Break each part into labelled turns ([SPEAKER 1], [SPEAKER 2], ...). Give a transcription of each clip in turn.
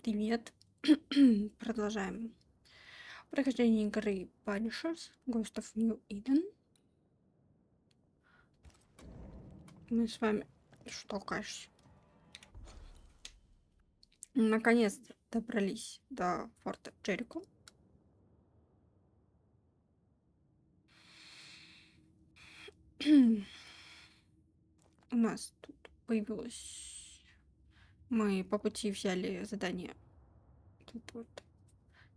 [SPEAKER 1] Привет. Продолжаем. Прохождение игры Banishers, Ghost of New Eden. Мы с вами... Что толкаешься? Наконец-то добрались до форта Джерико. У нас тут появилось... Мы по пути взяли задание. Тут вот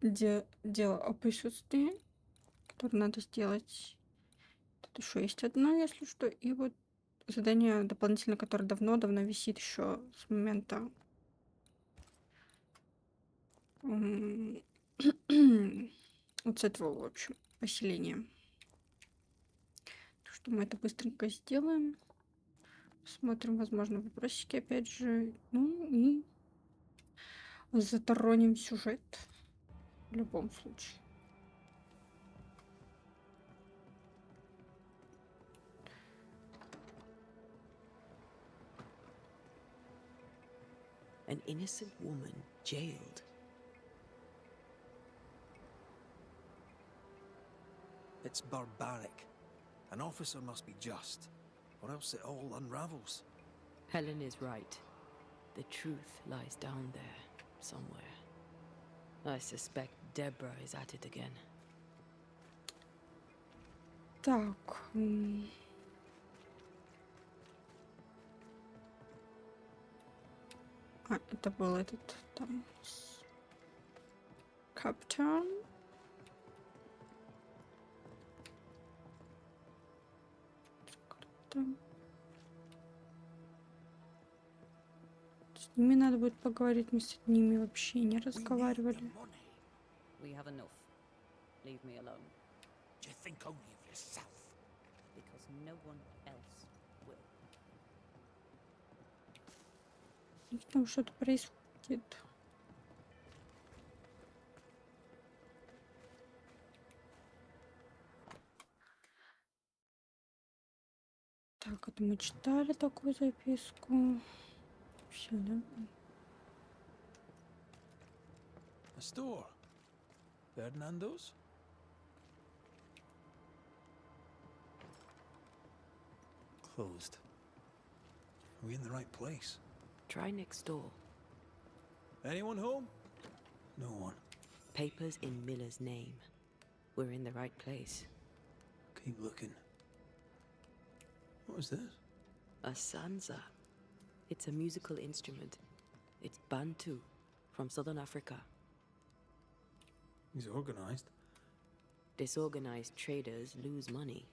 [SPEAKER 1] дело о присутствии, которое надо сделать. Тут еще есть одно, если что. И вот задание дополнительно, которое давно-давно висит еще с момента вот с этого, в общем, поселения. Так что мы это быстренько сделаем. Посмотрим, возможно, вопросики опять же. Ну и затронем сюжет в любом случае.
[SPEAKER 2] An innocent woman jailed.
[SPEAKER 3] It's barbaric. An officer must be just, or else it all unravels.
[SPEAKER 2] Helen is right. The truth lies down there, somewhere. I suspect Deborah is at it again.
[SPEAKER 1] Так. Это был этот там капитан. С ними надо будет поговорить, мы с ними вообще не разговаривали.
[SPEAKER 4] We have enough. Leave me alone.
[SPEAKER 3] Do you think only of yourself?
[SPEAKER 4] Because no one else will.
[SPEAKER 1] И там что-то происходит. Так, это мы читали такую записку. Все, да?
[SPEAKER 3] A store? Ferdinando's? Closed. Are we in the right place?
[SPEAKER 2] Try next door.
[SPEAKER 3] Anyone home? No one.
[SPEAKER 2] Papers in Miller's name. We're in the right place.
[SPEAKER 3] Keep looking. What is this?
[SPEAKER 2] A sansa. It's a musical instrument. It's Bantu, from southern Africa.
[SPEAKER 3] He's organized.
[SPEAKER 2] Disorganized traders lose money.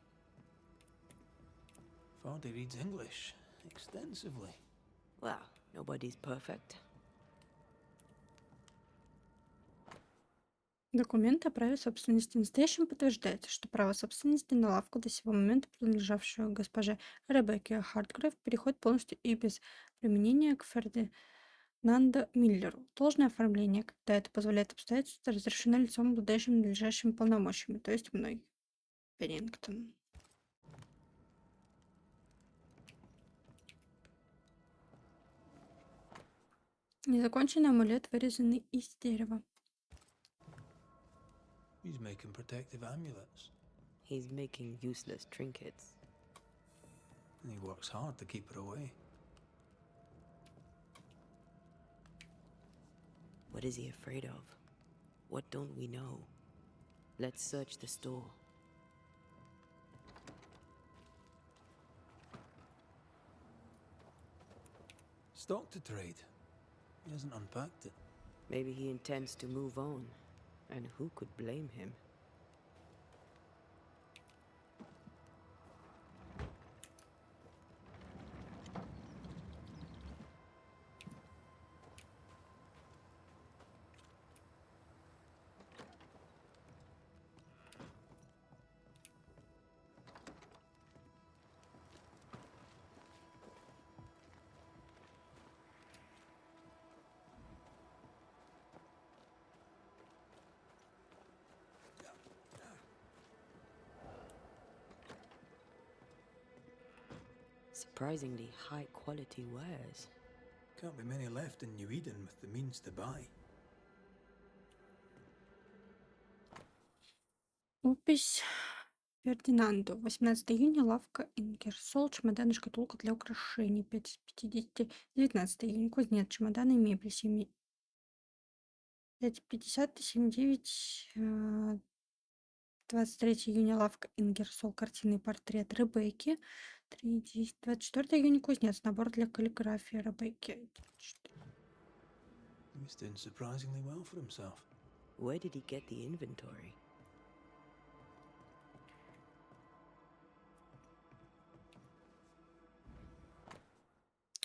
[SPEAKER 3] Vardy reads English extensively.
[SPEAKER 2] Well, nobody's perfect.
[SPEAKER 1] Документ о праве собственности. Настоящим подтверждается, что право собственности на лавку до сего момента, принадлежавшую госпоже Ребекке Хартгрейв, переходит полностью и без применения к Фердинанду Миллеру. Должное оформление, когда это позволяет обстоятельства, разрешено лицом, обладающим надлежащими полномочиями, то есть мной, Пеннингтон. Незаконченный амулет, вырезанный из дерева.
[SPEAKER 3] He's making protective amulets.
[SPEAKER 2] He's making useless trinkets.
[SPEAKER 3] And he works hard to keep it away.
[SPEAKER 2] What is he afraid of? What don't we know? Let's search the store.
[SPEAKER 3] Stock to trade. He hasn't unpacked it.
[SPEAKER 2] Maybe he intends to move on. And who could blame him? Surprisingly high quality wares.
[SPEAKER 3] Can't be many left in New Eden with the means to buy.
[SPEAKER 1] Опись Фердинанду. 18 июня. Лавка Ингерсол. Чемодан и шкатулка для украшений. 5 из 50. 19 июня. Кузнец. Чемоданы и мебель. 7. 5,50. 7,9. 23 июня. Лавка Ингерсол. Картины и портрет Ребекки. 3,10. 24 июня. Кузнец. Набор для каллиграфии Ребекки.
[SPEAKER 3] He's doing surprisingly well for himself.
[SPEAKER 2] Where did he get the inventory?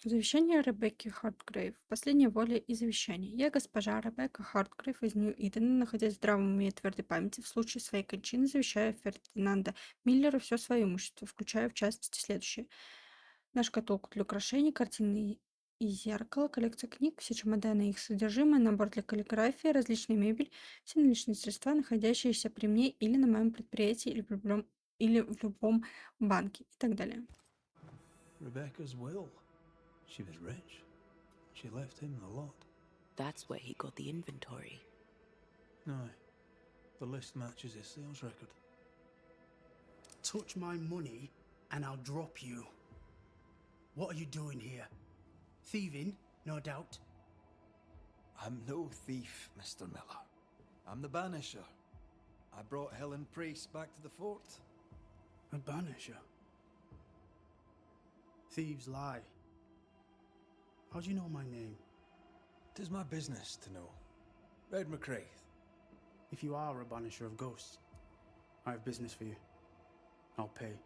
[SPEAKER 1] Завещание Ребекки Хартгрейв. Последняя воля и завещание. Я, госпожа Ребекка Хартгрейв из Нью-Идена, находясь в здравом уме и твердой памяти, в случае своей кончины завещаю Фердинанда Миллеру все свое имущество, включая в частности следующее. На шкатулку для украшений, картины и зеркало, коллекция книг, все чемоданы и их содержимое, набор для каллиграфии, различная мебель, все наличные средства, находящиеся при мне или на моем предприятии, или в любом банке и так далее.
[SPEAKER 3] Rebecca's will. She was rich. She left him the lot.
[SPEAKER 2] That's where he got the inventory.
[SPEAKER 3] No, the list matches his sales record.
[SPEAKER 5] Touch my money and I'll drop you. What are you doing here? Thieving, no doubt.
[SPEAKER 3] I'm no thief, Mr. Miller. I'm the Banisher. I brought Helen Priest back to the fort.
[SPEAKER 5] A banisher. Thieves lie. How do you know my name?
[SPEAKER 3] 'Tis my business to know. Red McCraith.
[SPEAKER 5] If you are a banisher of ghosts, I have business for you. I'll pay.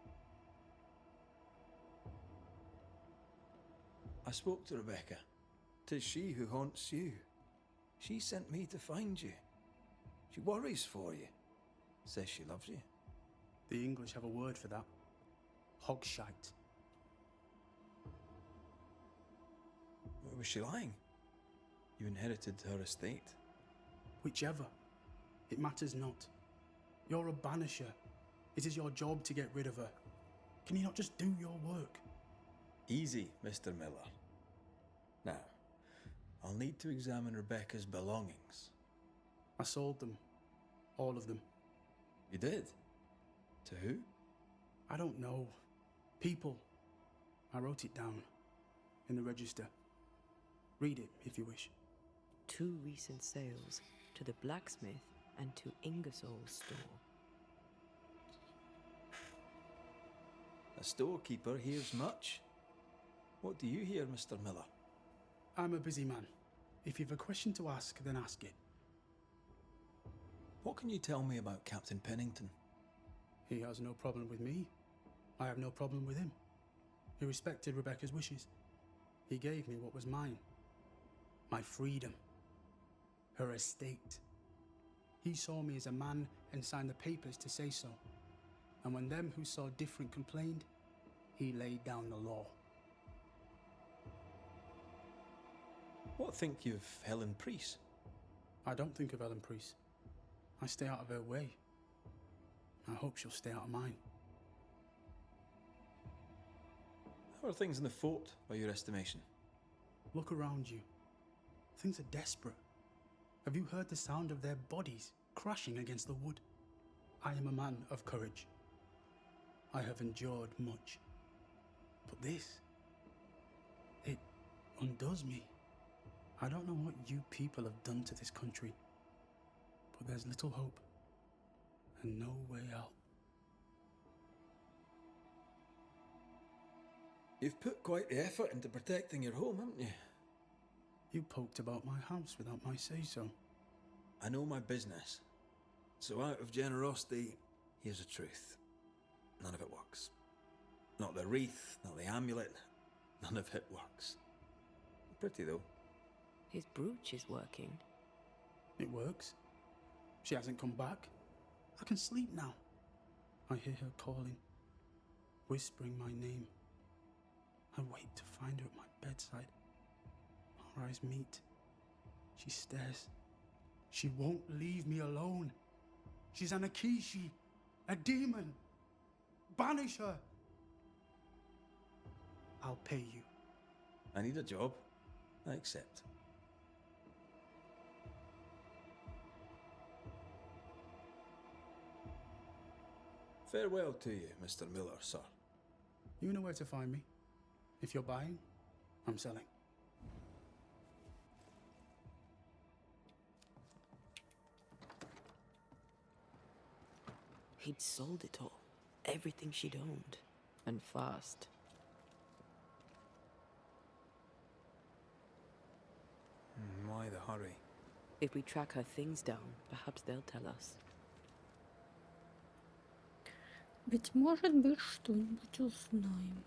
[SPEAKER 3] I spoke to Rebecca. 'Tis she who haunts you. She sent me to find you. She worries for you. Says she loves you.
[SPEAKER 5] The English have a word for that. Hogshite.
[SPEAKER 3] Was she lying? You inherited her estate.
[SPEAKER 5] Whichever. It matters not. You're a banisher. It is your job to get rid of her. Can you not just do your work?
[SPEAKER 3] Easy, Mr. Miller. Now, I'll need to examine Rebecca's belongings.
[SPEAKER 5] I sold them. All of them.
[SPEAKER 3] You did? To who?
[SPEAKER 5] I don't know. People. I wrote it down. In the register. Read it, if you wish.
[SPEAKER 2] 2 recent sales to the blacksmith and to Ingersoll's store.
[SPEAKER 3] A storekeeper hears much. What do you hear, Mr. Miller?
[SPEAKER 5] I'm a busy man. If you've a question to ask, then ask it.
[SPEAKER 3] What can you tell me about Captain Pennington?
[SPEAKER 5] He has no problem with me. I have no problem with him. He respected Rebecca's wishes. He gave me what was mine. My freedom. Her estate. He saw me as a man and signed the papers to say so. And when them who saw different complained, he laid down the law.
[SPEAKER 3] What think you of Helen Priest?
[SPEAKER 5] I don't think of Helen Priest. I stay out of her way. I hope she'll stay out of mine.
[SPEAKER 3] How are things in the fort, by your estimation?
[SPEAKER 5] Look around you. Things are desperate. Have you heard the sound of their bodies crashing against the wood? I am a man of courage. I have endured much. But this, it undoes me. I don't know what you people have done to this country, but there's little hope and no way out.
[SPEAKER 3] You've put quite the effort into protecting your home, haven't you?
[SPEAKER 5] You poked about my house without my say-so.
[SPEAKER 3] I know my business. So out of generosity, here's the truth. None of it works. Not the wreath, not the amulet. None of it works. Pretty, though.
[SPEAKER 2] His brooch is working.
[SPEAKER 5] It works. She hasn't come back. I can sleep now. I hear her calling, whispering my name. I wait to find her at my bedside. Our eyes meet. She stares. She won't leave me alone. She's an Akishi, a demon. Banish her. I'll pay you.
[SPEAKER 3] I need a job. I accept. Farewell to you, Mr. Miller, sir.
[SPEAKER 5] You know where to find me. If you're buying, I'm selling.
[SPEAKER 2] He'd sold it all. Everything she'd owned. And fast.
[SPEAKER 3] Why the hurry?
[SPEAKER 2] If we track her things down, perhaps they'll tell us.
[SPEAKER 1] Быть может быть, что-нибудь узнаем.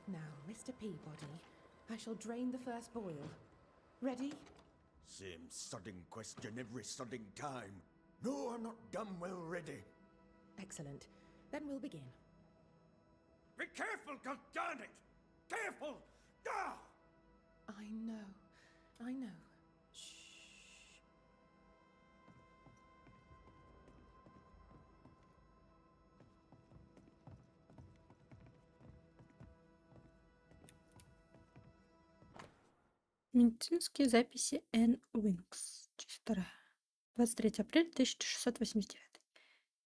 [SPEAKER 6] Now, Mr. Peabody, I shall drain the first boil. Ready?
[SPEAKER 7] Same sodding question every sodding time. No, I'm not done well ready.
[SPEAKER 6] Excellent. Then we'll begin.
[SPEAKER 7] Be careful, goddammit! Careful! Ah!
[SPEAKER 6] I know. I know. Shh.
[SPEAKER 1] Медицинские записи Н. Уинкс. Часть 2. 23 апреля 1689.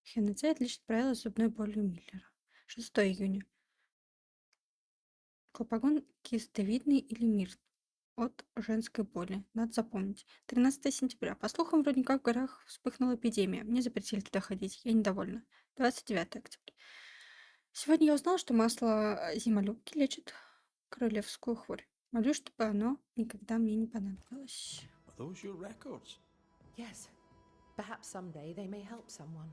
[SPEAKER 1] Хиноцеид лечит правила зубной боли у Миллера. 6 июня. Клопагон кистовидный или мирт от женской боли. Надо запомнить. 13 сентября. По слухам, вроде как в горах вспыхнула эпидемия. Мне запретили туда ходить. Я недовольна. 29 октября. Сегодня я узнала, что масло зимолюбки лечит королевскую хворь. Молюсь, чтобы оно никогда мне не понадобилось.
[SPEAKER 3] Are those your records?
[SPEAKER 6] Yes. Perhaps someday they may help someone.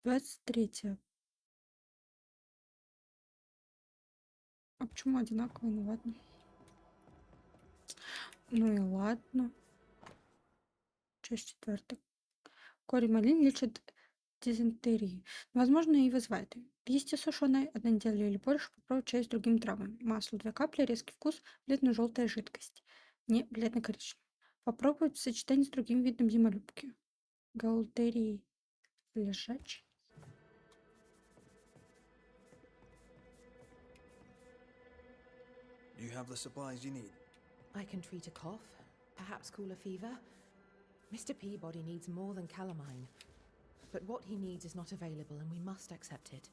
[SPEAKER 1] Двадцать третье. А почему одинаково? Ну ладно. Ну и ладно. Часть 4. Корень малины лечит дизентерию. Возможно, и вызывает ее. Листья сушеные, 1 неделю или больше, попробовать чай с другими травами. Масло 2 капли, резкий вкус, бледно-желтая жидкость. Не бледно-коричневая. Попробовать в сочетании с другим видом зимолюбки. Гаултерии лежачий.
[SPEAKER 3] Do you have the supplies you need?
[SPEAKER 6] I can treat a cough, perhaps cool a fever. Mr. Peabody needs more than calamine. But what he needs is not available, and we must accept it.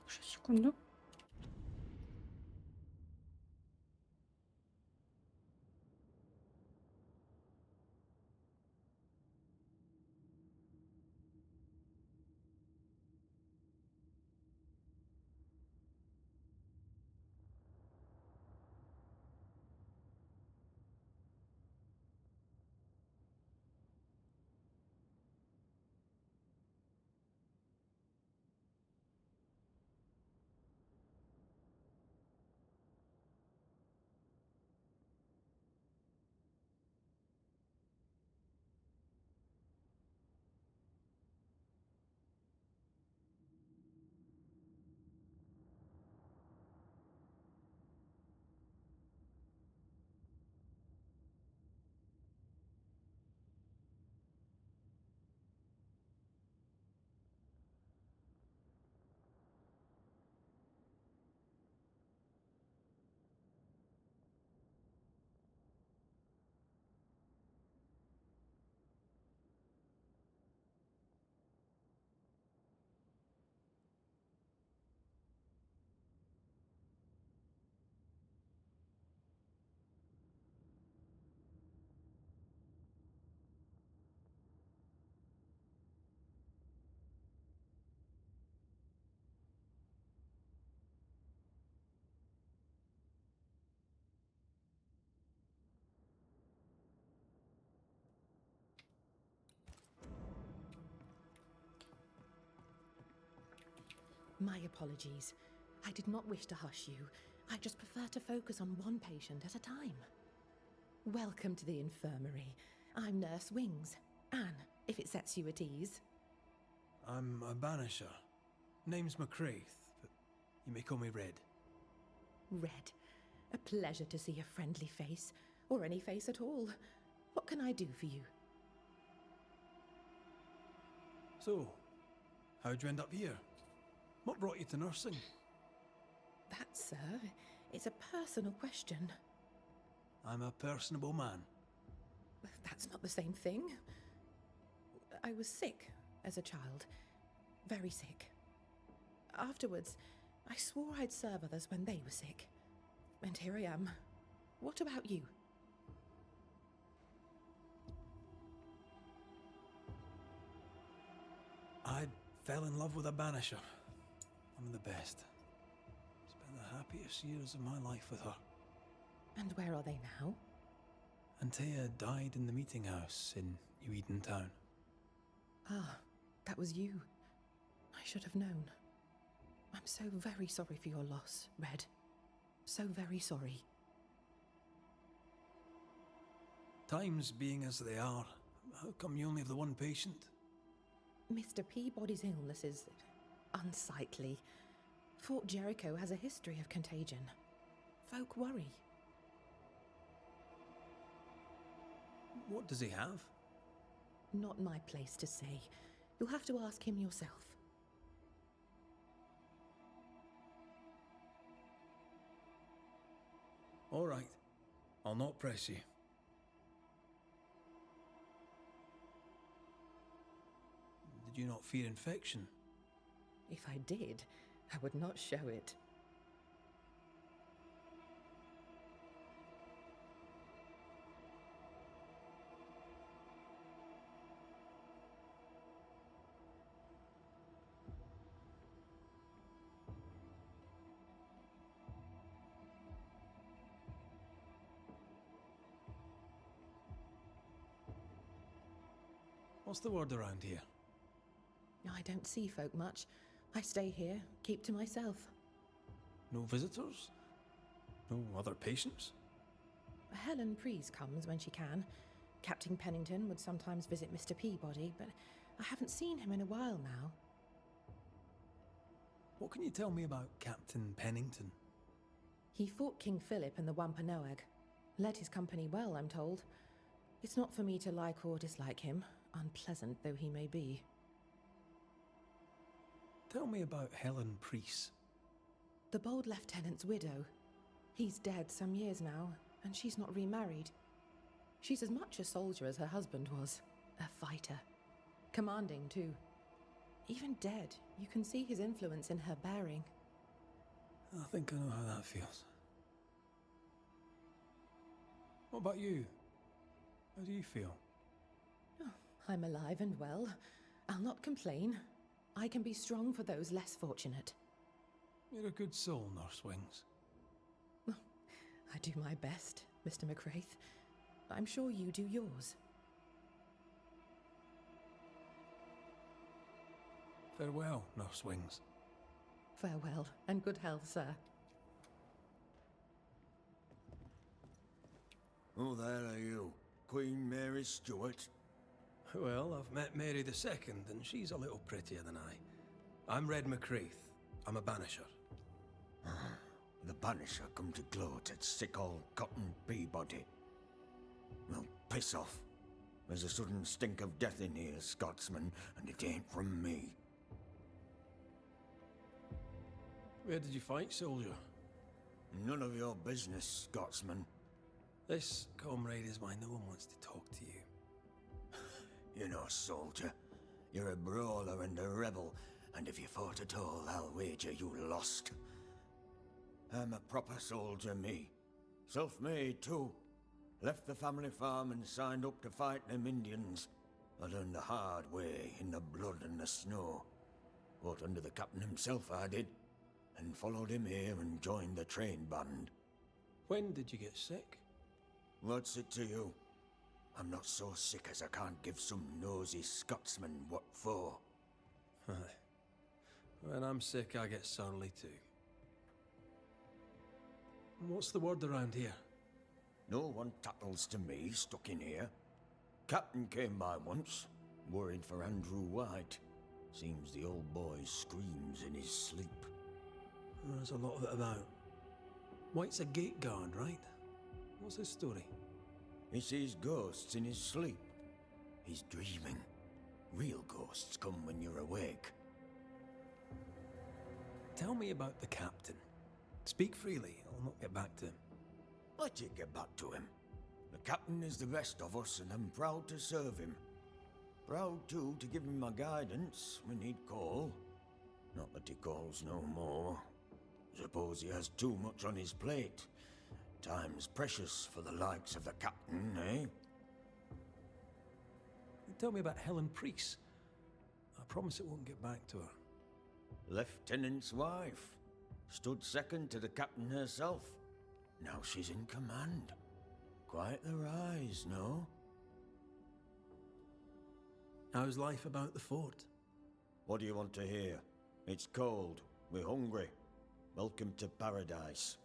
[SPEAKER 1] Сейчас, секунду.
[SPEAKER 6] My apologies. I did not wish to hush you. I just prefer to focus on one patient at a time. Welcome to the infirmary. I'm Nurse Wings. Anne, if it sets you at ease.
[SPEAKER 3] I'm a banisher. Name's McCraith, but you may call me Red.
[SPEAKER 6] Red. A pleasure to see a friendly face, or any face at all. What can I do for you?
[SPEAKER 3] So, how'd you end up here? What brought you to nursing?
[SPEAKER 6] That, sir, is a personal question.
[SPEAKER 3] I'm a personable man.
[SPEAKER 6] That's not the same thing. I was sick as a child. Very sick. Afterwards, I swore I'd serve others when they were sick. And here I am. What about you?
[SPEAKER 3] I fell in love with a Banisher. One of the best. Spent the happiest years of my life with her.
[SPEAKER 6] And where are they now?
[SPEAKER 3] Antea died in the meeting house in Eden Town.
[SPEAKER 6] Ah, that was you. I should have known. I'm so very sorry for your loss, Red. So very sorry.
[SPEAKER 3] Times being as they are, how come you only have the one patient?
[SPEAKER 6] Mr. Peabody's illness is unsightly. Fort Jericho has a history of contagion. Folk worry.
[SPEAKER 3] What does he have?
[SPEAKER 6] Not my place to say. You'll have to ask him yourself.
[SPEAKER 3] All right. I'll not press you. Did you not fear infection?
[SPEAKER 6] If I did, I would not show it.
[SPEAKER 3] What's the word around here?
[SPEAKER 6] I don't see folk much. I stay here, keep to myself.
[SPEAKER 3] No visitors? No other patients?
[SPEAKER 6] Helen Preece comes when she can. Captain Pennington would sometimes visit Mr. Peabody, but I haven't seen him in a while now.
[SPEAKER 3] What can you tell me about Captain Pennington?
[SPEAKER 6] He fought King Philip in the Wampanoag. Led his company well, I'm told. It's not for me to like or dislike him, unpleasant though he may be.
[SPEAKER 3] Tell me about Helen Preece.
[SPEAKER 6] The bold lieutenant's widow. He's dead some years now, and she's not remarried. She's as much a soldier as her husband was. A fighter. Commanding, too. Even dead, you can see his influence in her bearing.
[SPEAKER 3] I think I know how that feels. What about you? How do you feel?
[SPEAKER 6] Oh, I'm alive and well. I'll not complain. I can be strong for those less fortunate.
[SPEAKER 3] You're a good soul, Nurse Wings.
[SPEAKER 6] I do my best, Mr. McCraith. I'm sure you do yours.
[SPEAKER 3] Farewell, Nurse Wings.
[SPEAKER 6] Farewell, and good health, sir.
[SPEAKER 7] Oh, there are you, Queen Mary Stuart.
[SPEAKER 3] Well, I've met Mary II, and she's a little prettier than I. I'm Red McCraith. I'm a Banisher.
[SPEAKER 7] The Banisher come to gloat at sick old Cotton Peabody. Well, piss off. There's a sudden stink of death in here, Scotsman, and it ain't from me.
[SPEAKER 3] Where did you fight, soldier?
[SPEAKER 7] None of your business, Scotsman.
[SPEAKER 3] This, comrade, is why no one wants to talk to you.
[SPEAKER 7] You know, soldier, you're a brawler and a rebel, and if you fought at all, I'll wager you lost. I'm a proper soldier, me. Self-made, too. Left the family farm and signed up to fight them Indians. I learned the hard way, in the blood and the snow. Fought under the captain himself, I did, and followed him here and joined the train band.
[SPEAKER 3] When did you get sick?
[SPEAKER 7] What's it to you? I'm not so sick as I can't give some nosy Scotsman what for.
[SPEAKER 3] When I'm sick, I get surly too. What's the word around here?
[SPEAKER 7] No one tattles to me stuck in here. Captain came by once, worried for Andrew White. Seems the old boy screams in his sleep.
[SPEAKER 3] There's a lot of it about. White's a gate guard, right? What's his story?
[SPEAKER 7] He sees ghosts in his sleep. He's dreaming. Real ghosts come when you're awake.
[SPEAKER 3] Tell me about the captain. Speak freely. I'll not get back to him.
[SPEAKER 7] Let you get back to him. The captain is the best of us, and I'm proud to serve him. Proud, too, to give him my guidance when he'd call. Not that he calls no more. Suppose he has too much on his plate. Time's precious for the likes of the captain, eh?
[SPEAKER 3] Tell me about Helen Priest. I promise it won't get back to her.
[SPEAKER 7] Lieutenant's wife. Stood second to the captain herself. Now she's in command. Quite the rise, no?
[SPEAKER 3] How's life about the fort?
[SPEAKER 7] What do you want to hear? It's cold. We're hungry. Welcome to paradise.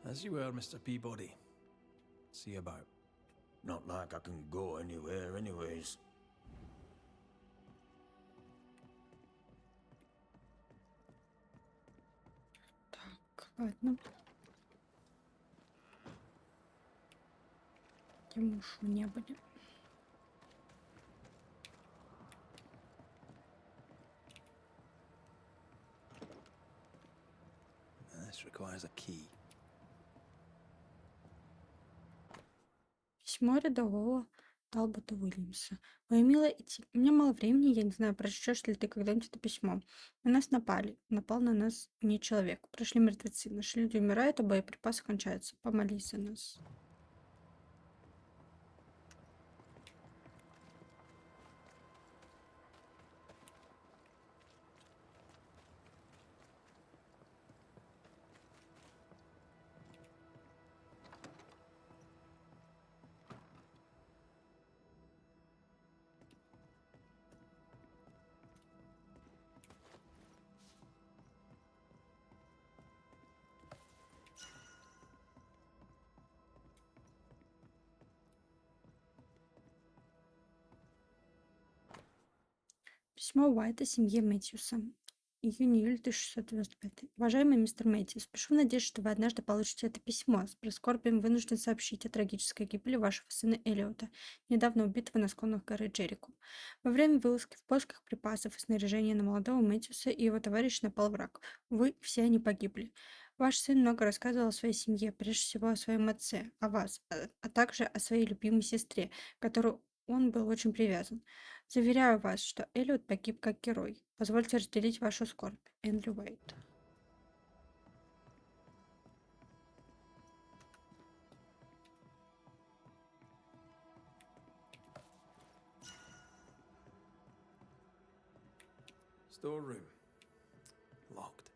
[SPEAKER 3] As you were, Mr. Peabody. See you about.
[SPEAKER 7] Not like I can go anywhere anyways.
[SPEAKER 1] Так, ладно. Где мы еще не были?
[SPEAKER 3] This requires a key.
[SPEAKER 1] Письмо рядового Талбота Уильямса. Моя милая Эти, у меня мало времени, я не знаю, прочтешь ли ты когда-нибудь это письмо. На нас напали. Напал на нас не человек. Пришли мертвецы. Наши люди умирают, а боеприпасы кончаются. Помолись за нас. Письмо Уайта семье Мэтьюса. Июнь-июль 1695. Уважаемый мистер Мэтьюс, пишу в надежде, что вы однажды получите это письмо. С прискорбием вынужден сообщить о трагической гибели вашего сына Элиота, недавно убитого на склонах горы Джерико. Во время вылазки в поисках припасов и снаряжения на молодого Мэтьюса и его товарища напал враг. Увы, все они погибли. Ваш сын много рассказывал о своей семье, прежде всего о своем отце, о вас, а также о своей любимой сестре, которой он был очень привязан. Заверяю вас, что Эллиот погиб как герой. Позвольте разделить вашу скорбь. Эндрю Уайт.
[SPEAKER 3] Storeroom. Locked.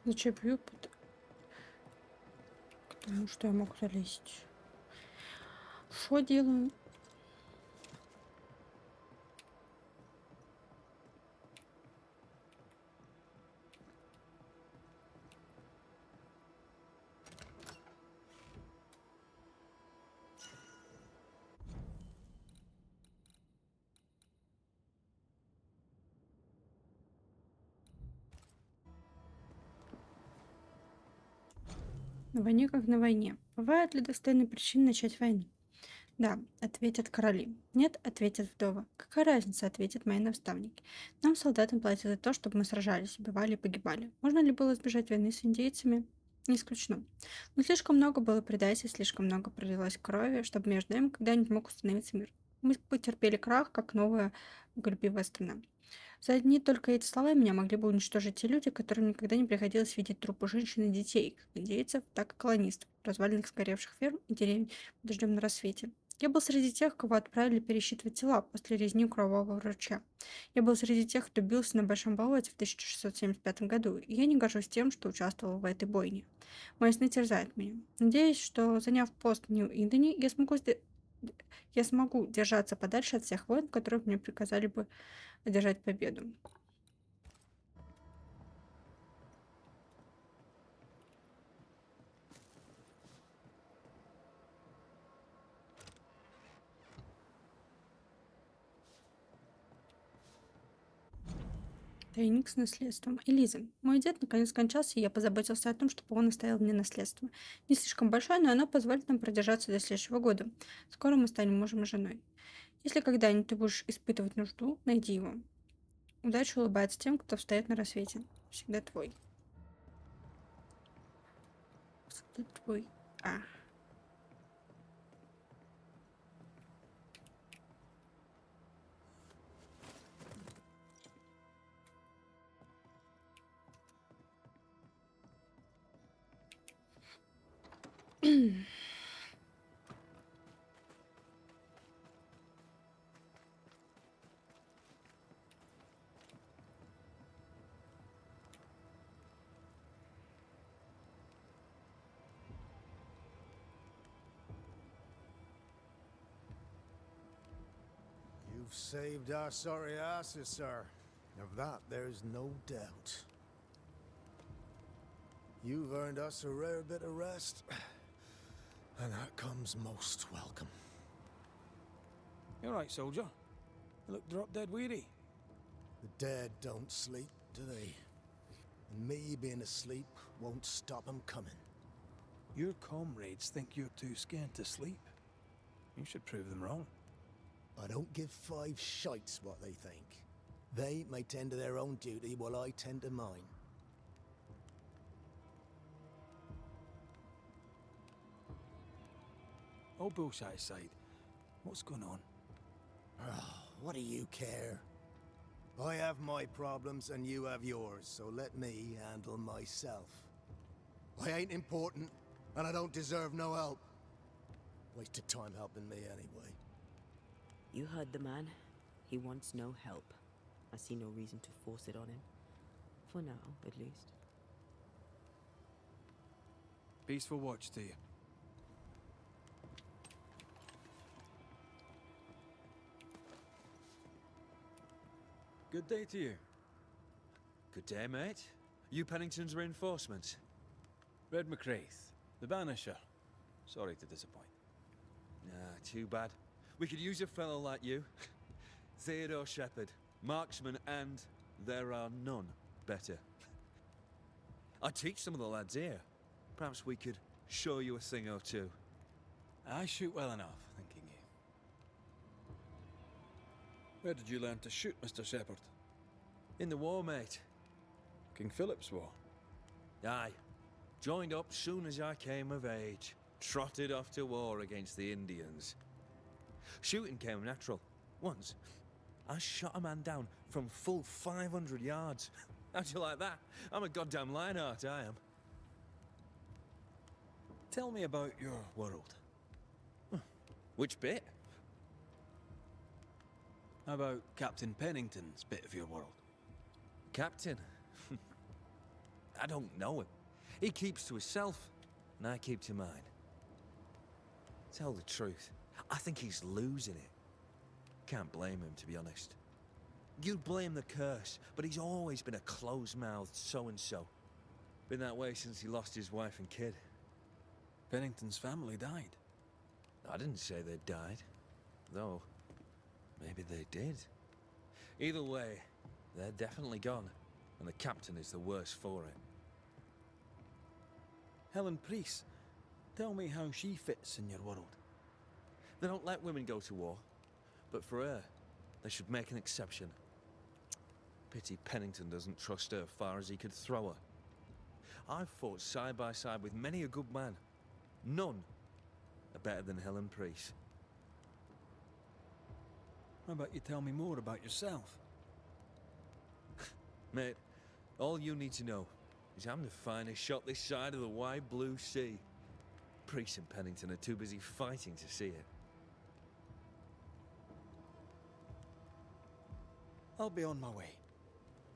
[SPEAKER 1] Зачеплю, потому что я мог залезть. Что делаю? На войне как на войне. Бывают ли достойные причины начать войну? Да, ответят короли. Нет, ответят вдовы. Какая разница, ответят мои наставники. Нам, солдатам, платят за то, чтобы мы сражались, убивали и погибали. Можно ли было избежать войны с индейцами? Не исключено. Но слишком много было предательств, слишком много пролилось крови, чтобы между ними когда-нибудь мог установиться мир. Мы потерпели крах, как новая голубевая страна. За одни только эти слова меня могли бы уничтожить те люди, которым никогда не приходилось видеть трупы женщин и детей, как индейцев, так и колонистов, разваленных сгоревших ферм и деревень под дождем на рассвете. Я был среди тех, кого отправили пересчитывать тела после резни у кровавого ручья. Я был среди тех, кто бился на Большом болоте в 1675 году, и я не горжусь тем, что участвовал в этой бойне. Мои сны терзают меня. Надеюсь, что, заняв пост в Нью-Идене, я смогу Я смогу держаться подальше от всех войн, которые мне приказали бы одержать победу. Тайник с наследством. Элиза. Мой дед наконец скончался, и я позаботился о том, чтобы он оставил мне наследство. Не слишком большое, но оно позволит нам продержаться до следующего года. Скоро мы станем мужем и женой. Если когда-нибудь ты будешь испытывать нужду, найди его. Удача улыбается тем, кто встает на рассвете. Всегда твой. Всегда твой. А.
[SPEAKER 8] You've saved our sorry asses, sir. Of that, there's no doubt. You've earned us a rare bit of rest, and that comes most welcome.
[SPEAKER 3] You alright, soldier? You look drop dead weary.
[SPEAKER 8] The dead don't sleep, do they? And me being asleep won't stop them coming.
[SPEAKER 3] Your comrades think you're too scared to sleep. You should prove them wrong.
[SPEAKER 8] I don't give five shites what they think. They may tend to their own duty while I tend to mine.
[SPEAKER 3] All bullshit aside, what's going on?
[SPEAKER 8] Oh, what do you care? I have my problems and you have yours, so let me handle myself. I ain't important, and I don't deserve no help. Waste of time helping me anyway.
[SPEAKER 2] You heard the man. He wants no help. I see no reason to force it on him. For now, at least.
[SPEAKER 3] Peaceful watch to you. Good day to you.
[SPEAKER 9] Good day, mate. You Pennington's reinforcements?
[SPEAKER 3] Red McCraith, the Banisher. Sorry to disappoint.
[SPEAKER 9] Ah, too bad. We could use a fellow like you. Theodore Shepherd, marksman, and there are none better. I teach some of the lads here. Perhaps we could show you a thing or two.
[SPEAKER 3] I shoot well enough, thinking you. Where did you learn to shoot, Mr. Shepherd?
[SPEAKER 9] In the war, mate.
[SPEAKER 3] King Philip's War.
[SPEAKER 9] Aye. Joined up soon as I came of age. Trotted off to war against the Indians. Shooting came natural. Once, I shot a man down from full 500 yards. How'd you like that? I'm a goddamn Lionheart, I am.
[SPEAKER 3] Tell me about your world.
[SPEAKER 9] Which bit?
[SPEAKER 3] How about Captain Pennington's bit of your world?
[SPEAKER 9] Captain? I don't know him. He keeps to himself, and I keep to mine. Tell the truth, I think he's losing it. Can't blame him, to be honest. You'd blame the curse, but he's always been a close-mouthed so-and-so. Been that way since he lost his wife and kid.
[SPEAKER 3] Pennington's family died.
[SPEAKER 9] I didn't say they died, though maybe they did. Either way, they're definitely gone, and the captain is the worse for it.
[SPEAKER 3] Helen Priest, tell me how she fits in your world.
[SPEAKER 9] They don't let women go to war, but for her, they should make an exception. Pity Pennington doesn't trust her far as he could throw her. I've fought side by side with many a good man. None are better than Helen Priest.
[SPEAKER 3] How about you tell me more about yourself?
[SPEAKER 9] Mate, all you need to know is I'm the finest shot this side of the wide blue sea. Priest and Pennington are too busy fighting to see it.
[SPEAKER 3] I'll be on my way.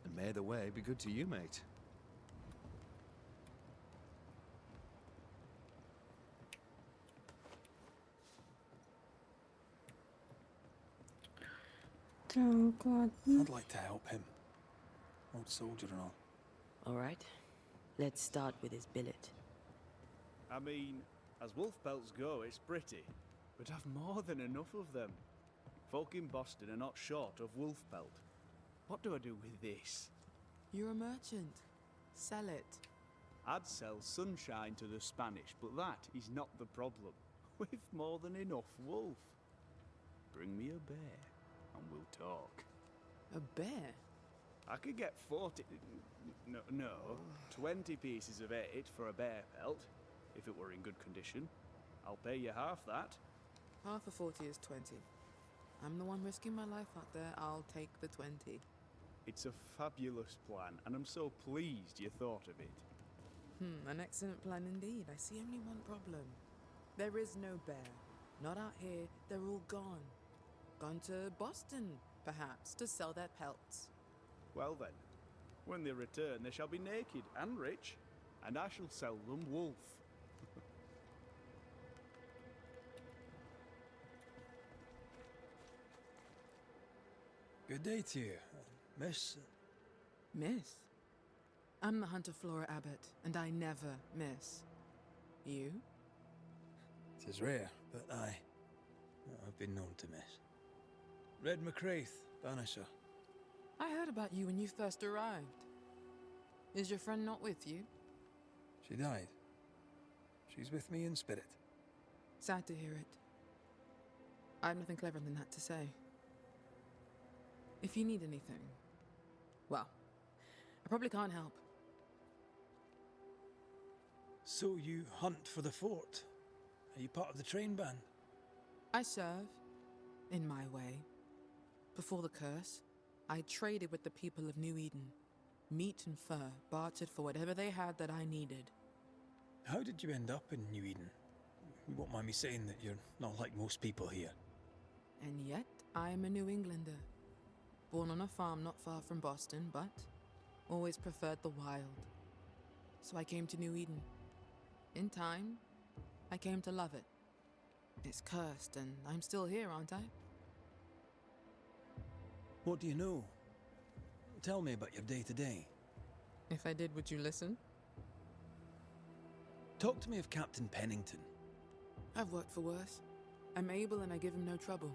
[SPEAKER 9] And may the way be good to you, mate.
[SPEAKER 1] Так, ладно.
[SPEAKER 3] I'd like to help him. Old soldier and all.
[SPEAKER 2] All right. Let's start with his billet.
[SPEAKER 10] I mean, as wolf pelts go, it's pretty. But I've more than enough of them. Folk in Boston are not short of wolf pelt. What do I do with this?
[SPEAKER 11] You're a merchant. Sell it.
[SPEAKER 10] I'd sell sunshine to the Spanish, but that is not the problem. We've more than enough wolf. Bring me a bear, and we'll talk.
[SPEAKER 11] A bear?
[SPEAKER 10] I could get 40... No, 20 pieces of 8 for a bear pelt, if it were in good condition. I'll pay you half that.
[SPEAKER 11] Half of 40 is 20. I'm the one risking my life out there. I'll take the 20.
[SPEAKER 10] It's a fabulous plan, and I'm so pleased you thought of it.
[SPEAKER 11] An excellent plan indeed. I see only one problem. There is no bear. Not out here. They're all gone. Gone to Boston, perhaps, to sell their pelts.
[SPEAKER 10] Well then, when they return, they shall be naked and rich, and I shall sell them wolf.
[SPEAKER 3] Good day to you, miss.
[SPEAKER 11] Miss? I'm the Hunter Flora Abbott, and I never miss. You?
[SPEAKER 3] It is rare, but I've been known to miss. Red McCraith, Banisher.
[SPEAKER 11] I heard about you when you first arrived. Is your friend not with you?
[SPEAKER 3] She died. She's with me in spirit.
[SPEAKER 11] Sad to hear it. I have nothing cleverer than that to say. If you need anything, well, I probably can't help.
[SPEAKER 3] So you hunt for the fort? Are you part of the train band?
[SPEAKER 11] I serve, in my way. Before the curse, I traded with the people of New Eden. Meat and fur, bartered for whatever they had that I needed.
[SPEAKER 3] How did you end up in New Eden? You won't mind me saying that you're not like most people here.
[SPEAKER 11] And yet, I am a New Englander. Born on a farm not far from Boston, but always preferred the wild. So I came to New Eden. In time, I came to love it. It's cursed, and I'm still here, aren't I?
[SPEAKER 3] What do you know? Tell me about your day-to-day.
[SPEAKER 11] If I did, would you listen?
[SPEAKER 3] Talk to me of Captain Pennington.
[SPEAKER 11] I've worked for worse. I'm able and I give him no trouble.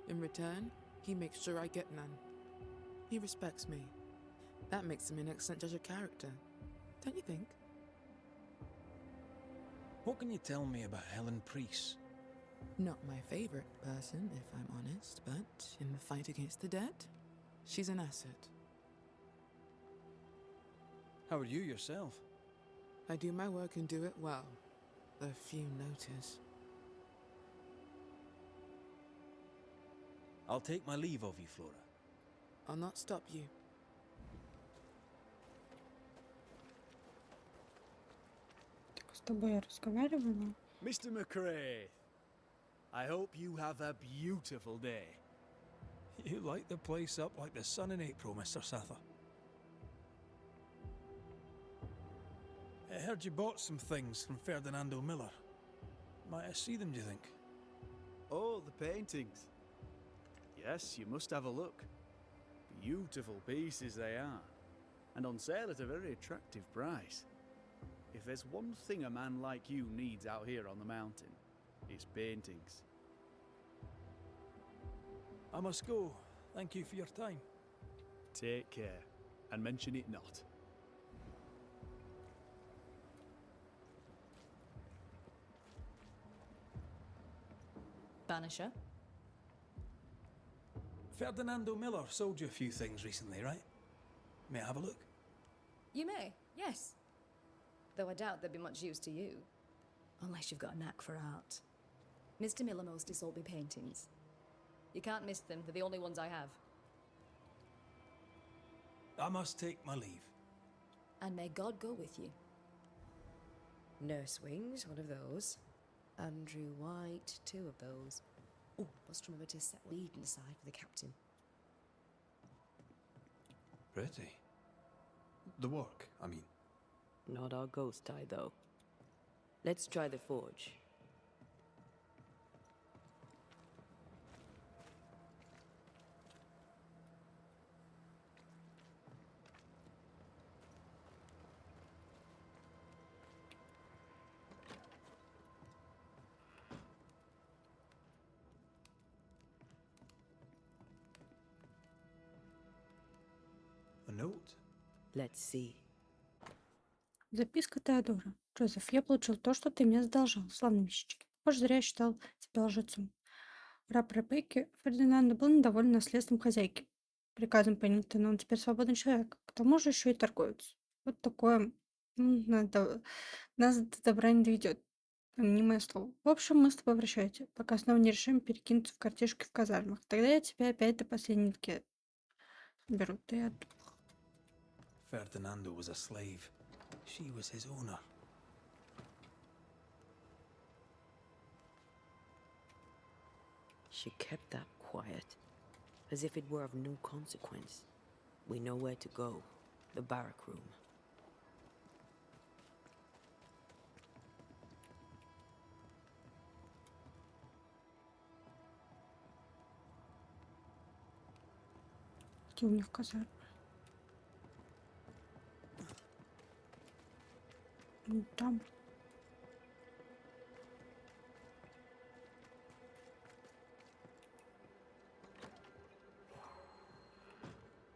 [SPEAKER 11] In return, he makes sure I get none. He respects me. That makes him an excellent judge of character. Don't you think?
[SPEAKER 3] What can you tell me about Helen Priest?
[SPEAKER 11] Not my favorite person, if I'm honest, but in the fight against the dead, she's an asset.
[SPEAKER 3] How are you yourself?
[SPEAKER 11] I do my work and do it well. Though few notice.
[SPEAKER 3] I'll take my leave of you, Flora.
[SPEAKER 11] I'll not stop you.
[SPEAKER 1] С тобой я разговаривала.
[SPEAKER 10] Mr. McCrae, I hope you have a beautiful day.
[SPEAKER 3] You light the place up like the sun in April, Mr. Sather. I heard you bought some things from Ferdinando Miller. Might I see them, do you think?
[SPEAKER 10] Oh, the paintings. Yes, you must have a look. Beautiful pieces they are, and on sale at a very attractive price. If there's one thing a man like you needs out here on the mountain, it's paintings.
[SPEAKER 3] I must go. Thank you for your time.
[SPEAKER 10] Take care, and mention it not.
[SPEAKER 4] Banisher?
[SPEAKER 3] Ferdinando Miller sold you a few things recently, right? May I have a look?
[SPEAKER 12] You may, yes. Though I doubt they'd be much use to you. Unless you've got a knack for art. Mr. Miller mostly sold me paintings. You can't miss them, they're the only ones I have.
[SPEAKER 3] I must take my leave.
[SPEAKER 12] And may God go with you. Nurse Wings, one of those. Andrew White, 2 of those. Oh, must remember to set lead inside for the captain.
[SPEAKER 3] Pretty. The work, I mean.
[SPEAKER 2] Not our ghost eye, though. Let's try the forge. Let's see.
[SPEAKER 1] Записка Теодора. Джозеф, я получил то, что ты мне задолжал. Славные вещички. Похоже, зря я считал тебя лжецом. Раб Ребекки Фердинанда был недоволен наследством хозяйки. Приказом Пеннингтона он теперь свободный человек. К тому же еще и торговец. Вот такое нас до добра не доведет. Мнимое слово. В общем, мы с тобой прощаемся, пока снова не решим перекинуться в картишки в казармах. Тогда я тебя опять до последней нитки беру. Ты от...
[SPEAKER 3] Ferdinando was a slave. She was his owner.
[SPEAKER 2] She kept that quiet, as if it were of no consequence. We know where to go. The barrack room.
[SPEAKER 1] Где у них казармы? Ну, там.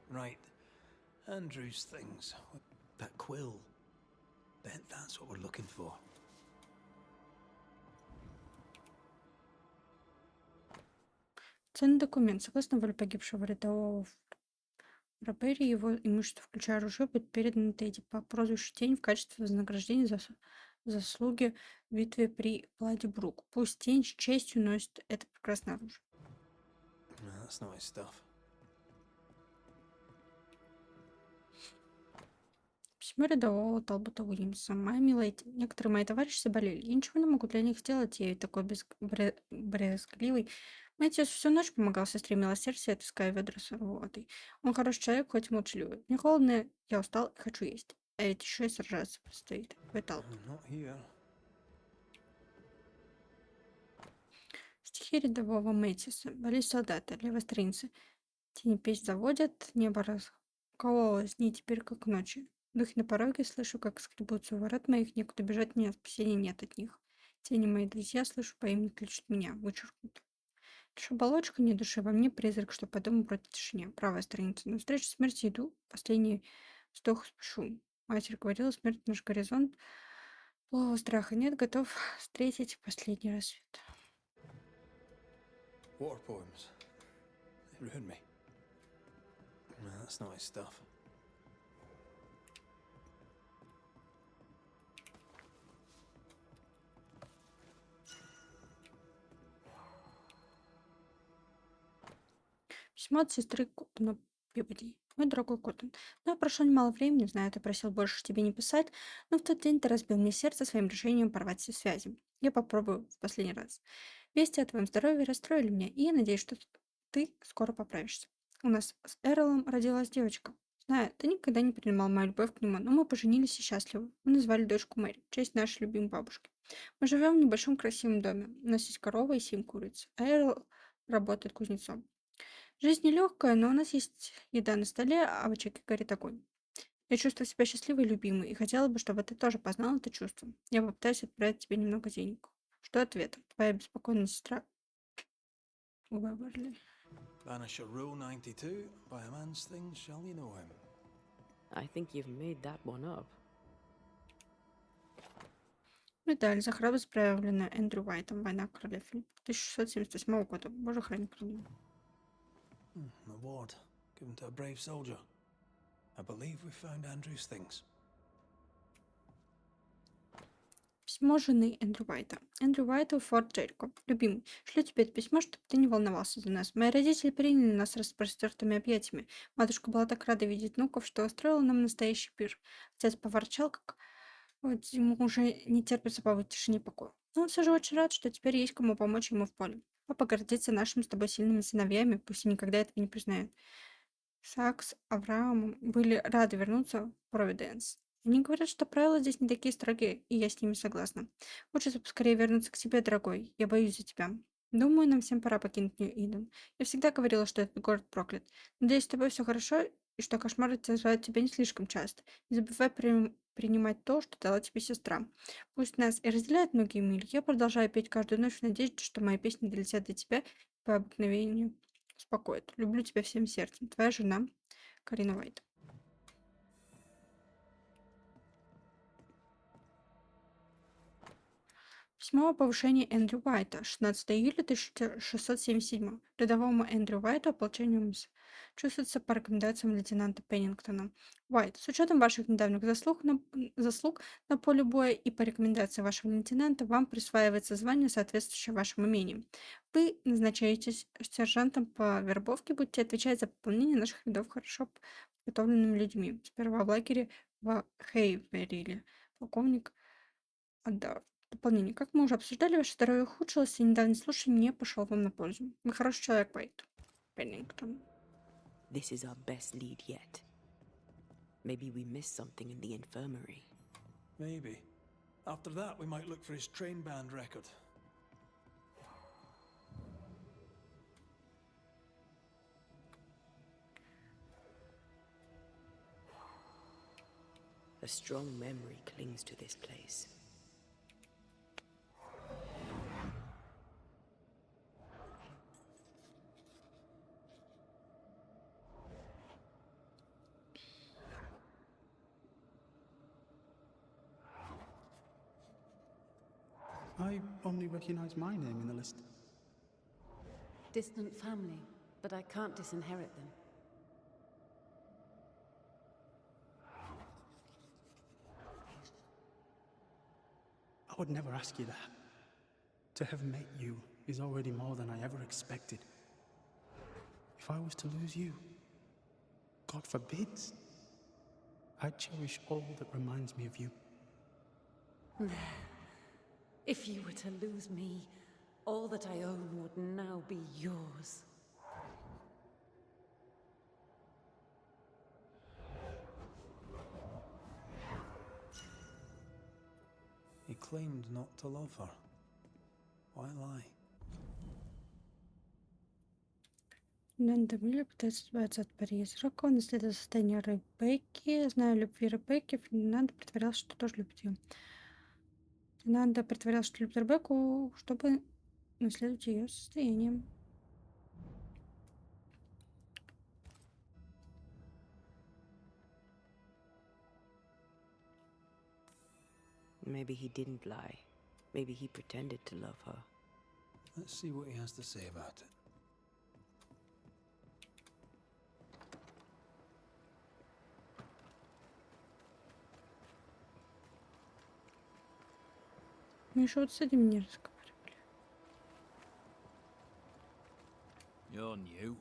[SPEAKER 3] Right. Andrew's things. That quill. Bet that's what we're looking for.
[SPEAKER 1] Ценный документ. Согласно воле погибшего рядового Рапери, его имущество, включая оружие, будет передано Тедди по прозвищу Тень в качестве вознаграждения за заслуги в битве при Брук. Пусть Тень с честью носит это прекрасное оружие.
[SPEAKER 3] No, that's not his stuff.
[SPEAKER 1] Письмо рядового Талбота Уильямса. Моя милая, некоторые мои товарищи заболели. Я ничего не могу для них сделать, я ведь такой брезгливый. Мэтьюс всю ночь помогал сестре милосердия, отыская ведра с водой. Он хороший человек, хоть и молчаливый. Мне холодно, я устал и хочу есть. А ведь еще и сражаться предстоит. Витал.
[SPEAKER 3] Not here.
[SPEAKER 1] Стихи рядового Мэтьюса. Болезнь солдата, левостринцы. Тени печь заводят, небо раскололось, дни теперь как ночи. Дух на пороге, слышу, как скребутся у ворот моих, некуда бежать мне, спасения нет от них. Тени мои друзья, слышу, по имени кличут меня, вычеркнут. Лишь оболочка, не души, во мне призрак, что по дому бродит в тишине. Правая страница. Навстречу смерти иду, последний вздох спешу. Матерь говорила, смерть наш горизонт. Плохого страха нет, готов встретить последний рассвет.
[SPEAKER 3] War poems. They ruined me. No, that's not his stuff.
[SPEAKER 1] Письмо от сестры Коттона Пибоди. Мой дорогой Коттон, да, прошло немало времени, знаю, ты просил больше тебе не писать, но в тот день ты разбил мне сердце своим решением порвать все связи. Я попробую в последний раз. Вести о твоем здоровье расстроили меня, и я надеюсь, что ты скоро поправишься. У нас с Эрлом родилась девочка. Знаю, ты никогда не принимал мою любовь к нему, но мы поженились и счастливы. Мы назвали дочку Мэри, в честь нашей любимой бабушки. Мы живем в небольшом красивом доме. У нас есть корова и 7 куриц, а Эрл работает кузнецом. Жизнь нелегкая, но у нас есть еда на столе, а в очаге горит огонь. Я чувствую себя счастливой и любимой, и хотела бы, чтобы ты тоже познал это чувство. Я попытаюсь отправить тебе немного денег. Что ответ? Твоя беспокойная сестра Уэверли.
[SPEAKER 3] Banisher Rule 92. By a man's things shall you know him.
[SPEAKER 2] I think you've made that one up.
[SPEAKER 1] Медаль за храбрость, проявленная Эндрю Уайтом. Война короля Филиппа 1678 года. Боже, храни страну.
[SPEAKER 3] An award given to a brave soldier. I believe we found Andrew's things.
[SPEAKER 1] Письмо жены Эндрю Уайта. Эндрю Уайту, Форт Джерико. Любимый, шлю тебе это письмо, чтобы ты не волновался за нас. Мои родители приняли нас с распростертыми объятиями. Матушка была так рада видеть внуков, что устроила нам настоящий пир. Отец поворчал, как вот ему уже не терпится побыть в тишине и покое. Но он все же очень рад, что теперь есть кому помочь ему в поле. Папа гордится нашими с тобой сильными сыновьями, пусть и никогда этого не признают. Сакс с Авраамом были рады вернуться в Провиденс. Они говорят, что правила здесь не такие строгие, и я с ними согласна. Хочется поскорее вернуться к тебе, дорогой. Я боюсь за тебя. Думаю, нам всем пора покинуть Нью-Иден. Я всегда говорила, что этот город проклят. Надеюсь, с тобой все хорошо, и что кошмары вызывают тебя не слишком часто. Не забывай принимать то, что дала тебе сестра. Пусть нас и разделяют многие мили, я продолжаю петь каждую ночь в надежде, что мои песни долетят до тебя и по обыкновению успокоят. Люблю тебя всем сердцем. Твоя жена Карина Уайт. Письмо о повышении Эндрю Уайта, 16 июля 1677. Рядовому Эндрю Уайту о получении чувствуется по рекомендациям лейтенанта Пеннингтона. Уайт, с учетом ваших недавних заслуг на поле боя и по рекомендации вашего лейтенанта, вам присваивается звание, соответствующее вашему умению. Вы назначаетесь сержантом по вербовке, будете отвечать за пополнение наших рядов хорошо подготовленными людьми. Сперва в лагере в Хейвериле. Полковник Отдав. Дополнение. Как мы уже обсуждали, ваше здоровье ухудшилось, и недавний случай не пошел вам на пользу. Вы хороший человек, Уайт. Пеннингтон.
[SPEAKER 2] This is our best lead yet. Maybe we missed something in the infirmary.
[SPEAKER 3] Maybe. After that, we might look for his train band record.
[SPEAKER 2] A strong memory clings to this place.
[SPEAKER 5] I only recognize my name in the list.
[SPEAKER 13] Distant family, but I can't disinherit them.
[SPEAKER 5] I would never ask you that. To have met you is already more than I ever expected. If I was to lose you, God forbids, I'd cherish all that reminds me of you.
[SPEAKER 13] If you were to lose me, all that I own would now be yours.
[SPEAKER 3] He claimed not to love her. Why lie?
[SPEAKER 1] Фердинанд пытается избавиться от призрака. Он исследует состояние Ребекки. Зная любви Ребекки, Фердинанд притворялся, что тоже любит ее. Фердинанд притворялся, что любит Ребекку, чтобы наследовать ее состояние.
[SPEAKER 2] Maybe he didn't lie. Maybe he pretended to love her.
[SPEAKER 3] Let's see what he has to say about it.
[SPEAKER 1] Мы еще вот с этим не разговаривали.
[SPEAKER 10] You're new.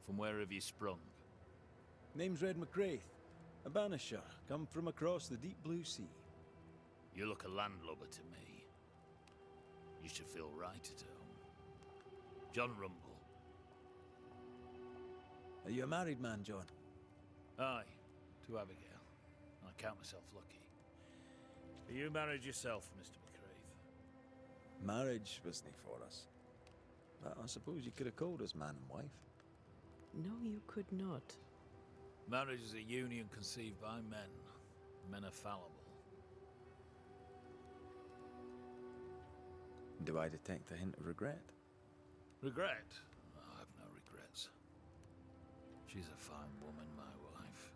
[SPEAKER 10] From where have you sprung?
[SPEAKER 3] Name's Red McCraith, a Banisher, come from across the deep blue sea.
[SPEAKER 10] You look a landlubber to me. You should feel right at home. John Rumble.
[SPEAKER 3] Are you a married man, John?
[SPEAKER 10] Aye, to Abigail. I count myself lucky. Are you married yourself, Mr. McCraith?
[SPEAKER 3] Marriage wasn't for us. But I suppose you could have called us man and wife.
[SPEAKER 2] No, you could not.
[SPEAKER 10] Marriage is a union conceived by men. Men are fallible.
[SPEAKER 3] Do I detect a hint of regret?
[SPEAKER 10] Regret? I have no regrets. She's a fine woman, my wife.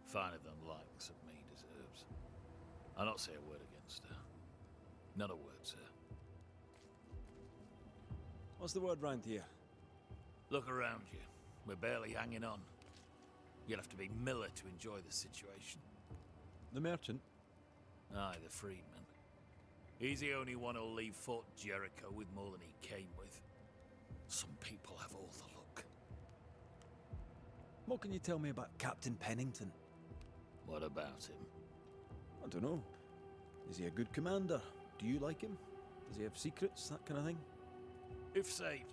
[SPEAKER 10] Finer than likes of me deserves. I'll not say a word against her. Not a word, sir.
[SPEAKER 3] What's the word round here?
[SPEAKER 10] Look around you. We're barely hanging on. You'll have to be Miller to enjoy the situation.
[SPEAKER 3] The merchant?
[SPEAKER 10] Aye, the freedman. He's the only one who'll leave Fort Jericho with more than he came with. Some people have all the luck.
[SPEAKER 3] What can you tell me about Captain Pennington?
[SPEAKER 10] What about him?
[SPEAKER 3] I don't know. Is he a good commander? Do you like him? Does he have secrets, that kind of thing?
[SPEAKER 10] If, say,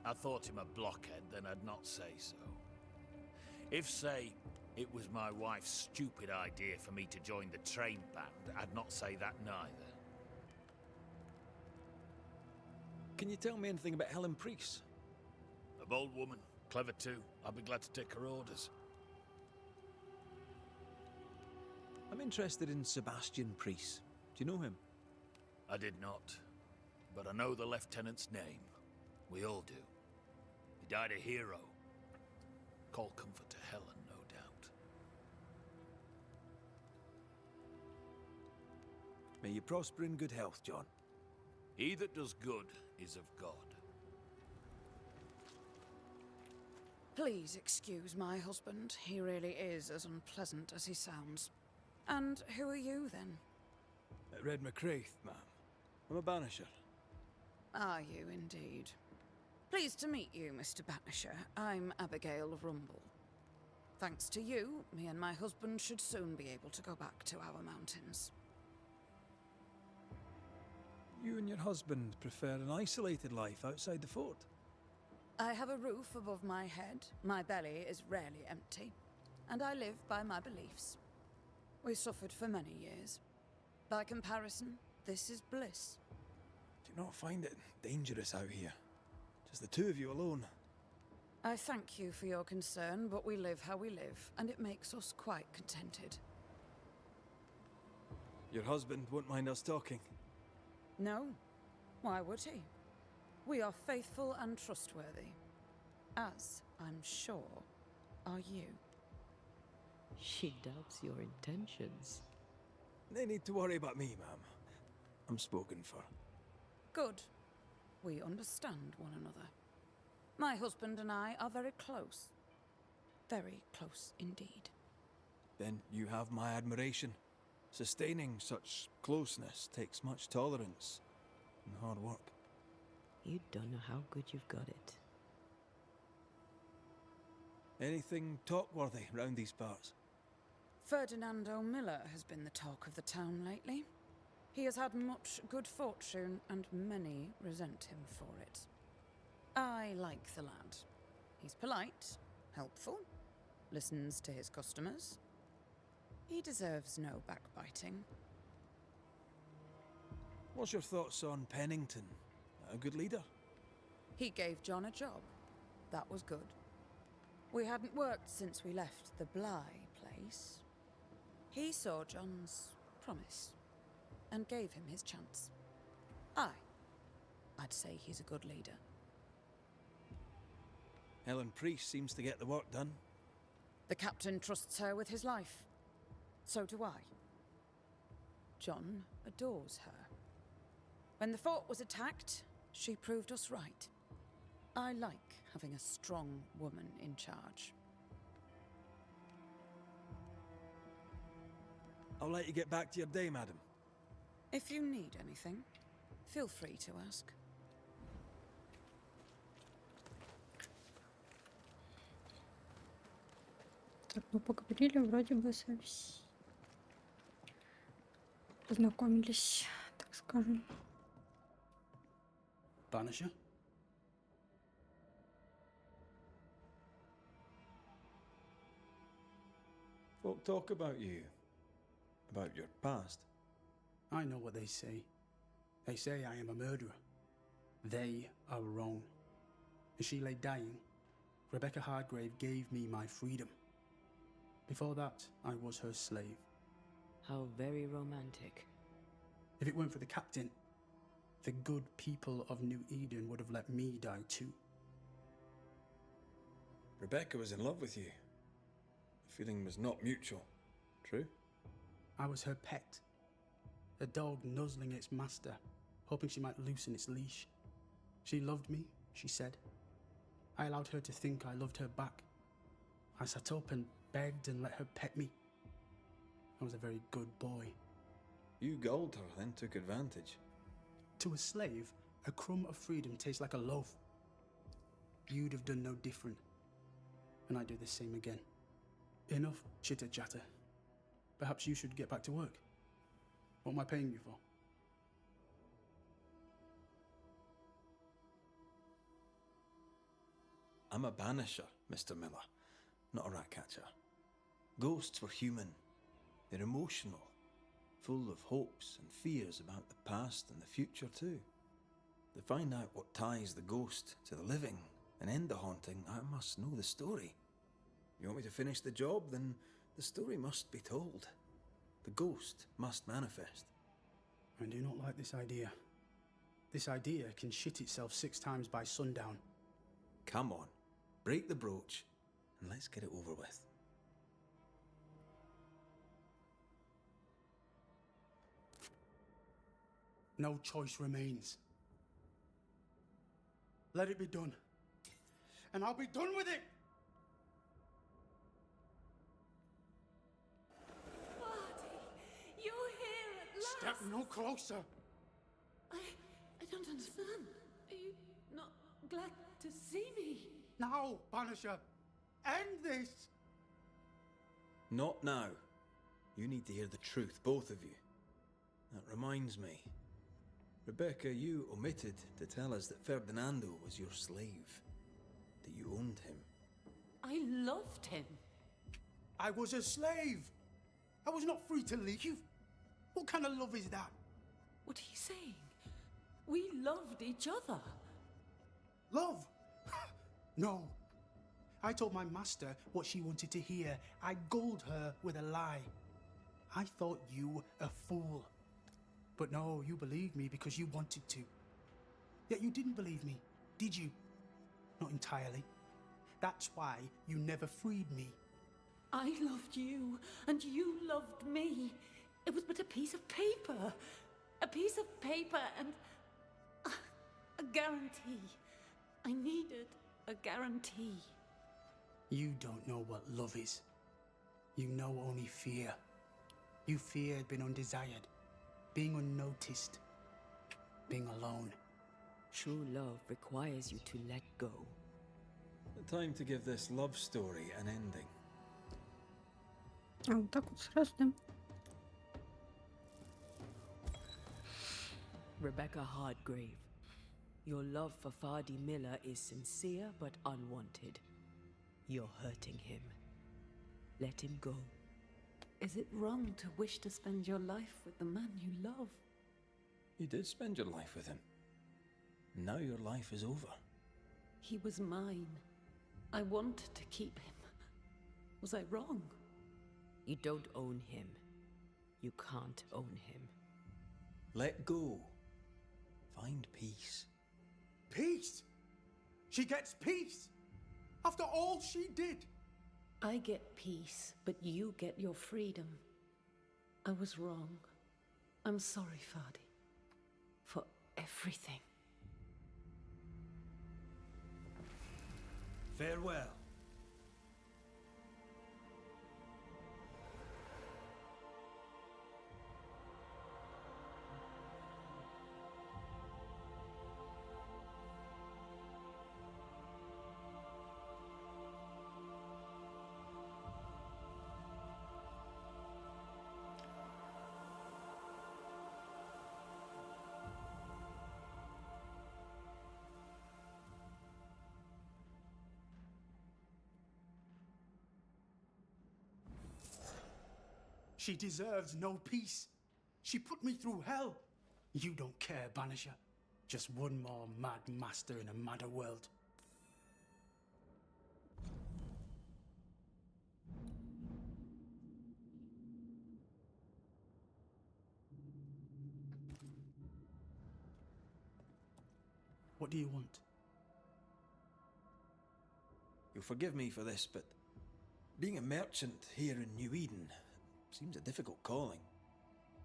[SPEAKER 10] I thought him a blockhead, then I'd not say so. If, say, it was my wife's stupid idea for me to join the train band, I'd not say that neither.
[SPEAKER 3] Can you tell me anything about Helen Priest?
[SPEAKER 10] A bold woman, clever too. I'll be glad to take her orders.
[SPEAKER 3] I'm interested in Sebastian Priest. Do you know him?
[SPEAKER 10] I did not, but I know the lieutenant's name. We all do. He died a hero. Call comfort to Helen, no doubt.
[SPEAKER 3] May you prosper in good health, John.
[SPEAKER 14] He that does good is of God.
[SPEAKER 15] Please excuse my husband. He really is as unpleasant as he sounds. And who are you, then?
[SPEAKER 3] Red McCraith, ma'am. I'm a banisher.
[SPEAKER 15] Are you indeed? Pleased to meet you, Mr. Banisher. I'm Abigail Rumble. Thanks to you, me and my husband should soon be able to go back to our mountains.
[SPEAKER 3] You and your husband prefer an isolated life outside the fort?
[SPEAKER 15] I have a roof above my head, my belly is rarely empty, and I live by my beliefs. We suffered for many years. By comparison, this is bliss.
[SPEAKER 3] Do you not find it dangerous out here? Just the two of you alone?
[SPEAKER 15] I thank you for your concern, but we live how we live, and it makes us quite contented.
[SPEAKER 3] Your husband won't mind us talking?
[SPEAKER 15] No. Why would he? We are faithful and trustworthy. As, I'm sure, are you.
[SPEAKER 2] She doubts your intentions.
[SPEAKER 3] No need to worry about me, ma'am. I'm spoken for.
[SPEAKER 15] Good. We understand one another. My husband and I are very close. Very close indeed.
[SPEAKER 3] Then you have my admiration. Sustaining such closeness takes much tolerance and hard work.
[SPEAKER 2] You don't know how good you've got it.
[SPEAKER 3] Anything talk-worthy round these parts?
[SPEAKER 15] Ferdinando Miller has been the talk of the town lately. He has had much good fortune, and many resent him for it. I like the lad. He's polite, helpful, listens to his customers. He deserves no backbiting.
[SPEAKER 3] What's your thoughts on Pennington? A good leader?
[SPEAKER 15] He gave John a job. That was good. We hadn't worked since we left the Bly place. He saw John's promise and gave him his chance. I'd say he's a good leader.
[SPEAKER 3] Helen Priest seems to get the work done.
[SPEAKER 15] The captain trusts her with his life. So do I. John adores her. When the fort was attacked, she proved us right. I like having a strong woman in charge.
[SPEAKER 3] I'll let you get back to your day, madam.
[SPEAKER 15] If you need anything, feel free to ask.
[SPEAKER 1] Так, мы поговорили вроде бы со всеми. Познакомились, так скажем.
[SPEAKER 5] Banisher?
[SPEAKER 3] Folk talk about you. About your past.
[SPEAKER 5] I know what they say. They say I am a murderer. They are wrong. As she lay dying, Rebecca Hardgrave gave me my freedom. Before that, I was her slave.
[SPEAKER 2] How very romantic.
[SPEAKER 5] If it weren't for the captain, the good people of New Eden would have let me die too.
[SPEAKER 3] Rebecca was in love with you. The feeling was not mutual. True?
[SPEAKER 5] I was her pet. A dog nuzzling its master, hoping she might loosen its leash. She loved me, she said. I allowed her to think I loved her back. I sat up and begged and let her pet me. I was a very good boy.
[SPEAKER 3] You gulled her, then took advantage.
[SPEAKER 5] To a slave, a crumb of freedom tastes like a loaf. You'd have done no different. And I'd do the same again. Enough chitter-chatter. Perhaps you should get back to work. What am I paying you for?
[SPEAKER 3] I'm a banisher, Mr. Miller, not a rat catcher. Ghosts were human. They're emotional, full of hopes and fears about the past and the future too. To find out what ties the ghost to the living and end the haunting, I must know the story. You want me to finish the job? Then the story must be told. The ghost must manifest.
[SPEAKER 5] I do not like this idea. This idea can shit itself 6 times by sundown.
[SPEAKER 3] Come on, break the brooch and let's get it over with.
[SPEAKER 5] no choice remains. Let it be done. And I'll be done with it!
[SPEAKER 13] Vardy, you're here at last!
[SPEAKER 5] Step no closer!
[SPEAKER 13] I don't understand. Are you not glad to see me?
[SPEAKER 5] Now, Banisher! End this!
[SPEAKER 3] Not now. You need to hear the truth, both of you. That reminds me. Rebecca, you omitted to tell us that Ferdinando was your slave. That you owned him.
[SPEAKER 13] I loved him.
[SPEAKER 5] I was a slave! I was not free to leave. What kind of love is that?
[SPEAKER 13] What are you saying? We loved each other.
[SPEAKER 5] Love? No. I told my master what she wanted to hear. I gulled her with a lie. I thought you a fool. But no, you believed me because you wanted to. Yet you didn't believe me, did you? Not entirely. That's why you never freed me.
[SPEAKER 13] I loved you, and you loved me. It was but a piece of paper. A piece of paper and a guarantee. I needed a guarantee.
[SPEAKER 5] You don't know what love is. You know only fear. You feared being undesired, being unnoticed, being alone.
[SPEAKER 2] True love requires you to let go.
[SPEAKER 3] Time to give this love story an ending.
[SPEAKER 1] А вот так вот сразу, да?
[SPEAKER 2] Rebecca Hardgrave, your love for Fardy Miller is sincere but unwanted. You're hurting him. Let him go.
[SPEAKER 13] Is it wrong to wish to spend your life with the man you love?
[SPEAKER 3] You did spend your life with him. Now your life is over.
[SPEAKER 13] He was mine. I wanted to keep him. Was I wrong?
[SPEAKER 2] You don't own him. You can't own him.
[SPEAKER 3] Let go. Find peace.
[SPEAKER 5] Peace? She gets peace? After all she did?
[SPEAKER 13] I get peace, but you get your freedom. I was wrong. I'm sorry, Fardy. For everything.
[SPEAKER 7] Farewell.
[SPEAKER 5] She deserves no peace. She put me through hell. You don't care, Banisher. Just one more mad master in a madder world. What do you want?
[SPEAKER 3] You'll forgive me for this, but being a merchant here in New Eden seems a difficult calling.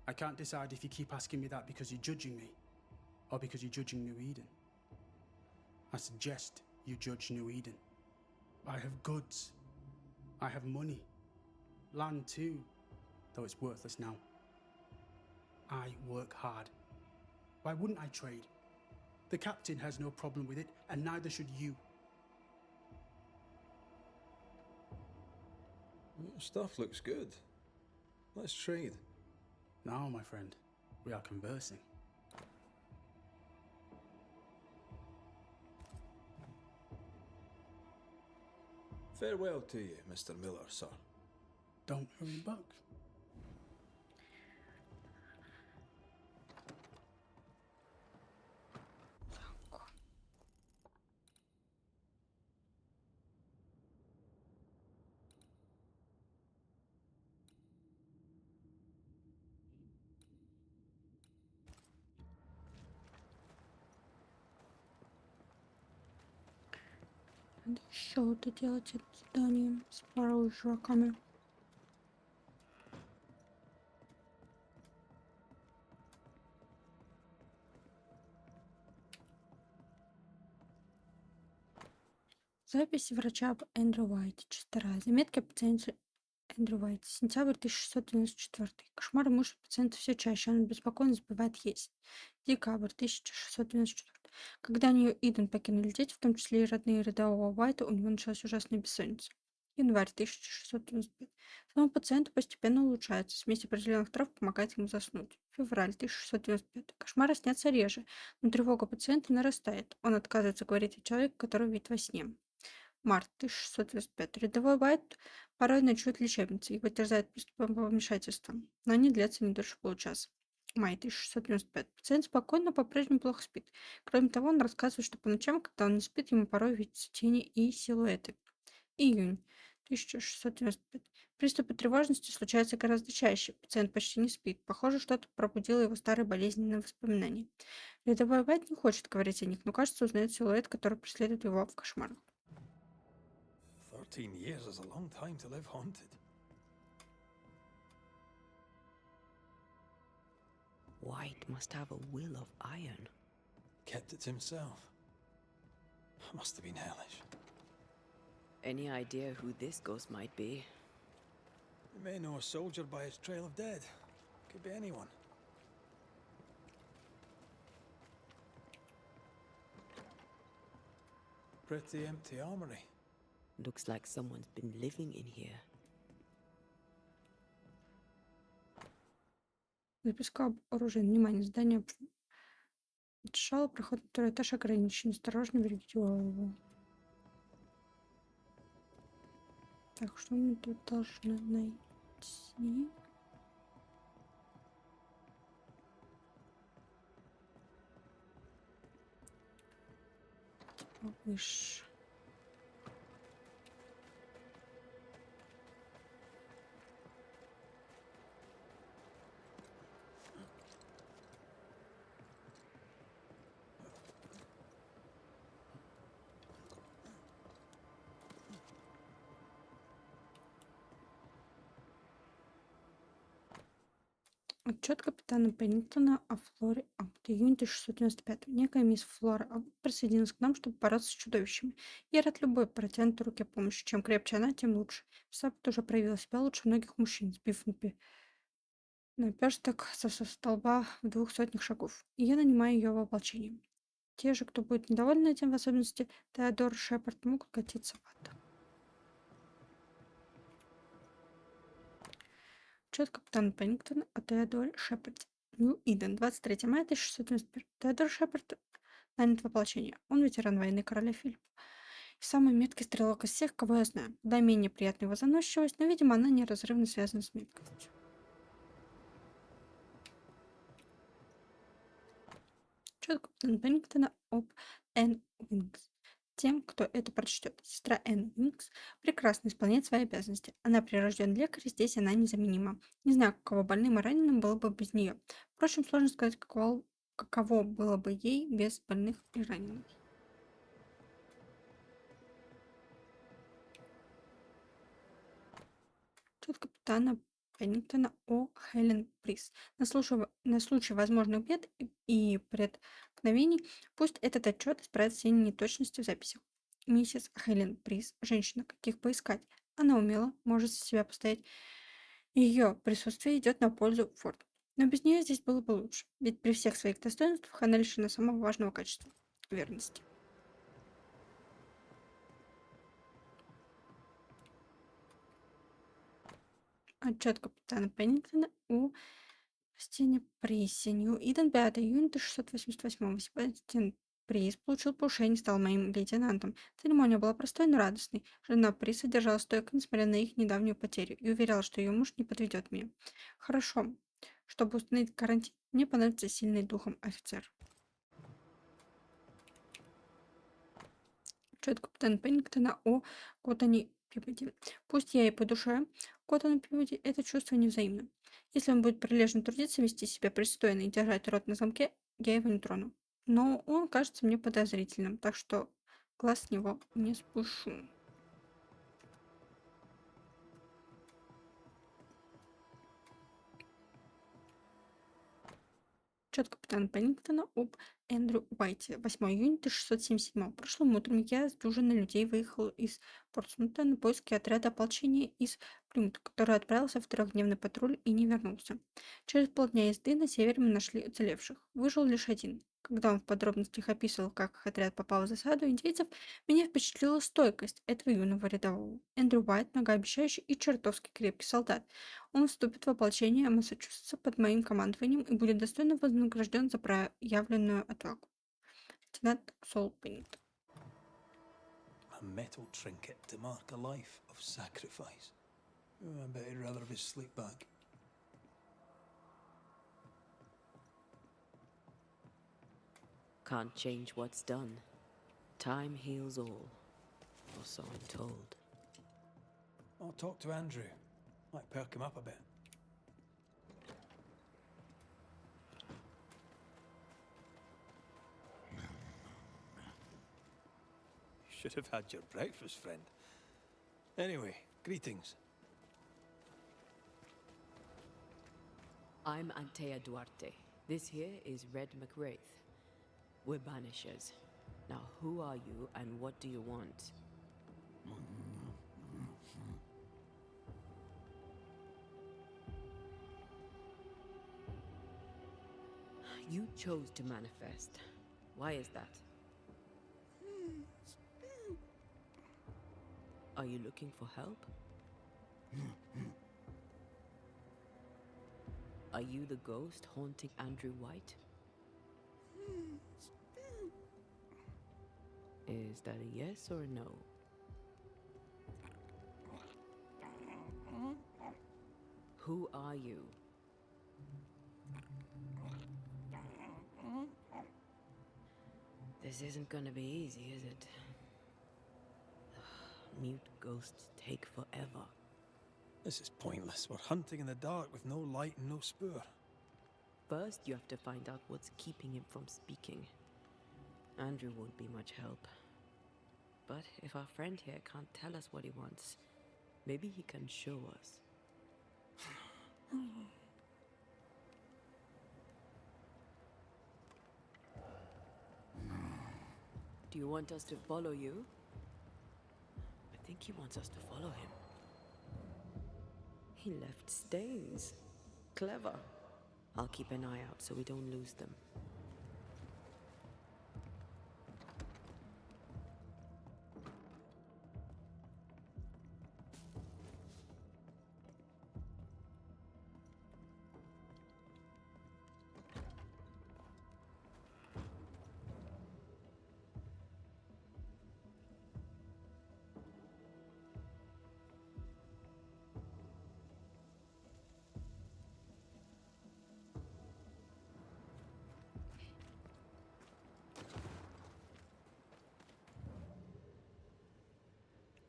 [SPEAKER 5] I can't decide if you keep asking me that because you're judging me, or because you're judging New Eden. I suggest you judge New Eden. I have goods. I have money. Land too, though it's worthless now. I work hard. Why wouldn't I trade? The captain has no problem with it, and neither should you.
[SPEAKER 3] Your stuff looks good. Let's trade.
[SPEAKER 5] Now, my friend, we are conversing.
[SPEAKER 3] Farewell to you, Mr. Miller, sir.
[SPEAKER 5] Don't hurry back.
[SPEAKER 1] Надо еще это делать, это задание с парой чуваками. Записи врача об Эндрю Уайте. Частота. Заметки о пациенте Эндрю Уайте. Сентябрь 1694. Кошмары мучают пациента все чаще. Он беспокойно забывает есть. Декабрь 1694. Когда Нью Иден покинули дети, в том числе и родные рядового Уайта, у него началась ужасная бессонница. Январь 1695. Самому пациенту постепенно улучшается. Смесь определенных трав помогает ему заснуть. Февраль 1695. Кошмары снятся реже, но тревога пациента нарастает. Он отказывается говорить о человеке, которого видит во сне. Март 1695. Рядовой Уайт порой ночует в лечебнице. Его терзает приступом помешательства, но они длятся не дольше получаса. Май 1695. Пациент спокойно, по-прежнему плохо спит. Кроме того, он рассказывает, что по ночам, когда он не спит, ему порой видятся тени и силуэты. Июнь 1695. Приступы тревожности случаются гораздо чаще. Пациент почти не спит. Похоже, что-то пробудило его старые болезненные воспоминания. Рядовой Уайт не хочет говорить о них, но, кажется, узнает силуэт, который преследует его в кошмарах.
[SPEAKER 3] 13 years is a long time to live haunted.
[SPEAKER 2] White must have a will of iron.
[SPEAKER 3] Kept it to himself. Must have been hellish.
[SPEAKER 2] Any idea who this ghost might be?
[SPEAKER 3] You may know a soldier by his trail of dead. Could be anyone. Pretty empty armory.
[SPEAKER 2] Looks like someone's been living in here.
[SPEAKER 1] Записка об оружии. Внимание, здание шало, проход на второй этаж ограничен. Осторожно, берегите голову. Так, что мы тут должны найти? Повыше. Отчет капитана Пеннингтона о Флоре Аббот. Июнь 1695. Некая мисс Флора Аббот присоединилась к нам, чтобы бороться с чудовищами. Я рад любой протянутой руке помощи. Чем крепче она, тем лучше. Мисс Аббот уже проявила себя лучше многих мужчин, сбив наперсток со столба в 200 шагов. И я нанимаю ее в ополчение. Те же, кто будет недоволен этим, в особенности Теодор Шепард, могут катиться в ад. Отчет капитана Пеннингтона о Теодоре Шепарде. Нью Иден, 23 мая 1691. Теодор Шепард нанят в ополчение. Он ветеран войны короля Филиппа. И самый меткий стрелок из всех, кого я знаю. Да, менее приятная его заносчивость, но, видимо, она неразрывно связана с меткостью. Отчет капитана Пеннингтона об Энн Уинкс. Тем, кто это прочтет. Сестра Энн Уинкс прекрасно исполняет свои обязанности. Она прирожденный лекарь, здесь она незаменима. Не знаю, каково больным и раненым было бы без нее. Впрочем, сложно сказать, каково было бы ей без больных и раненых. Отчет капитана Пеннингтона о Хелен Прис. На случай возможных бед и преткновений, пусть этот отчет исправит все неточности в записях. Миссис Хелен Прис – женщина, каких поискать. Она умела, может за себя постоять. Ее присутствие идет на пользу форту. Но без нее здесь было бы лучше, ведь при всех своих достоинствах она лишена самого важного качества – верности. Отчет капитана Пеннингтона о Стене Присе. Нью Иден, 5 июня 1688. Себастьян Прис получил повышение и стал моим лейтенантом. Церемония была простой, но радостной. Жена Приса держала стойко, несмотря на их недавнюю потерю, и уверяла, что ее муж не подведет меня. Хорошо. Чтобы установить карантин, мне понадобится сильный духом офицер. Отчет капитана Пеннингтона о Коттоне Пибоди. Пусть я и по душе Коттону Пибоди, это чувство невзаимно. Если он будет прилежно трудиться, вести себя пристойно и держать рот на замке, я его не трону. Но он кажется мне подозрительным, так что глаз с него не спущу. Отчет капитана Пеннингтона об Эндрю Уайте. 8 июня 1677. Прошлым утром я с дюжиной людей выехал из Портсмута на поиски отряда ополчения из Плymouth, который отправился в трехдневный патруль и не вернулся. Через полдня езды на север мы нашли уцелевших. Выжил лишь один. Когда он в подробностях описывал, как их отряд попал в засаду индейцев, меня впечатлила стойкость этого юного рядового. Эндрю Уайт — многообещающий и чертовски крепкий солдат. Он вступит в ополчение Массачусетса под моим командованием и будет достойно вознагражден за проявленную отвагу. Лейтенант Солпинт.
[SPEAKER 3] A metal trinket to mark a life of sacrifice. Oh, I bet he'd rather have his sleep bag.
[SPEAKER 2] Can't change what's done. Time heals all, or so I'm told.
[SPEAKER 3] I'll talk to Andrew. Might perk him up a bit. You should have had your breakfast, friend. Anyway, greetings.
[SPEAKER 2] I'm Anteya Duarte. This here is Red McWraith. We're Banishers. Now, who are you and what do you want? You chose to manifest. Why is that? Are you looking for help? Are you the ghost haunting Andrew White? Is that a yes or a no? Who are you? This isn't gonna be easy, is it? Mute ghosts take forever.
[SPEAKER 3] This is pointless. We're hunting in the dark with no light and no spoor.
[SPEAKER 2] First, you have to find out what's keeping him from speaking. Andrew won't be much help. But if our friend here can't tell us what he wants, maybe he can show us. Do you want us to follow you? I think he wants us to follow him. He left stains. Clever. I'll keep an eye out so we don't lose them.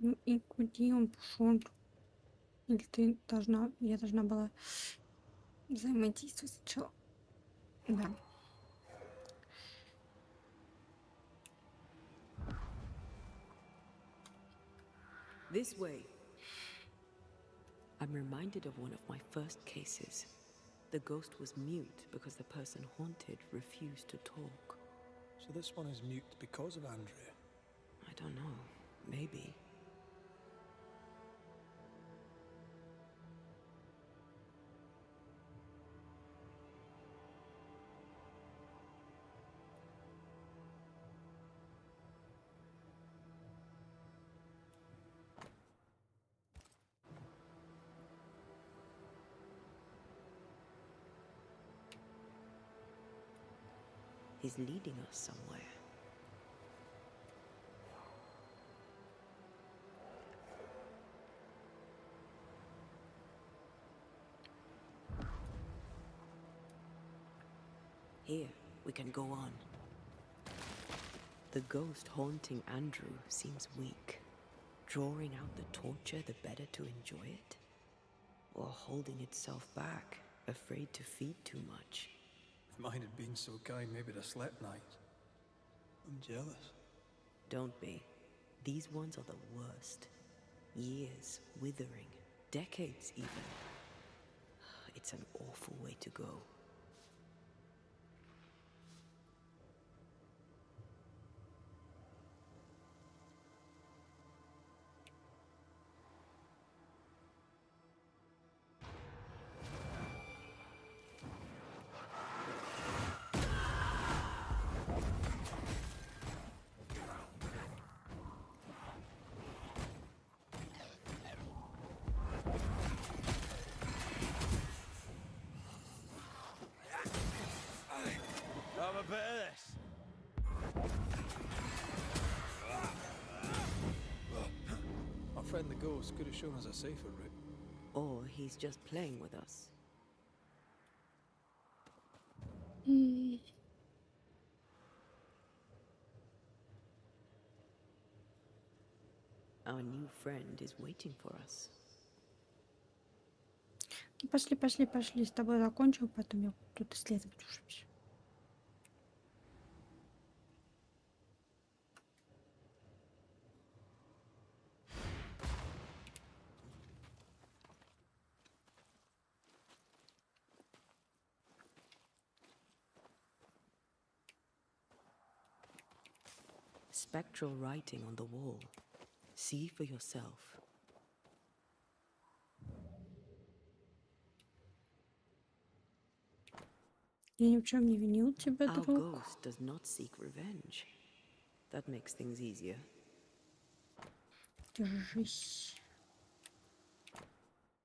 [SPEAKER 1] Ну и куда он пошел? Или я должна была взаимодействовать сначала? Да.
[SPEAKER 2] This way. I'm reminded of one of my first cases. The ghost was mute because the person haunted refused to talk.
[SPEAKER 3] So this one is mute because of Andrew?
[SPEAKER 2] I don't know. Maybe. He's leading us somewhere. Here, we can go on. The ghost haunting Andrew seems weak. Drawing out the torture the better to enjoy it? Or holding itself back, afraid to feed too much?
[SPEAKER 3] If mine had been so kind, maybe I'd have slept nights. I'm jealous.
[SPEAKER 2] Don't be. These ones are the worst. Years withering, decades even. It's an awful way to go.
[SPEAKER 14] a bit of this.
[SPEAKER 3] Our friend the ghost could have shown us a safer route.
[SPEAKER 2] Or he's just playing with us. Our new friend is waiting for us.
[SPEAKER 1] Пошли, пошли, пошли. С тобой закончил, потом я тут исследовать уже всё.
[SPEAKER 2] Spectral writing on the wall. See for yourself.
[SPEAKER 1] Я ни в чем не винил тебя,
[SPEAKER 2] Our
[SPEAKER 1] друг.
[SPEAKER 2] ghost does not seek revenge. That makes things easier.
[SPEAKER 1] Держись.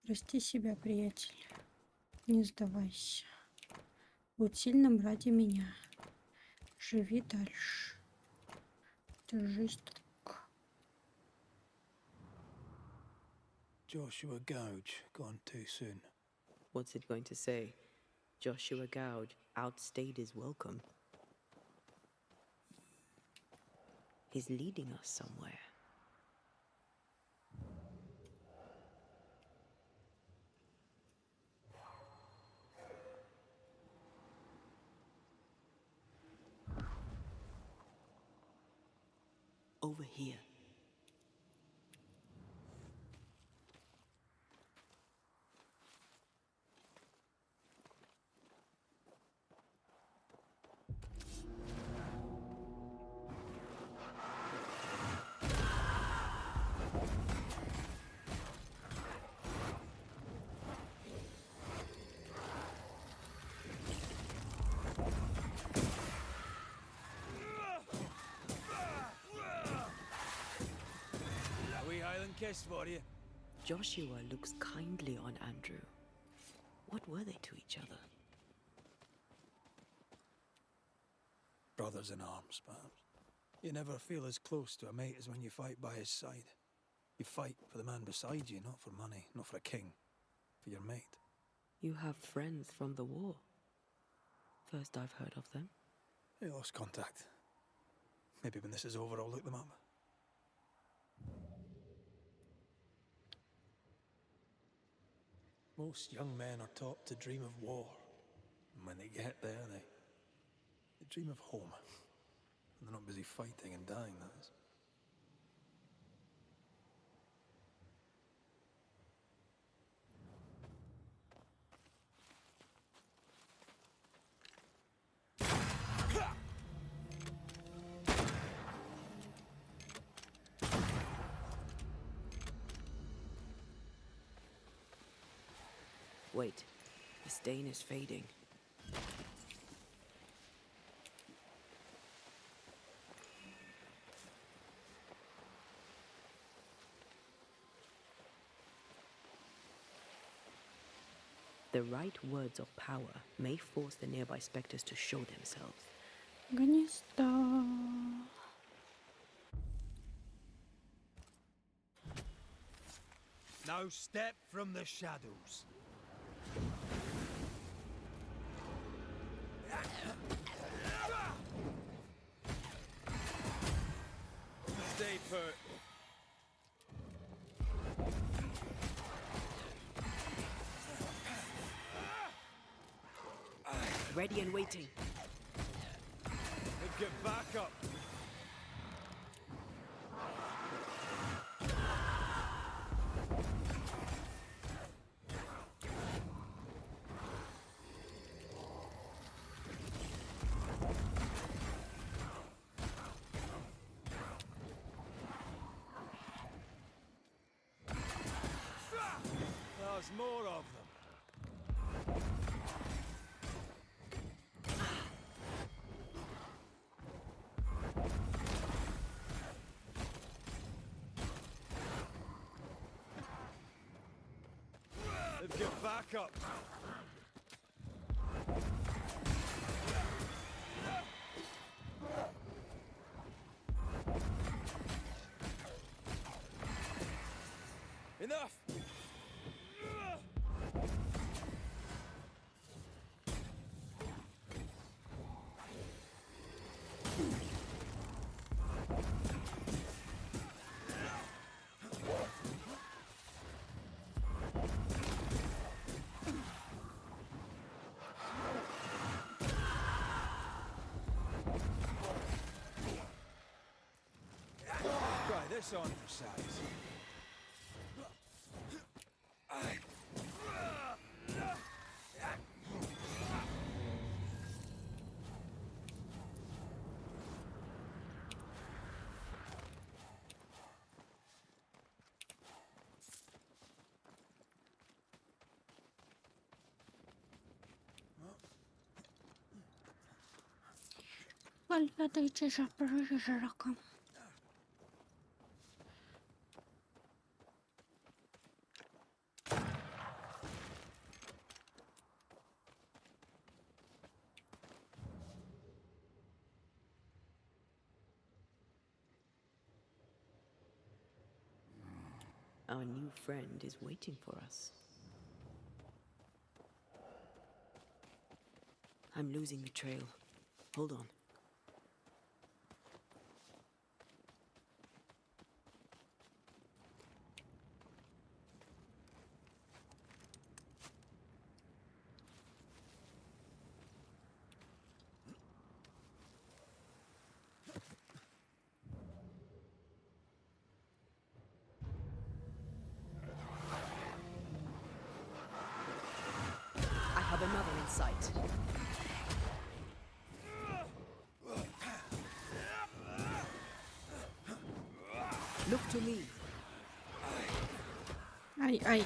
[SPEAKER 1] Прости себя, приятель. Не сдавайся. Будь сильным ради меня. Живи дальше. Держись, друг.
[SPEAKER 3] Joshua Gouge gone too soon.
[SPEAKER 2] What's it going to say? Joshua Gouge outstayed his welcome. He's leading us somewhere. Over here.
[SPEAKER 3] Kiss for you.
[SPEAKER 2] Joshua looks kindly on Andrew. What were they to each other?
[SPEAKER 3] Brothers in arms, perhaps. You never feel as close to a mate as when you fight by his side. You fight for the man beside you, not for money, not for a king, for your mate.
[SPEAKER 2] You have friends from the war. First I've heard of them.
[SPEAKER 3] They lost contact. Maybe when this is over, I'll look them up. Most young men are taught to dream of war. And when they get there, they dream of home. And they're not busy fighting and dying, that is.
[SPEAKER 2] Wait, the stain is fading. The right words of power may force the nearby specters to show themselves.
[SPEAKER 1] Ганеста.
[SPEAKER 8] Now step from the shadows.
[SPEAKER 14] Stay put.
[SPEAKER 2] Ready and waiting.
[SPEAKER 14] Get back up. There's more of them. Get back up. this on for size.
[SPEAKER 2] Our new friend is waiting for us. I'm losing the trail. Hold on.
[SPEAKER 4] I have another in sight. Look to me.
[SPEAKER 1] Ай.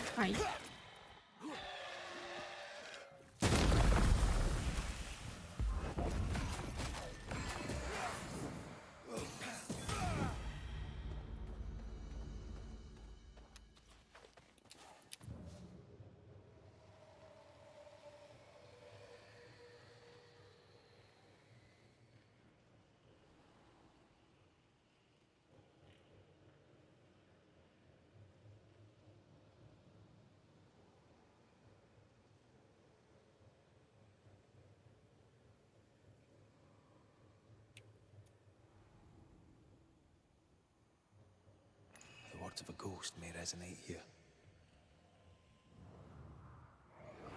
[SPEAKER 3] The words of a ghost may resonate here.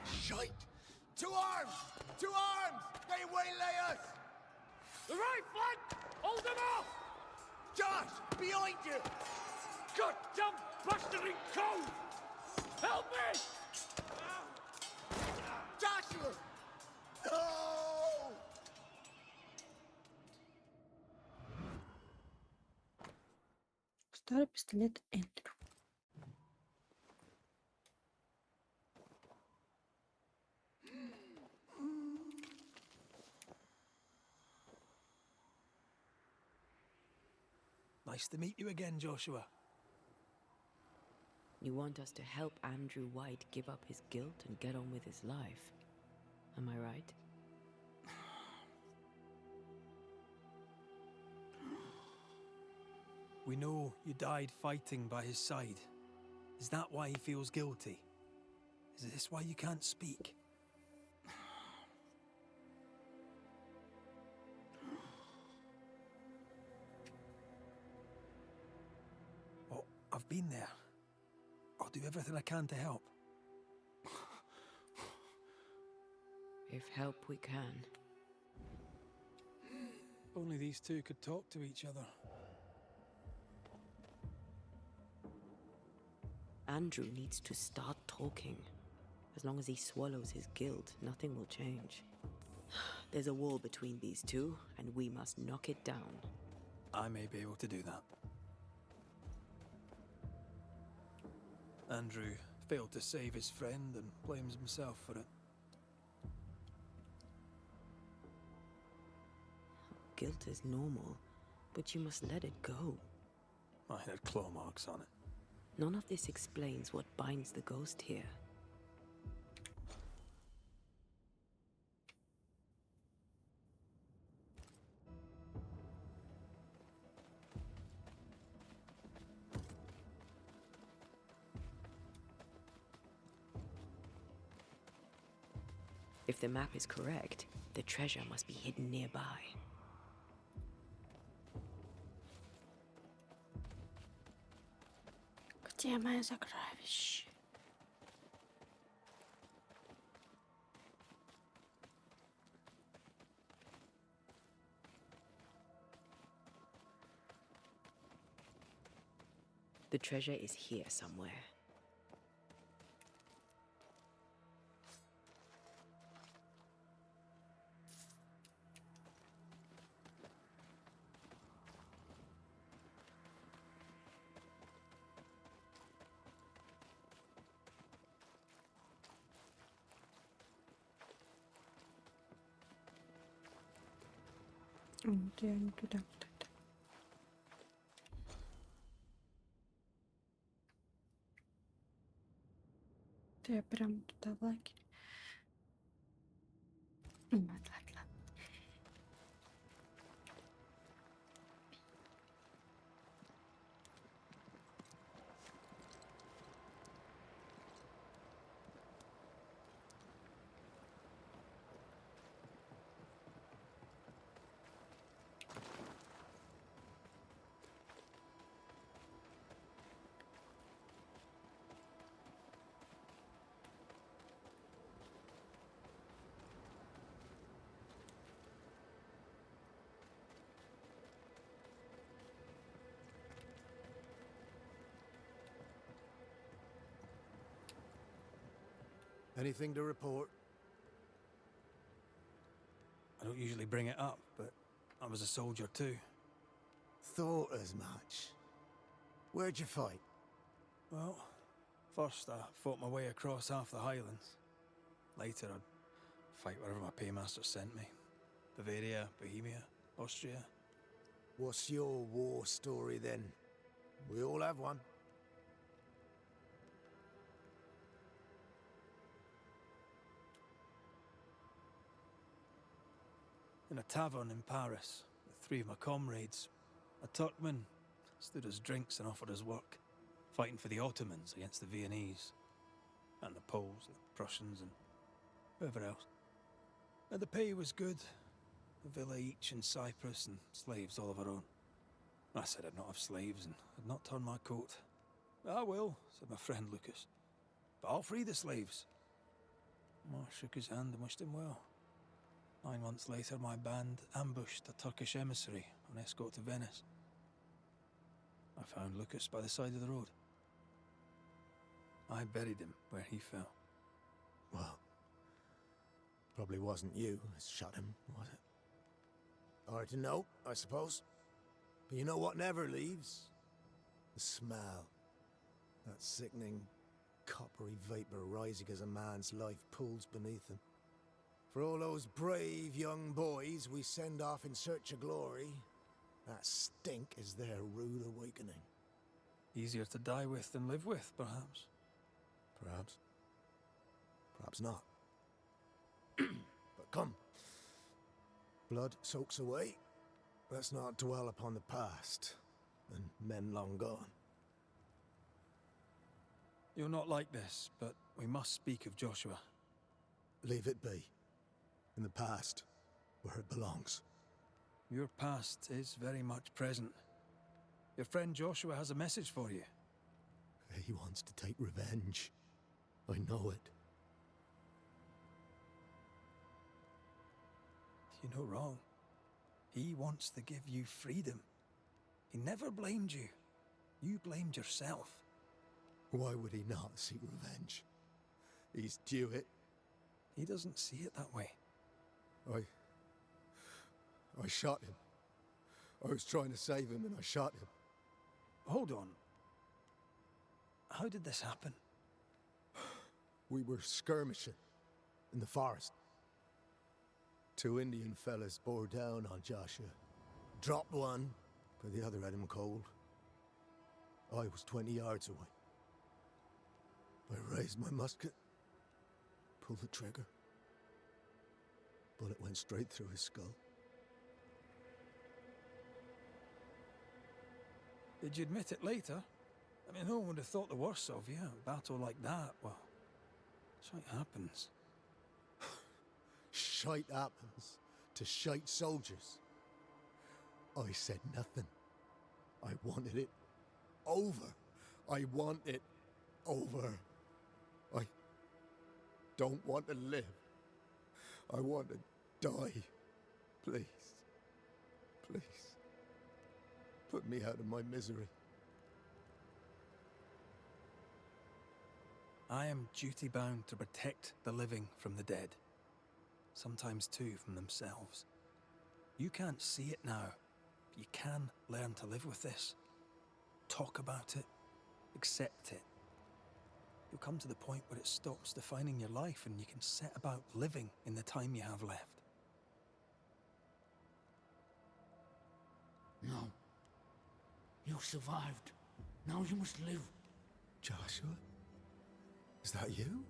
[SPEAKER 8] Shite! To arms! To arms! They waylay us!
[SPEAKER 14] The right flank! Hold them off!
[SPEAKER 8] Josh! Behind you!
[SPEAKER 14] Goddamn bastarding cove! Help me!
[SPEAKER 8] Joshua! No!
[SPEAKER 1] Старый пистолет Эндрю.
[SPEAKER 3] Nice to meet you again, Joshua.
[SPEAKER 2] You want us to help Andrew White give up his guilt and get on with his life. Am I right?
[SPEAKER 3] We know you died fighting by his side. Is that why he feels guilty? Is this why you can't speak? Well, I've been there. I'll do everything I can to help.
[SPEAKER 2] If help we can.
[SPEAKER 3] Only these two could talk to each other.
[SPEAKER 2] Andrew needs to start talking. As long as he swallows his guilt, nothing will change. There's a wall between these two, and we must knock it down.
[SPEAKER 3] I may be able to do that. Andrew failed to save his friend and blames himself for it.
[SPEAKER 2] Guilt is normal, but you must let it go.
[SPEAKER 3] I had claw marks on it.
[SPEAKER 2] None of this explains what binds the ghost here. If the map is correct, the treasure must be hidden nearby.
[SPEAKER 1] Где мои сокровища?
[SPEAKER 2] The treasure is here somewhere.
[SPEAKER 1] Вот я не туда куда-то. Да я прям туда в лагерь. Ладно, ладно.
[SPEAKER 8] Anything to report?
[SPEAKER 3] I don't usually bring it up, but I was a soldier too.
[SPEAKER 8] Thought as much. Where'd you fight?
[SPEAKER 3] Well, first I fought my way across half the Highlands. Later I'd fight wherever my paymaster sent me. Bavaria, Bohemia, Austria.
[SPEAKER 8] What's your war story then? We all have one.
[SPEAKER 3] In a tavern in Paris, with 3 of my comrades, a Turkman stood us drinks and offered us work, fighting for the Ottomans against the Viennese, and the Poles, the Prussians, and whoever else. And the pay was good, a villa each in Cyprus and slaves all of our own. I said I'd not have slaves and I'd not turn my coat. "I will," said my friend Lucas, "but I'll free the slaves." I shook his hand and wished him well. 9 months later, my band ambushed a Turkish emissary on escort to Venice. I found Lucas by the side of the road. I buried him where he fell.
[SPEAKER 8] Well, probably wasn't you that shot him, was it? Hard to know, I suppose. But you know what never leaves? The smell. That sickening, coppery vapor rising as a man's life pools beneath him. For all those brave young boys we send off in search of glory, that stink is their rude awakening.
[SPEAKER 3] Easier to die with than live with, perhaps.
[SPEAKER 8] Perhaps. Perhaps not. But come. Blood soaks away. Let's not dwell upon the past and men long gone.
[SPEAKER 3] You're not like this, but we must speak of Joshua.
[SPEAKER 8] Leave it be. In the past, where it belongs.
[SPEAKER 3] Your past is very much present. Your friend Joshua has a message for you.
[SPEAKER 8] He wants to take revenge. I know it.
[SPEAKER 3] You're no wrong. He wants to give you freedom. He never blamed you. You blamed yourself.
[SPEAKER 8] Why would he not seek revenge? He's due it.
[SPEAKER 3] He doesn't see it that way.
[SPEAKER 8] I shot him. I was trying to save him and I shot him.
[SPEAKER 3] Hold on. How did this happen?
[SPEAKER 8] We were skirmishing in the forest. 2 Indian fellas bore down on Joshua. Dropped one, but the other had him cold. I was 20 yards away. I raised my musket, pulled the trigger. Bullet went straight through his skull.
[SPEAKER 3] Did you admit it later? I mean, no one would have thought the worst of you. A battle like that, well, shite happens.
[SPEAKER 8] Shite happens to shite soldiers. I said nothing. I wanted it over. I want it over. I don't want to live. I want to die. Please. Please. Put me out of my misery.
[SPEAKER 3] I am duty-bound to protect the living from the dead. Sometimes too from themselves. You can't see it now, but you can learn to live with this. Talk about it. Accept it. You'll come to the point where it stops defining your life and you can set about living in the time you have left.
[SPEAKER 14] No. You survived. Now you must live.
[SPEAKER 8] Joshua? Is that you?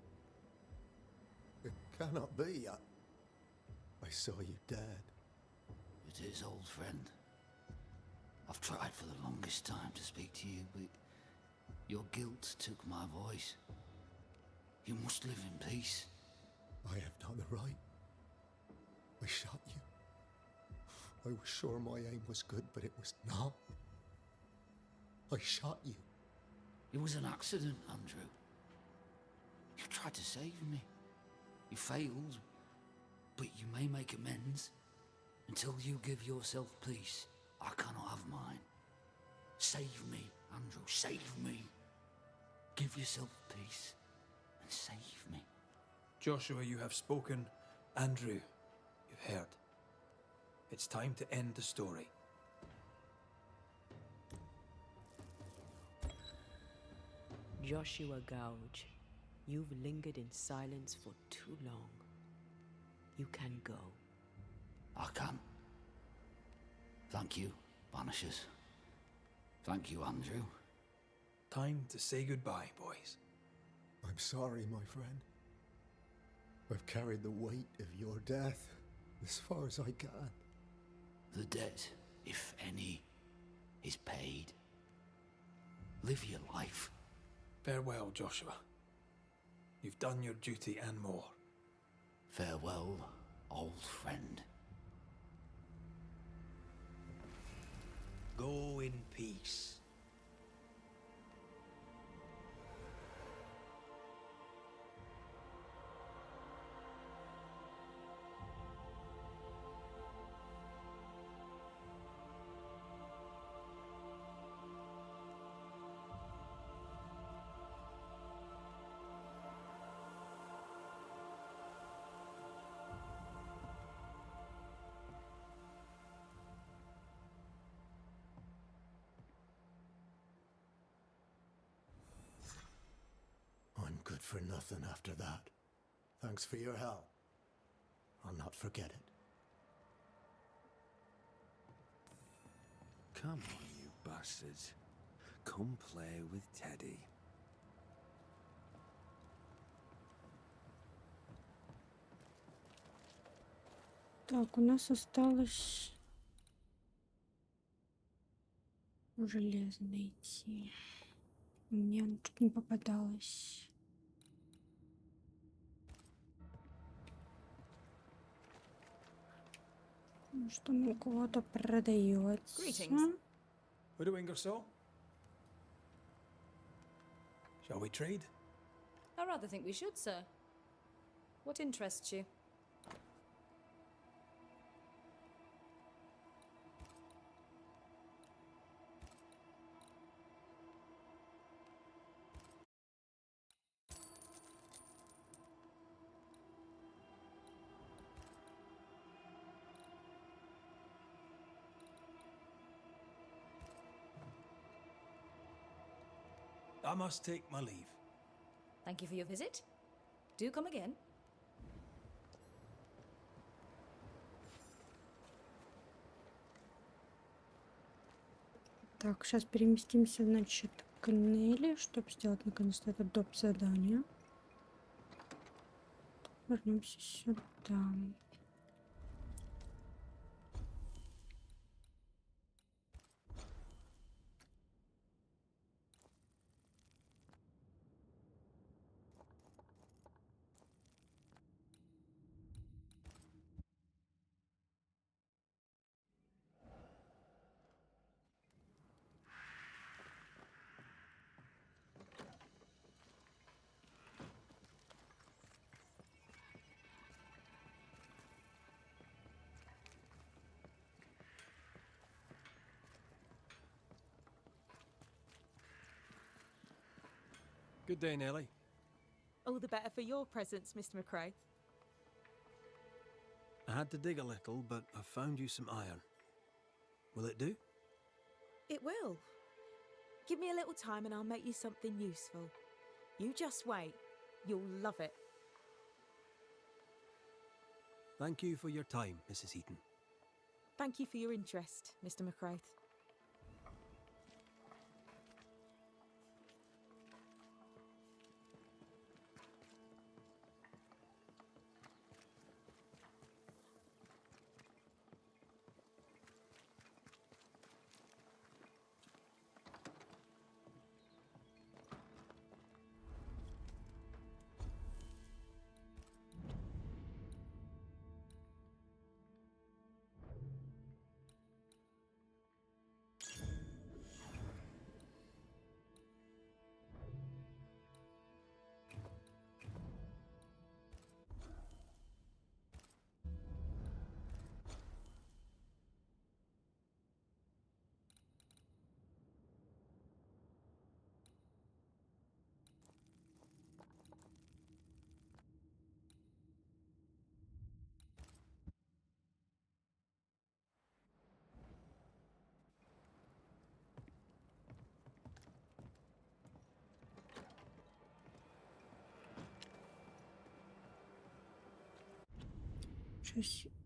[SPEAKER 8] It cannot be. I saw you dead.
[SPEAKER 14] It is, old friend. I've tried for the longest time to speak to you, but your guilt took my voice. You must live in peace.
[SPEAKER 8] I have done the right. I shot you. I was sure my aim was good, but it was not. I shot you.
[SPEAKER 14] It was an accident, Andrew. You tried to save me. You failed, but you may make amends. Until you give yourself peace, I cannot have mine. Save me, Andrew, save me. Give yourself peace and save me.
[SPEAKER 3] Joshua, you have spoken. Andrew, you've heard. It's time to end the story.
[SPEAKER 2] Joshua Gouge, you've lingered in silence for too long. You can go.
[SPEAKER 14] I can. Thank you, Banishers. Thank you, Andrew.
[SPEAKER 3] Time to say goodbye, boys.
[SPEAKER 8] I'm sorry, my friend. I've carried the weight of your death as far as I can.
[SPEAKER 14] The debt, if any, is paid. Live your life.
[SPEAKER 3] Farewell, Joshua. You've done your duty and more.
[SPEAKER 14] Farewell, old friend.
[SPEAKER 3] Go in peace.
[SPEAKER 8] I'm good for nothing after that. Thanks for your help. I'll not forget it.
[SPEAKER 9] Come on, you bastards. Come play with Teddy.
[SPEAKER 1] Так, у нас осталось железо найти. Мне оно тут не попадалось. Что у кого-то продается.
[SPEAKER 12] Greetings.
[SPEAKER 3] Widow so? Shall we trade?
[SPEAKER 12] I rather think we should, sir. What interests you?
[SPEAKER 3] I must take my leave.
[SPEAKER 12] Thank you for your visit. Do come again.
[SPEAKER 1] Так, сейчас переместимся, значит, к Нелли, чтобы сделать наконец-то это доп. Задание. Вернемся сюда.
[SPEAKER 3] Good day, Nellie.
[SPEAKER 16] All the better for your presence, Mr. McRae.
[SPEAKER 3] I had to dig a little, but I found you some iron. Will it do?
[SPEAKER 16] It will. Give me a little time and I'll make you something useful. You just wait. You'll love it.
[SPEAKER 3] Thank you for your time, Mrs. Eaton.
[SPEAKER 16] Thank you for your interest, Mr. McRae.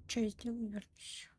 [SPEAKER 1] Что я сделаю, вернусь.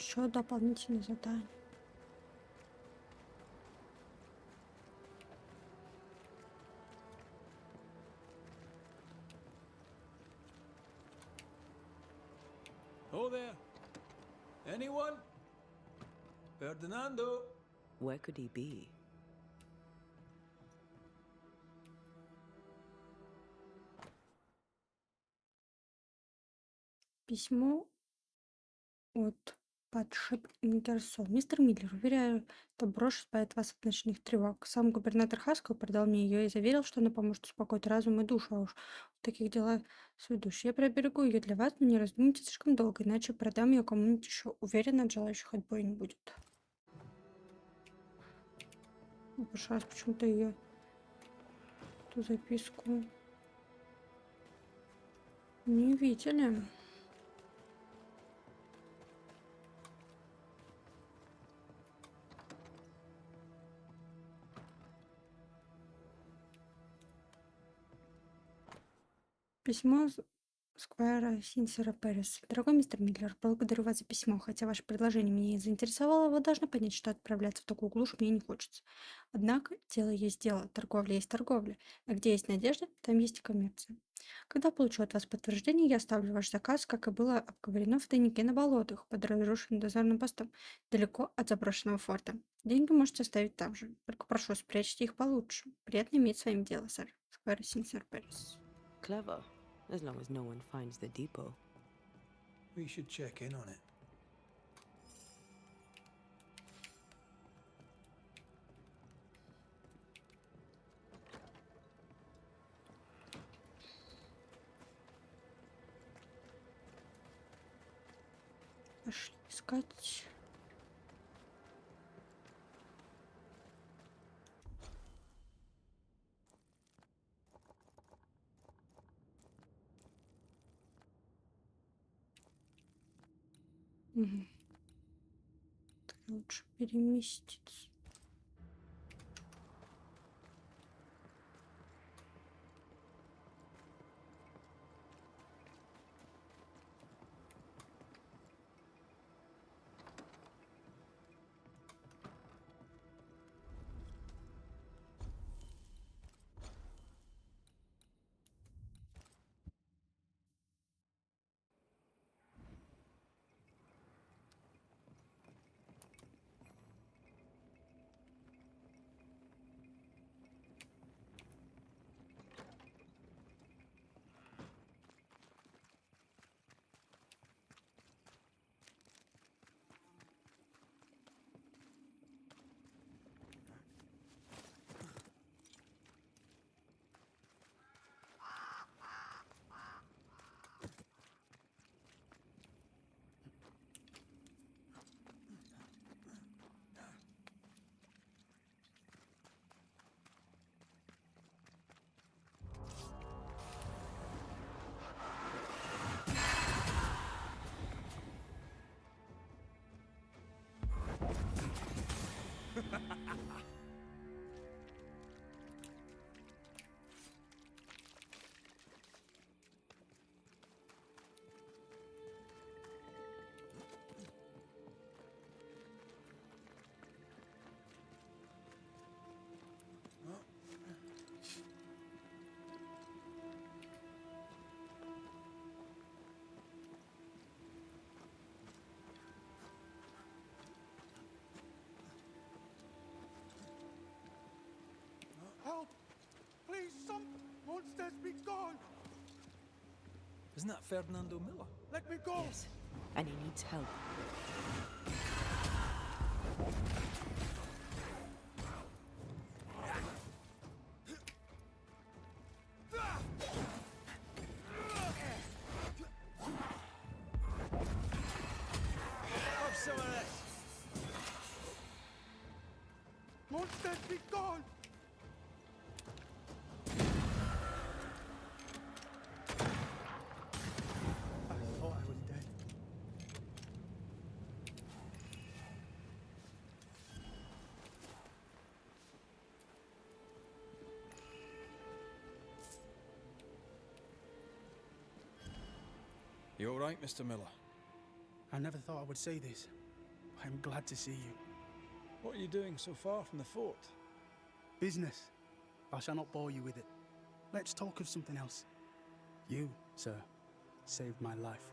[SPEAKER 1] еще дополнительное задание.
[SPEAKER 3] Oh there. Anyone? Ferdinando?
[SPEAKER 2] Where could he be?
[SPEAKER 1] Письмо от подшип Ингерсол. Мистер Миллер, уверяю, Добро избавит вас от ночных тревог. Сам губернатор Хаскell передал мне ее и заверил, что она поможет успокоить разум и душу, а уж в таких делах сведущий. Я приберегу ее для вас, но не раздумайте слишком долго, иначе продам ее кому-нибудь еще. Уверена, от желающих отбоя не будет. В прошлый раз почему-то ее эту записку не видели. Письмо Сквайра Синсера Перес. Дорогой мистер Миллер, благодарю вас за письмо. Хотя ваше предложение меня и заинтересовало, вы должны понять, что отправляться в такую глушь мне не хочется. Однако дело есть дело, торговля есть торговля. А где есть надежда, там есть и коммерция. Когда получу от вас подтверждение, я оставлю ваш заказ, как и было обговорено в тайнике на болотах, под разрушенным дозорным постом, далеко от заброшенного форта. Деньги можете оставить там же. Только прошу, спрячьте их получше. Приятно иметь с вами дело, сэр. Сквайр Синсер Перес.
[SPEAKER 2] Clever, as long as no one finds the depot.
[SPEAKER 3] We should check in on it.
[SPEAKER 1] Пошли искать. Угу. Лучше переместиться.
[SPEAKER 8] Help! Please, some monsters be gone!
[SPEAKER 3] Isn't that Ferdinando Miller?
[SPEAKER 8] Let me go!
[SPEAKER 2] Yes, and he needs help.
[SPEAKER 8] Have some of this! Monsters be gone!
[SPEAKER 5] I thought I was dead.
[SPEAKER 3] You all right, Mr. Miller?
[SPEAKER 5] I never thought I would say this, I'm glad to see you.
[SPEAKER 10] What are you doing so far from the fort?
[SPEAKER 5] Business. I shall not bore you with it. Let's talk of something else. You, sir, saved my life.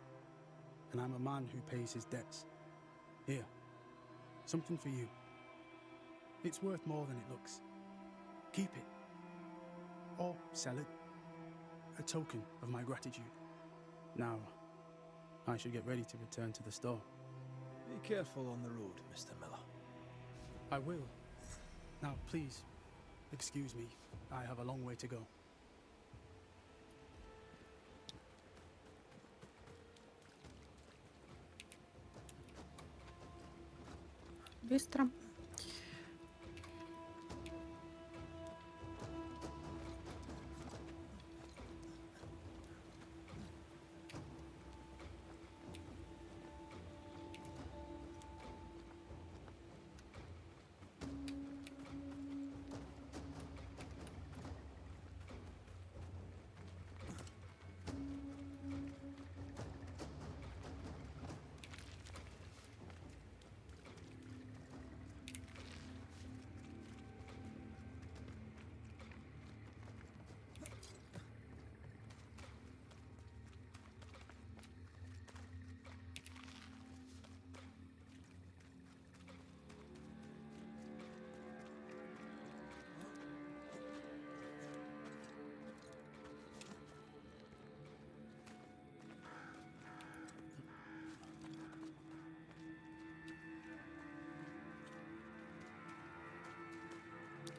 [SPEAKER 5] And I'm a man who pays his debts. Here, something for you. It's worth more than it looks. Keep it. Or sell it. A token of my gratitude. Now, I should get ready to return to the store.
[SPEAKER 3] Be careful on the road, Mr. Miller.
[SPEAKER 5] I will. Now, please, excuse me. I have a long way to go.
[SPEAKER 1] Быстро.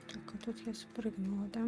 [SPEAKER 1] Так, а тут я спрыгнула, да?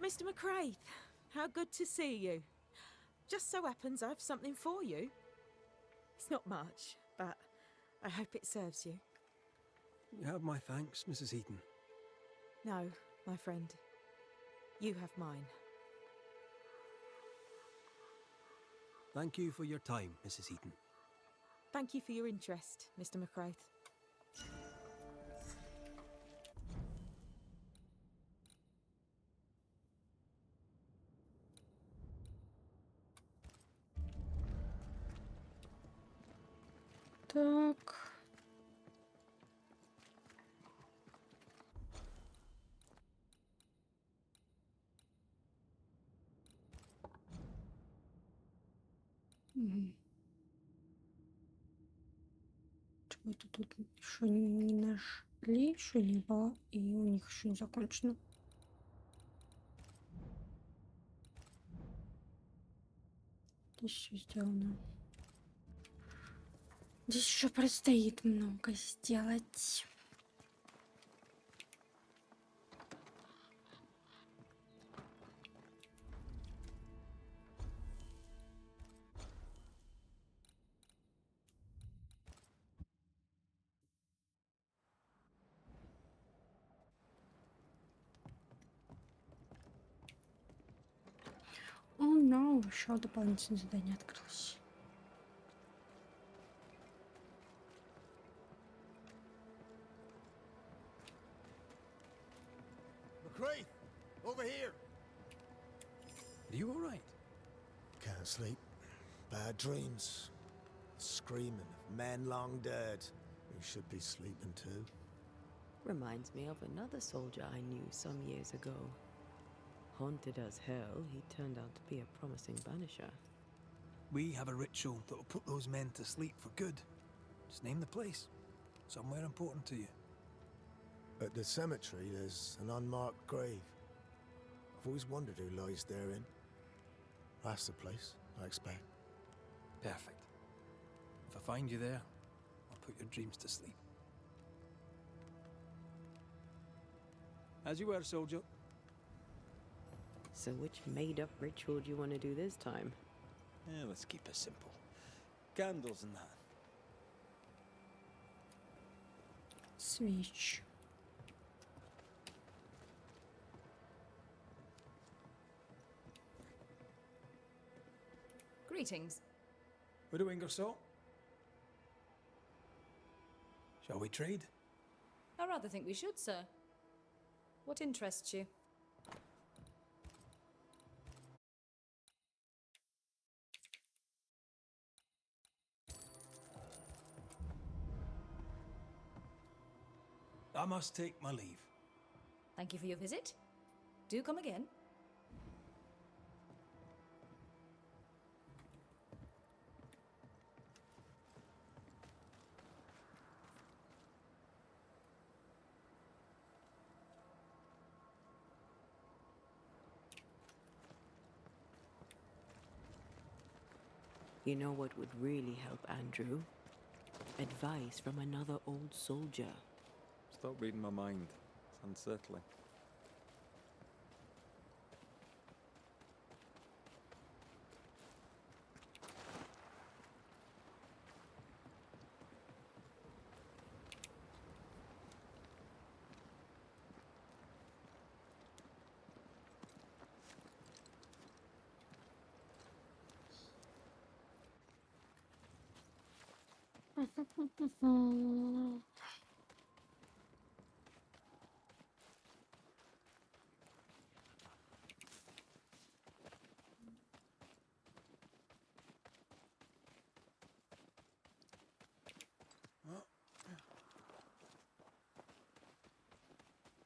[SPEAKER 16] Mr. McCraith, how good to see you. Just so happens I've something for you. It's not much, but I hope it serves you.
[SPEAKER 3] You have my thanks, Mrs. Eaton.
[SPEAKER 16] No, my friend. You have mine.
[SPEAKER 3] Thank you for your time, Mrs. Eaton.
[SPEAKER 16] Thank you for your interest, Mr. McCraith.
[SPEAKER 1] Так. Чего-то тут еще не нашли что-либо, и у них еще не закончено. Здесь все сделано. Здесь еще предстоит много сделать. О, no, еще дополнительное задание открылось.
[SPEAKER 8] McCraith, over here.
[SPEAKER 3] Are you all right?
[SPEAKER 8] Can't sleep. Bad dreams. Screaming of men long dead who should be sleeping too.
[SPEAKER 2] Reminds me of another soldier I knew some years ago. Haunted as hell, he turned out to be a promising banisher.
[SPEAKER 3] We have a ritual that will put those men to sleep for good. Just name the place. Somewhere important to you.
[SPEAKER 8] At the cemetery, there's an unmarked grave. I've always wondered who lies therein. That's the place, I expect.
[SPEAKER 3] Perfect. If I find you there, I'll put your dreams to sleep. As you were, soldier.
[SPEAKER 2] So which made-up ritual do you want to do this time?
[SPEAKER 3] Yeah, let's keep it simple. Candles and that.
[SPEAKER 1] Switch.
[SPEAKER 12] Greetings.
[SPEAKER 3] Widow Ingersoll? Shall we trade?
[SPEAKER 12] I rather think we should, sir. What interests you?
[SPEAKER 3] I must take my leave.
[SPEAKER 12] Thank you for your visit. Do come again.
[SPEAKER 2] You know what would really help Andrew? Advice from another old soldier.
[SPEAKER 9] Stop reading my mind. It's unsettling.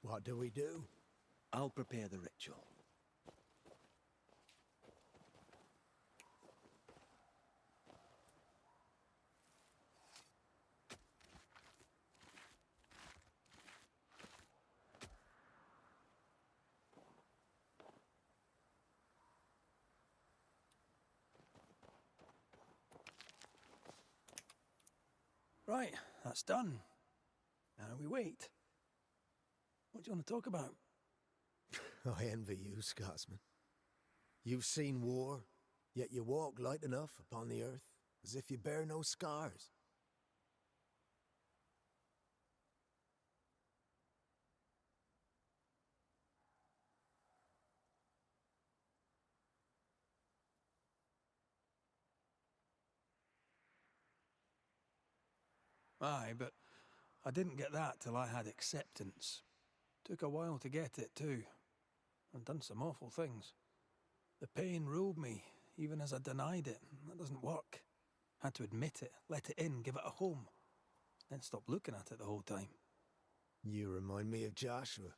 [SPEAKER 8] What do we do?
[SPEAKER 3] I'll prepare the ritual. Right, that's done. Now we wait. What do you want to talk about?
[SPEAKER 8] I envy you, Scotsman. You've seen war, yet you walk light enough upon the earth, as if you bear no scars.
[SPEAKER 3] Aye, but I didn't get that till I had acceptance. Took a while to get it, too. I've done some awful things. The pain ruled me, even as I denied it. That doesn't work. Had to admit it, let it in, give it a home. Then stop looking at it the whole time.
[SPEAKER 8] You remind me of Joshua.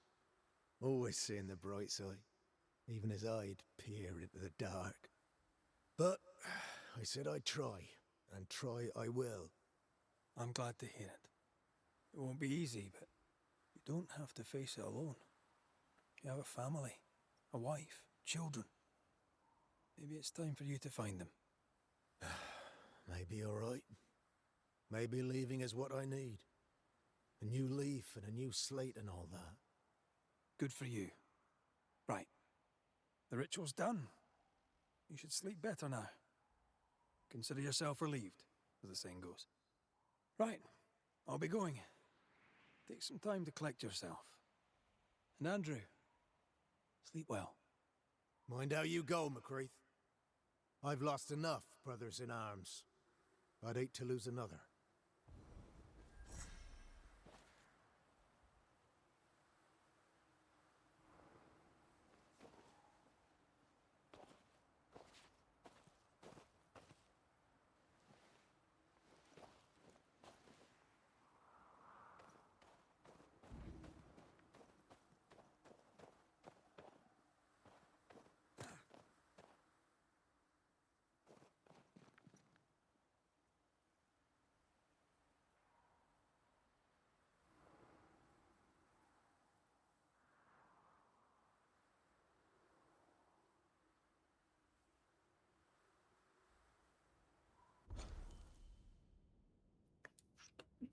[SPEAKER 8] Always seeing the bright side, even as I'd peer into the dark. But I said I'd try, and try I will.
[SPEAKER 3] I'm glad to hear it. It won't be easy, but you don't have to face it alone. You have a family, a wife, children. Maybe it's time for you to find them.
[SPEAKER 8] Maybe all right. Maybe leaving is what I need. A new leaf and a new slate and all that.
[SPEAKER 3] Good for you. Right. The ritual's done. You should sleep better now. Consider yourself relieved, as the saying goes. Right. I'll be going. Take some time to collect yourself. And Andrew, sleep well.
[SPEAKER 8] Mind how you go, McCreath. I've lost enough brothers in arms. I'd hate to lose another.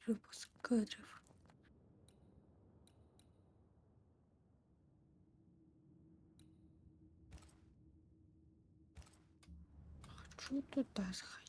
[SPEAKER 1] Выпуск кадров. Хочу туда сходить.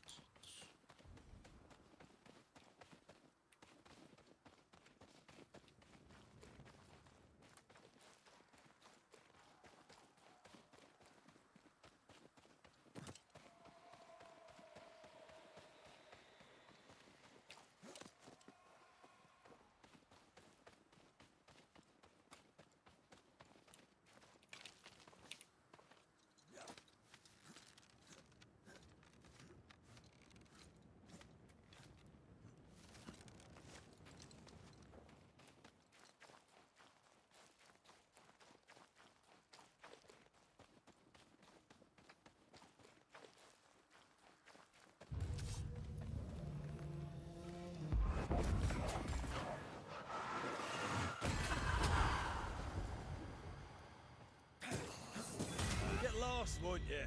[SPEAKER 3] Get lost, won't you?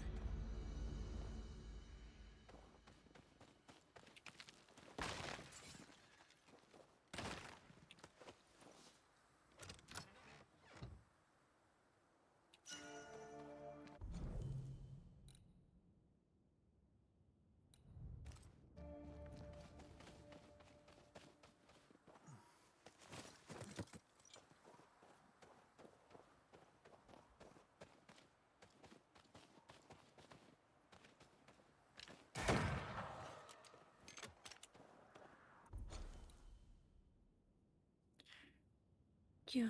[SPEAKER 1] Так.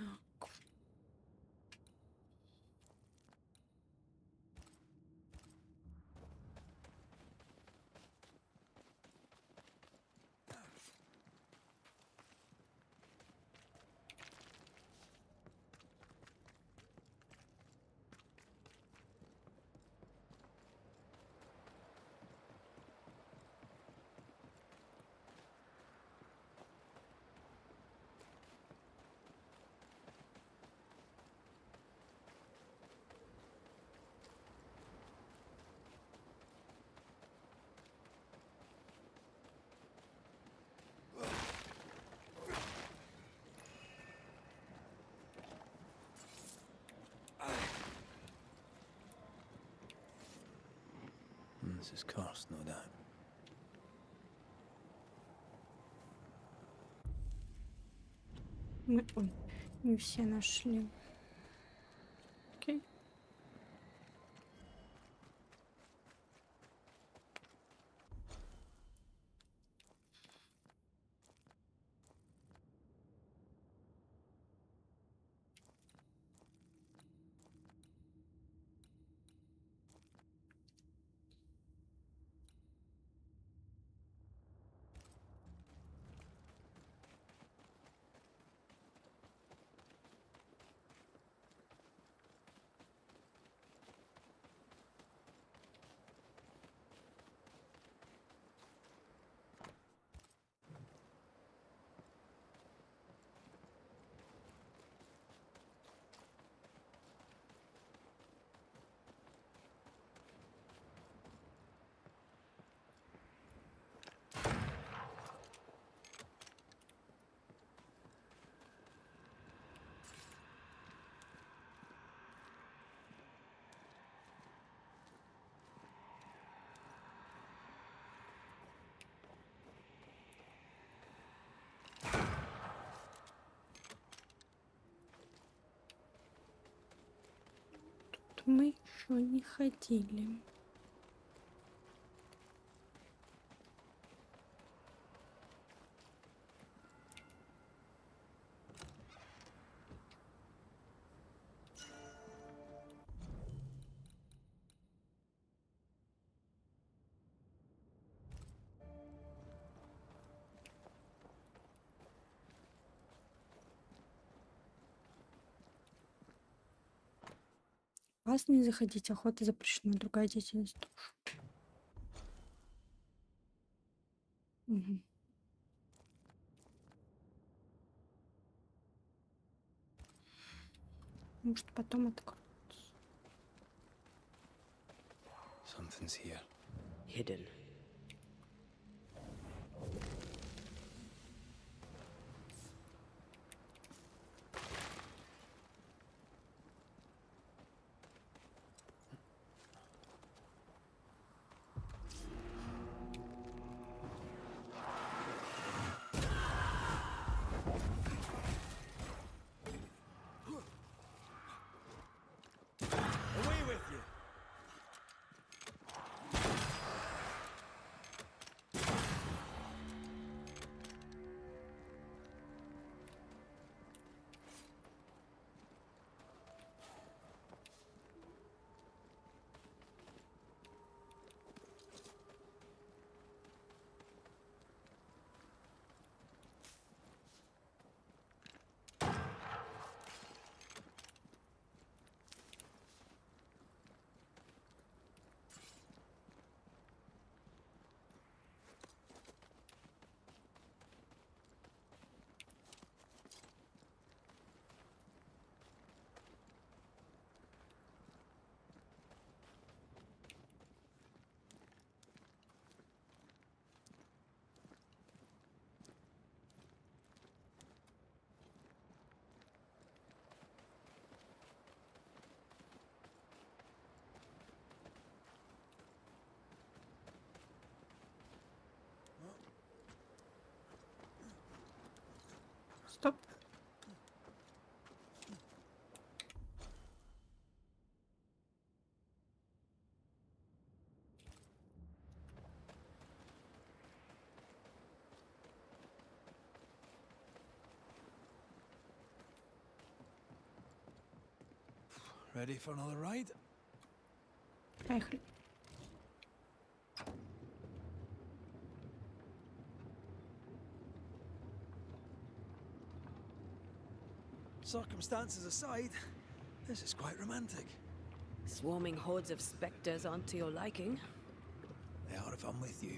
[SPEAKER 3] This is cursed, no doubt.
[SPEAKER 1] Ой, не все нашли. Окей. Тут мы еще не ходили. Вас не заходить, охота запрещена, другая деятельность тоже. Мгм. Может, потом откроется.
[SPEAKER 3] Something's here.
[SPEAKER 2] Hidden.
[SPEAKER 1] Стоп.
[SPEAKER 3] Ready for another ride?
[SPEAKER 1] Поехали.
[SPEAKER 3] Circumstances aside, this is quite romantic.
[SPEAKER 2] Swarming hordes of spectres aren't to your liking.
[SPEAKER 3] They are if I'm with you.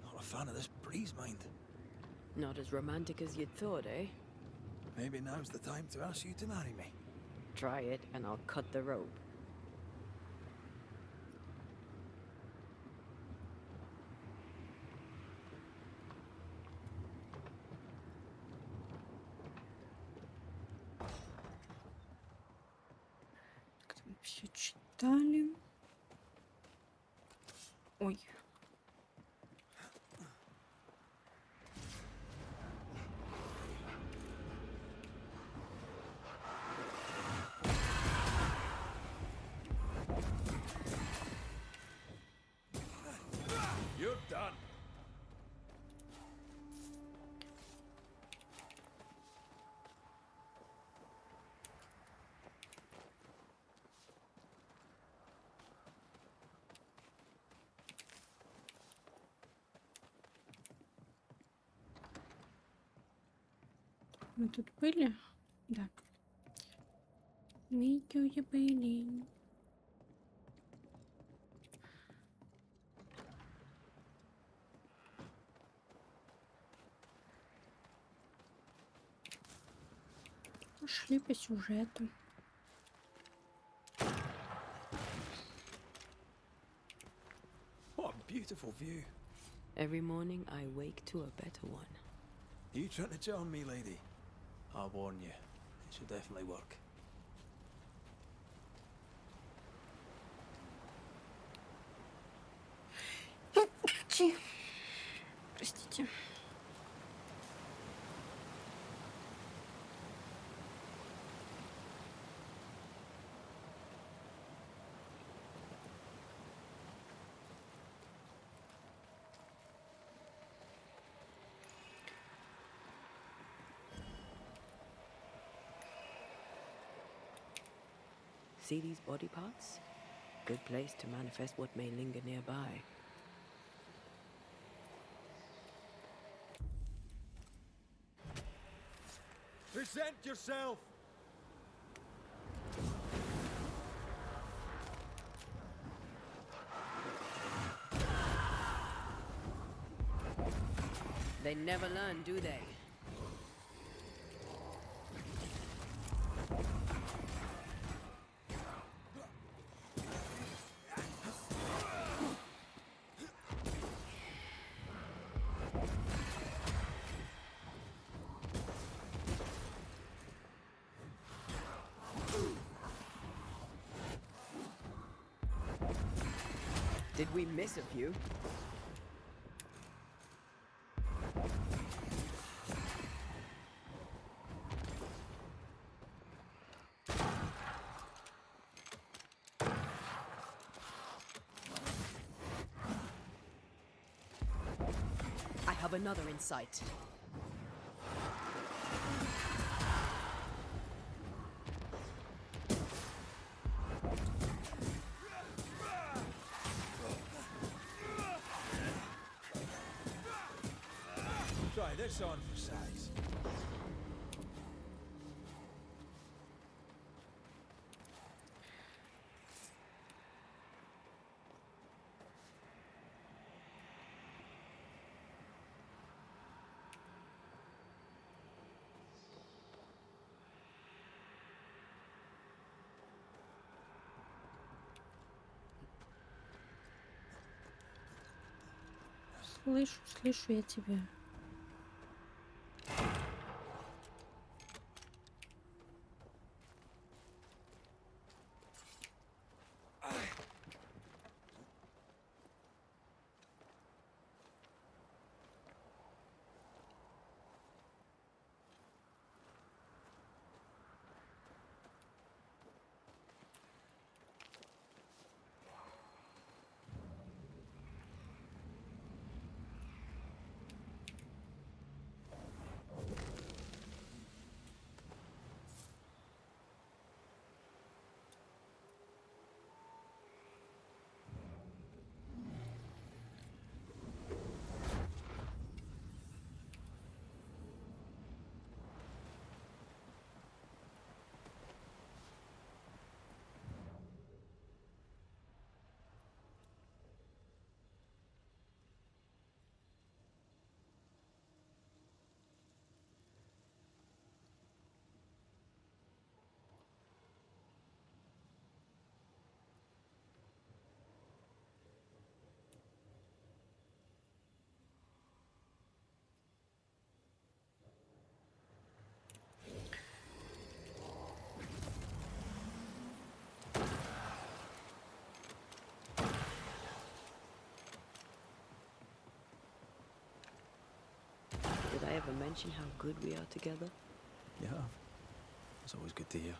[SPEAKER 3] Not a fan of this breeze, mind.
[SPEAKER 2] Not as romantic as you'd thought, eh?
[SPEAKER 3] Maybe now's the time to ask you to marry me.
[SPEAKER 2] Try it and I'll cut the rope.
[SPEAKER 1] Все читали. Ой.
[SPEAKER 3] You're done.
[SPEAKER 1] Мы тут были? Да. Видео были. Пошли по сюжету.
[SPEAKER 3] What a beautiful view.
[SPEAKER 2] Every morning I wake to a better one.
[SPEAKER 3] You trying to charm me, lady? I'll warn you. It should definitely work.
[SPEAKER 1] Простите.
[SPEAKER 2] See these body parts? Good place to manifest what may linger nearby.
[SPEAKER 3] Present yourself!
[SPEAKER 2] They never learn, do they? Did we miss a few? I have another in sight.
[SPEAKER 3] Try this on for size.
[SPEAKER 1] Слышу я тебя.
[SPEAKER 2] Did I ever mention how good we are together?
[SPEAKER 3] Yeah. It's always good to hear.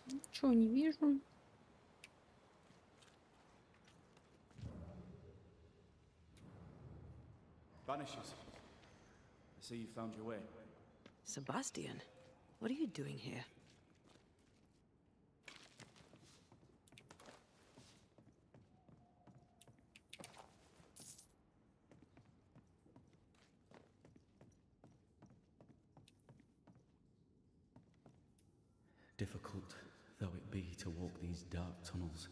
[SPEAKER 1] Ничего не вижу.
[SPEAKER 10] Banishers. I see you found your way.
[SPEAKER 2] Sebastian, what are you doing here?
[SPEAKER 5] Difficult though it be to walk these dark tunnels,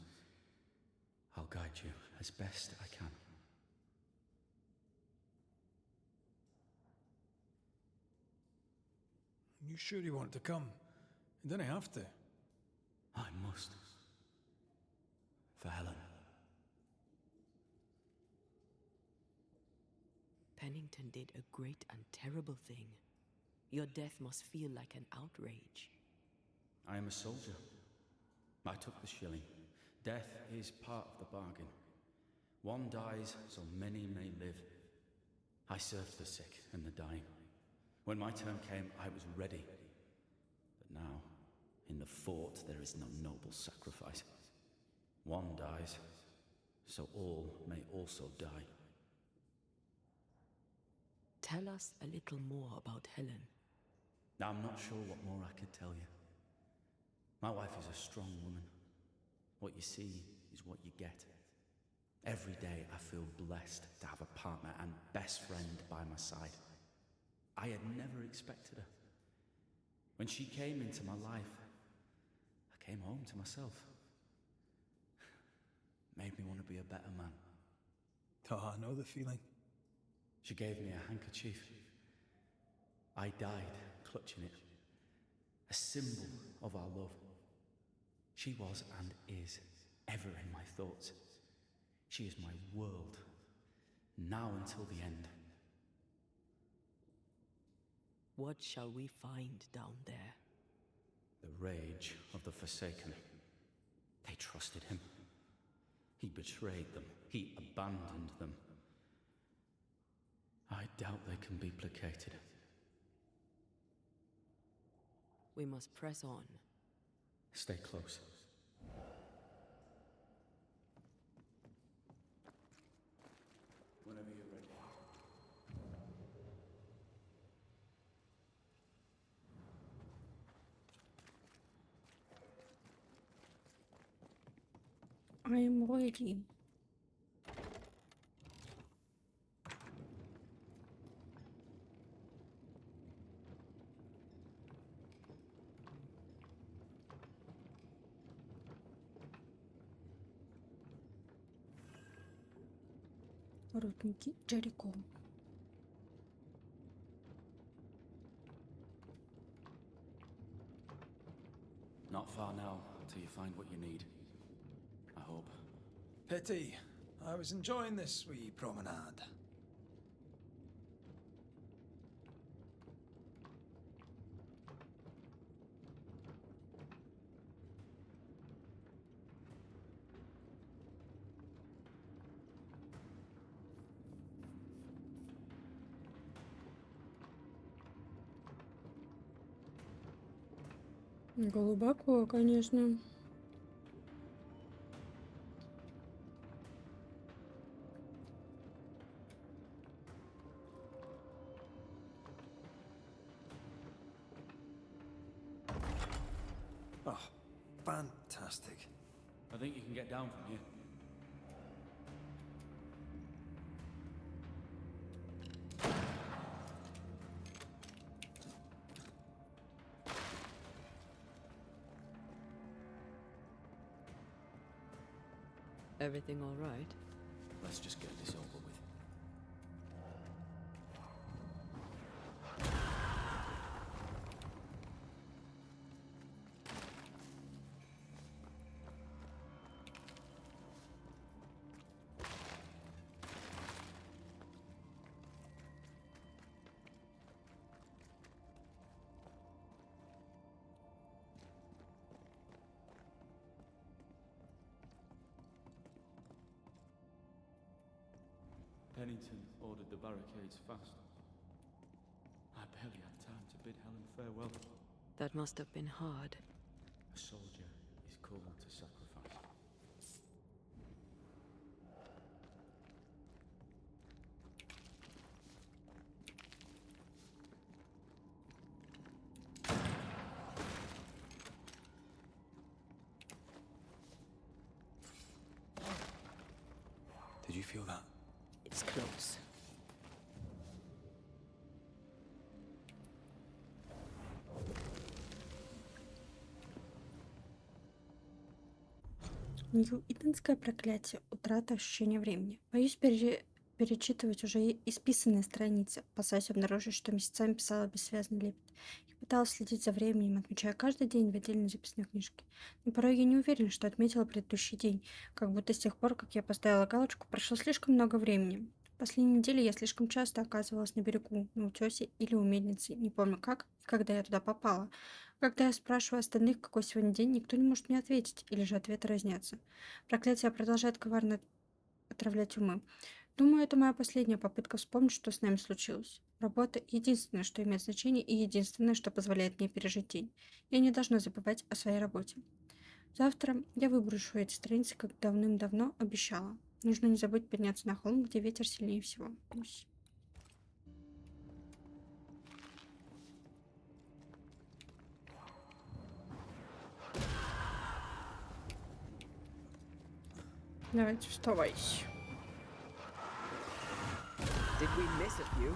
[SPEAKER 5] I'll guide you as best I can.
[SPEAKER 3] You sure you want to come? You don't have to.
[SPEAKER 5] I must. For Helen.
[SPEAKER 2] Pennington did a great and terrible thing. Your death must feel like an outrage.
[SPEAKER 5] I am a soldier. I took the shilling. Death is part of the bargain. One dies so many may live. I served the sick and the dying. When my turn came, I was ready. But now, in the fort, there is no noble sacrifice. One dies, so all may also die.
[SPEAKER 2] Tell us a little more about Helen.
[SPEAKER 5] I'm not sure what more I could tell you. My wife is a strong woman. What you see is what you get. Every day I feel blessed to have a partner and best friend by my side. I had never expected her. When she came into my life, I came home to myself. Made me want to be a better man.
[SPEAKER 3] Oh, I know the feeling.
[SPEAKER 5] She gave me a handkerchief. I died clutching it. A symbol of our love. She was and is ever in my thoughts. She is my world, now until the end.
[SPEAKER 2] What shall we find down there?
[SPEAKER 5] The rage of the Forsaken. They trusted him. He betrayed them. He abandoned them. I doubt they can be placated.
[SPEAKER 2] We must press on.
[SPEAKER 5] Stay close.
[SPEAKER 10] Whenever you're ready.
[SPEAKER 1] I am ready. Охотники Джерико.
[SPEAKER 5] Not far now, till you find what you need. I hope.
[SPEAKER 3] Pity. I was enjoying this wee promenade.
[SPEAKER 1] Глубоко, конечно.
[SPEAKER 3] Oh, fantastic.
[SPEAKER 10] I think you can get down from here.
[SPEAKER 2] Everything all right?
[SPEAKER 10] Let's just get this over with. Pennington ordered the barricades fast. I barely had time to bid Helen farewell.
[SPEAKER 2] That must have been hard.
[SPEAKER 10] A soldier is called to sacrifice.
[SPEAKER 3] Did you feel that?
[SPEAKER 2] It's close.
[SPEAKER 1] Ньюитонское проклятие. Утрата ощущения времени. Боюсь перечитывать уже исписанные страницы, опасаясь обнаружить, что месяцами писала бессвязный лепет. Я пыталась следить за временем, отмечая каждый день в отдельной записной книжке. Но порой я не уверена, что отметила предыдущий день, как будто с тех пор, как я поставила галочку, прошло слишком много времени. В последние недели я слишком часто оказывалась на берегу, на утёсе или у мельницы, не помню как и когда я туда попала. Когда я спрашиваю остальных, какой сегодня день, никто не может мне ответить, или же ответы разнятся. Проклятие продолжает коварно отравлять умы. Думаю, это моя последняя попытка вспомнить, что с нами случилось. Работа — единственное, что имеет значение, и единственное, что позволяет мне пережить день. Я не должна забывать о своей работе. Завтра я выброшу эти страницы, как давным-давно обещала. Нужно не забыть подняться на холм, где ветер сильнее всего. Пусть. Давайте, вставай.
[SPEAKER 2] Did we miss a few?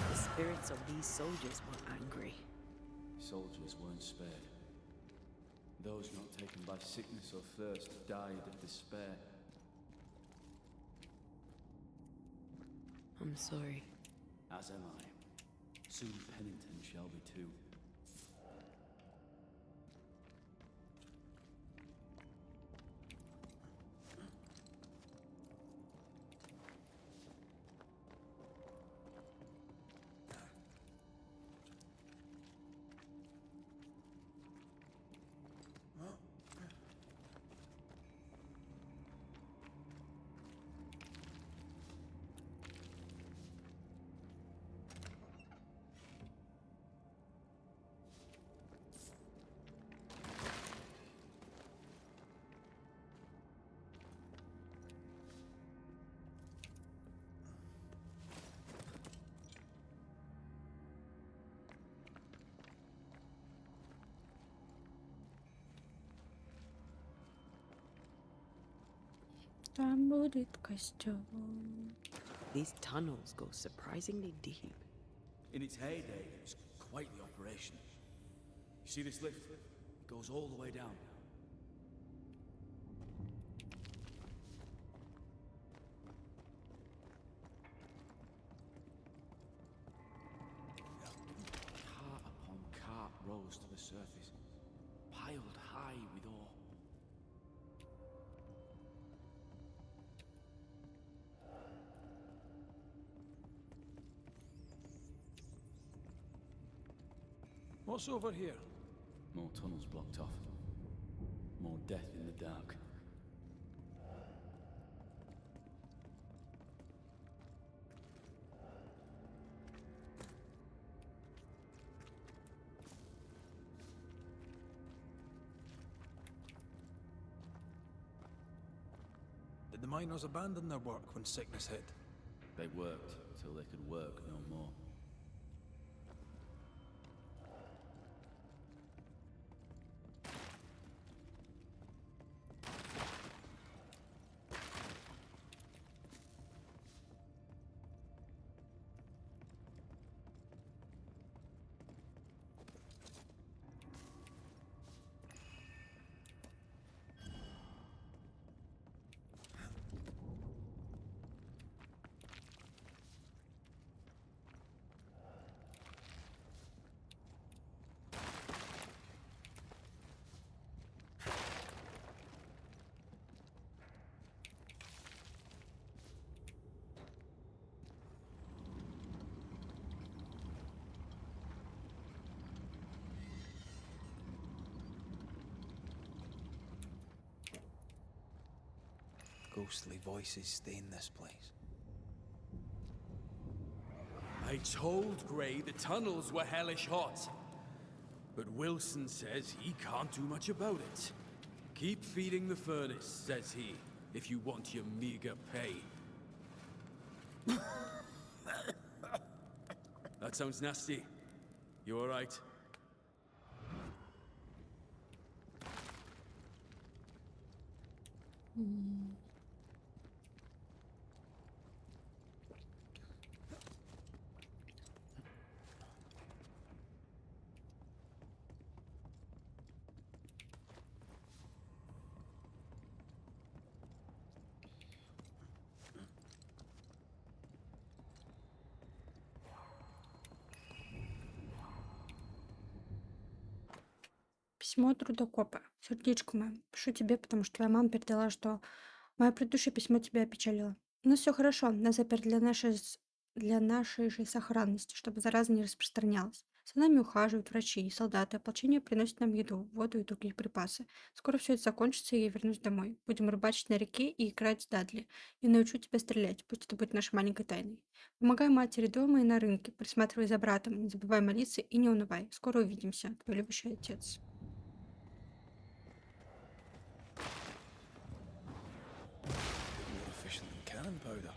[SPEAKER 2] The spirits of these soldiers were angry.
[SPEAKER 10] Soldiers weren't spared. Those not taken by sickness or thirst died of despair.
[SPEAKER 2] I'm sorry.
[SPEAKER 10] As am I. Soon Pennington shall be too.
[SPEAKER 1] Там будет костер.
[SPEAKER 2] These tunnels go surprisingly deep.
[SPEAKER 10] In its heyday, it was quite the operation. You see this lift? It goes all the way down.
[SPEAKER 17] rose to the surface, piled high with ore.
[SPEAKER 3] What's over here?
[SPEAKER 17] More tunnels blocked off. More death in the dark.
[SPEAKER 3] Did the miners abandon their work when sickness hit?
[SPEAKER 17] They worked till they could work no more.
[SPEAKER 3] Ghostly voices stay in this place.
[SPEAKER 17] I told Gray the tunnels were hellish hot. But Wilson says he can't do much about it. Keep feeding the furnace, says he, if you want your meager pay. That sounds nasty. You all right?
[SPEAKER 1] Письмо от трудокопа. Сердечко мое, пишу тебе, потому что твоя мама передала, что мое предыдущее письмо тебя опечалило. У нас все хорошо, нас заперли для нашей же сохранности, чтобы зараза не распространялась. За нами ухаживают врачи и солдаты, ополчение приносит нам еду, воду и другие припасы. Скоро все это закончится, и я вернусь домой. Будем рыбачить на реке и играть с Дадли. И научу тебя стрелять, пусть это будет нашей маленькой тайной. Помогай матери дома и на рынке, присматривай за братом, не забывай молиться и не унывай. Скоро увидимся, твой любящий отец.
[SPEAKER 3] More efficient than cannon powder.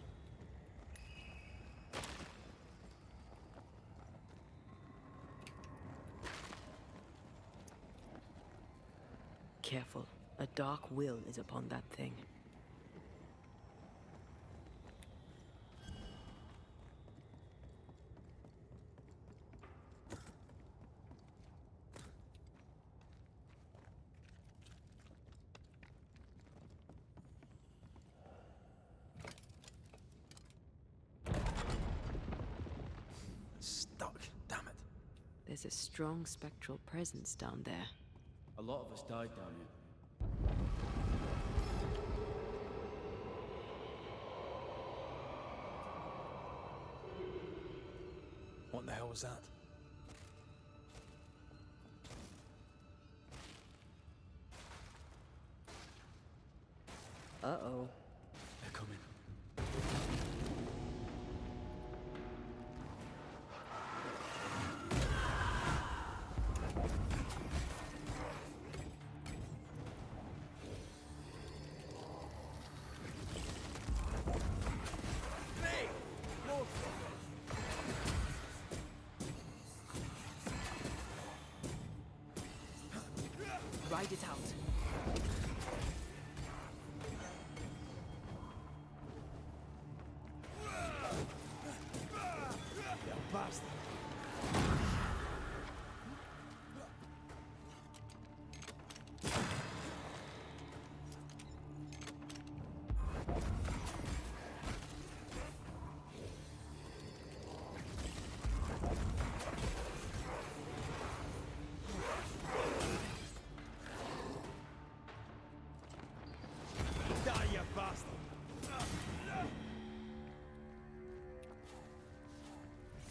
[SPEAKER 2] Careful. A dark will is upon that thing.
[SPEAKER 3] Stuck, damn it.
[SPEAKER 2] There's a strong spectral presence down there.
[SPEAKER 17] A lot of us died down here.
[SPEAKER 3] What the hell was that?
[SPEAKER 2] Uh-oh.
[SPEAKER 17] They're coming.
[SPEAKER 2] Ride it out.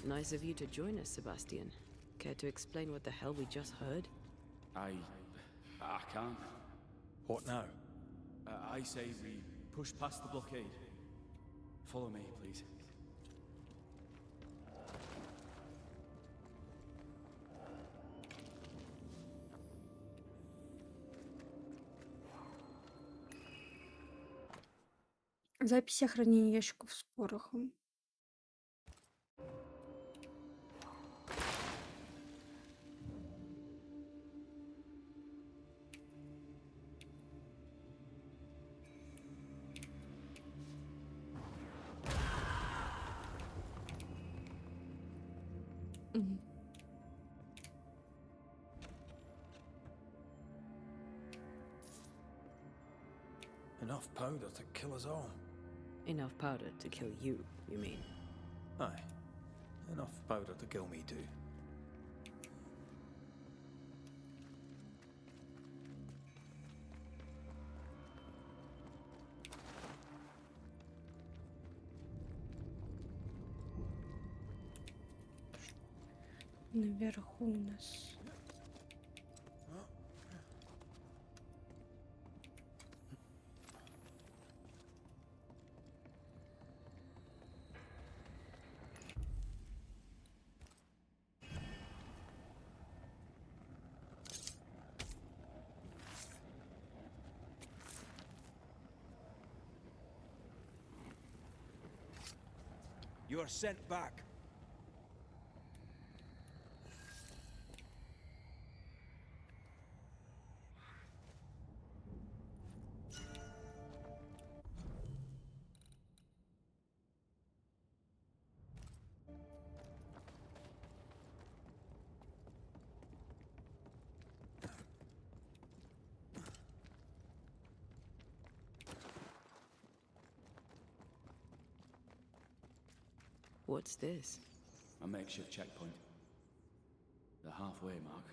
[SPEAKER 2] Nice of you to join us, Sebastian. Care to explain what the hell we just heard?
[SPEAKER 17] I can't.
[SPEAKER 3] What now?
[SPEAKER 17] I say we push past the blockade. Follow me, please.
[SPEAKER 1] Записи о хранении ящиков с порохом. Мгм.
[SPEAKER 3] Enough powder to kill us all.
[SPEAKER 2] Enough powder to kill you, you mean?
[SPEAKER 3] Aye. Enough powder to kill me too.
[SPEAKER 1] Наверху у нас.
[SPEAKER 3] You are sent back.
[SPEAKER 2] What's this?
[SPEAKER 17] A makeshift checkpoint. The halfway mark.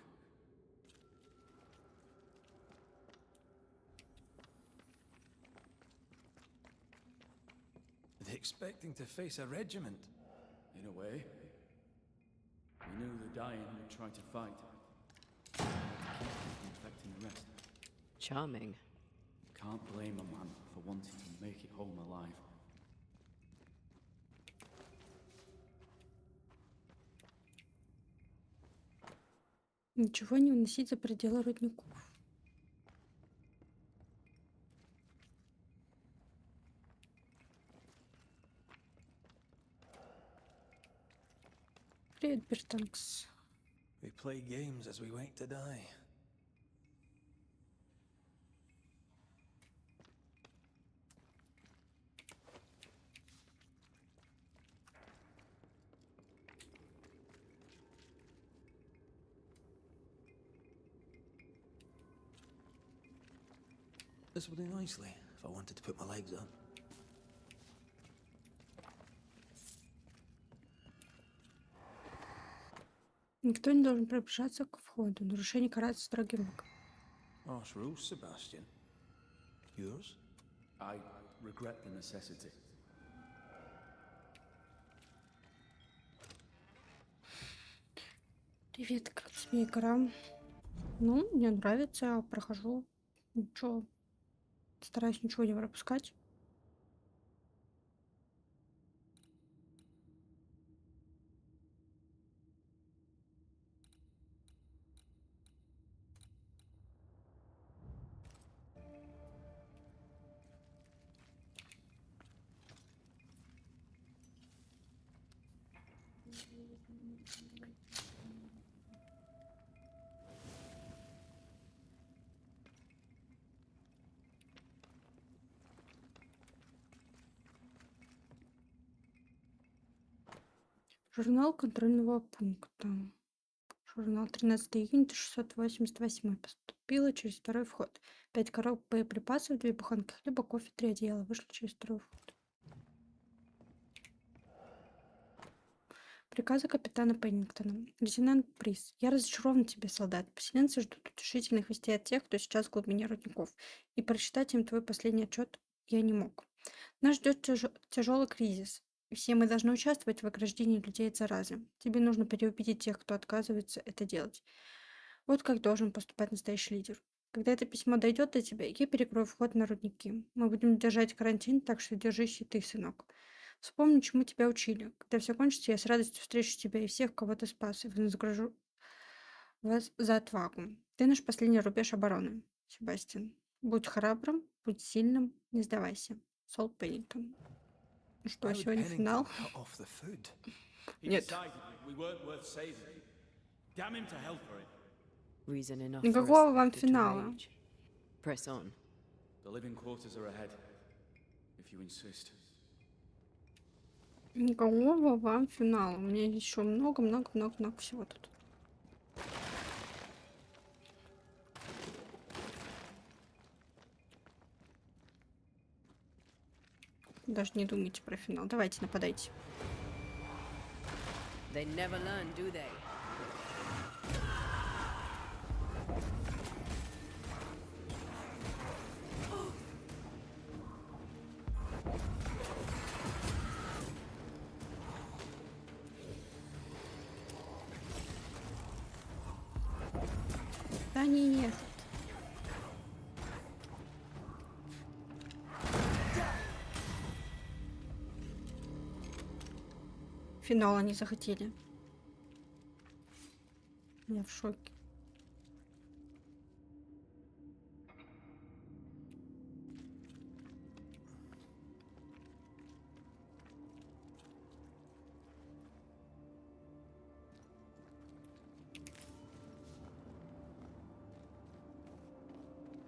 [SPEAKER 3] Are they expecting to face a regiment?
[SPEAKER 17] In a way. We knew the dying would try to fight. We had to keep them from infecting the rest.
[SPEAKER 2] Charming.
[SPEAKER 17] Can't blame a man for wanting to make it home alive.
[SPEAKER 1] Ничего не выносить за пределы рудников. Привет, Бертанкс.
[SPEAKER 3] We play games as we wait to die. This will do nicely if I wanted to put my legs up.
[SPEAKER 1] Никто не должен приближаться к входу. Нарушение карается строгим веком.
[SPEAKER 3] Harsh rules, Sebastian. Yours?
[SPEAKER 17] I regret the necessity.
[SPEAKER 1] Привет, как тебе игра? Ну, мне нравится, прохожу. Ничего. Стараюсь ничего не пропускать. Журнал контрольного пункта. Журнал 13 июня 1688. Поступило через второй вход. 5 коробок боеприпасов, 2 буханки хлеба, кофе, 3 одеяла. Вышли через второй вход. Приказы капитана Пеннингтона. Лейтенант Приз. Я разочарован в тебе, солдат. Поселенцы ждут утешительных вестей от тех, кто сейчас в глубине рудников. И прочитать им твой последний отчет я не мог. Нас ждет тяжелый кризис. И все мы должны участвовать в ограждении людей от заразы. Тебе нужно переубедить тех, кто отказывается это делать. Вот как должен поступать настоящий лидер. Когда это письмо дойдет до тебя, я перекрою вход на рудники. Мы будем держать карантин, так что держись и ты, сынок. Вспомни, чему тебя учили. Когда все кончится, я с радостью встречу тебя и всех, кого ты спас, и вознагражу вас за отвагу. Ты наш последний рубеж обороны, Себастьян. Будь храбрым, будь сильным, не сдавайся. Сол Пеннингтон. Ну что,
[SPEAKER 3] How would
[SPEAKER 1] сегодня финал?
[SPEAKER 3] Pennington cut off the food?
[SPEAKER 10] He
[SPEAKER 1] Нет.
[SPEAKER 10] decided we weren't worth saving. Damn him to hell for it.
[SPEAKER 2] Reason enough for a
[SPEAKER 1] Никакого вам
[SPEAKER 2] spectre to
[SPEAKER 1] финала.
[SPEAKER 2] rage. Press on.
[SPEAKER 10] The living quarters are ahead, if you insist.
[SPEAKER 1] Никакого вам финала. У меня еще много всего тут. Даже не думайте про финал. Давайте, нападайте.
[SPEAKER 2] They never learn, do they?
[SPEAKER 1] Да нет. Финала не захотели. Я в шоке.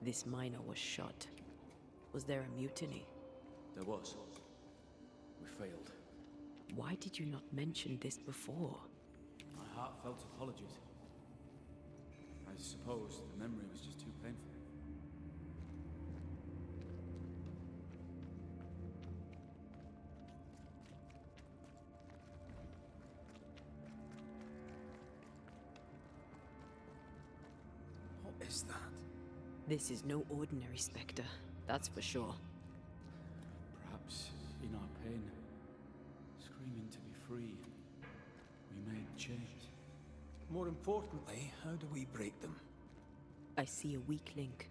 [SPEAKER 2] This miner was shot. Was there a mutiny?
[SPEAKER 10] There was. We failed.
[SPEAKER 2] Why did you not mention this before?
[SPEAKER 10] My heartfelt apologies. I suppose the memory was just too painful.
[SPEAKER 3] What is that?
[SPEAKER 2] This is no ordinary spectre, that's for sure.
[SPEAKER 10] Perhaps in our pain, screaming to be free, we made change.
[SPEAKER 3] More importantly, how do we break them?
[SPEAKER 2] I see a weak link.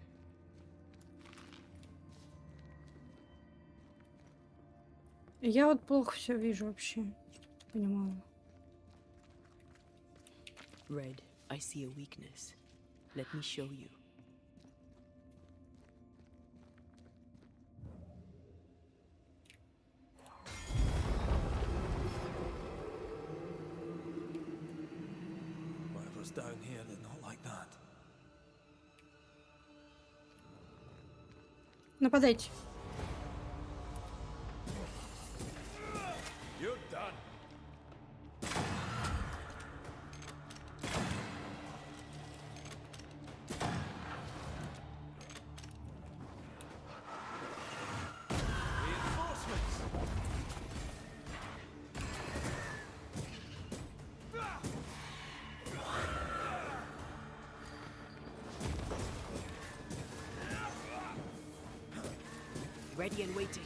[SPEAKER 1] Я вот плохо все вижу вообще. Понимаю.
[SPEAKER 2] Red, I see a weakness. Let me show you.
[SPEAKER 3] Whatever's down here, they're not like that.
[SPEAKER 1] Нападайте.
[SPEAKER 10] You're done.
[SPEAKER 2] Ready and waiting.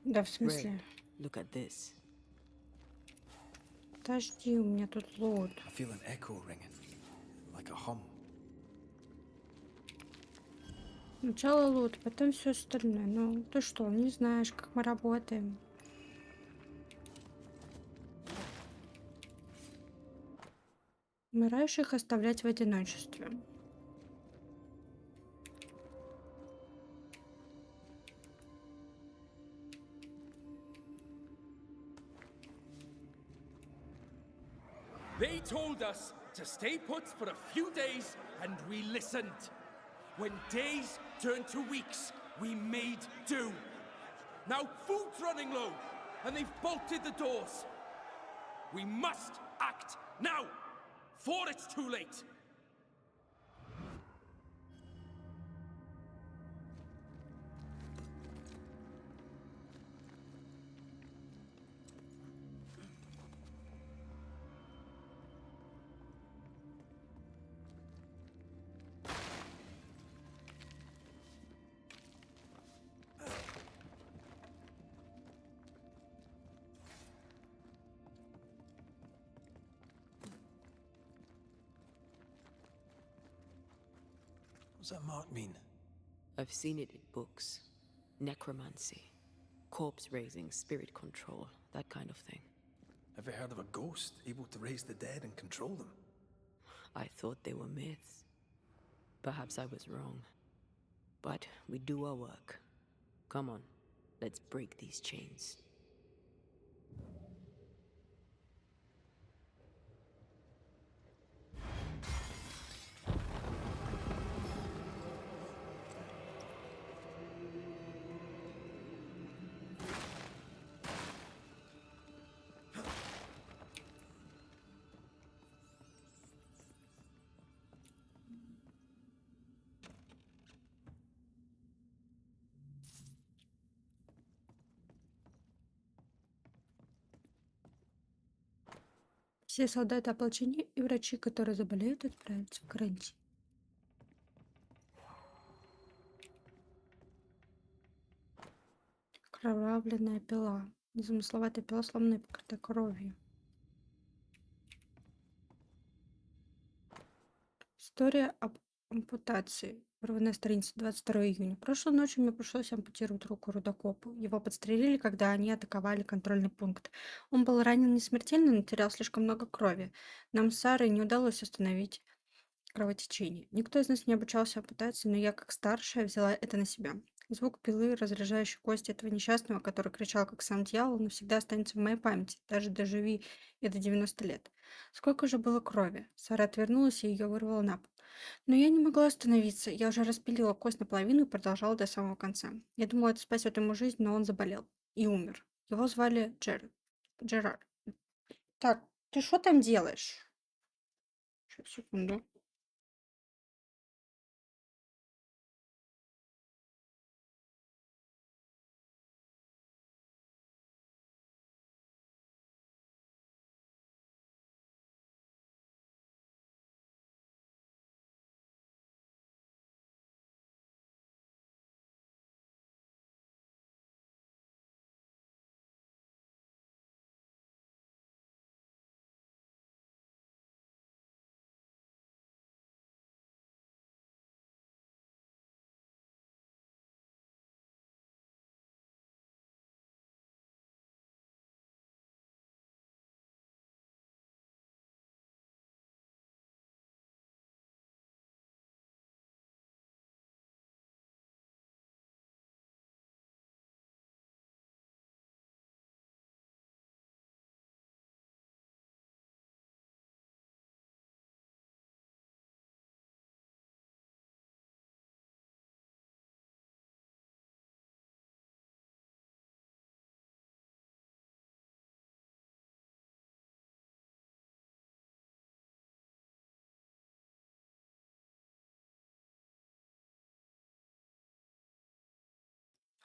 [SPEAKER 1] Да, в смысле?
[SPEAKER 2] Red, look at this.
[SPEAKER 1] Подожди, у меня тут лот.
[SPEAKER 3] I feel an echo ringing, like a hum.
[SPEAKER 1] Сначала лут, потом все остальное. Ну, ты что, не знаешь, как мы работаем? Умираешь их оставлять в одиночестве.
[SPEAKER 17] They told us to stay put for a few days, and we listened. When days turned to weeks, we made do. Now food's running low, and they've bolted the doors. We must act now, before it's too late.
[SPEAKER 3] What's that mark mean?
[SPEAKER 2] I've seen it in books. Necromancy. Corpse raising, spirit control, that kind of thing.
[SPEAKER 3] Ever heard of a ghost able to raise the dead and control them?
[SPEAKER 2] I thought they were myths. Perhaps I was wrong. But we do our work. Come on, let's break these chains.
[SPEAKER 1] Все солдаты ополчения и врачи, которые заболеют, отправятся в карантин. Кровавленная пила. Незамысловатая пила, сломанная, покрытая кровью. История об ампутации. Вырванная страница, 22 июня. Прошлой ночью мне пришлось ампутировать руку рудокопу. Его подстрелили, когда они атаковали контрольный пункт. Он был ранен не смертельно, но терял слишком много крови. Нам с Сарой не удалось остановить кровотечение. Никто из нас не обучался ампутации, но я, как старшая, взяла это на себя. Звук пилы, разрежающей кости этого несчастного, который кричал, как сам дьявол, навсегда останется в моей памяти, даже доживи я до 90 лет. Сколько же было крови? Сара отвернулась, и ее вырвало на пол. Но я не могла остановиться. Я уже распилила кость наполовину и продолжала до самого конца. Я думала, это спасет ему жизнь, но он заболел. И умер. Его звали Джерард. Так, ты что там делаешь? Сейчас, секунду.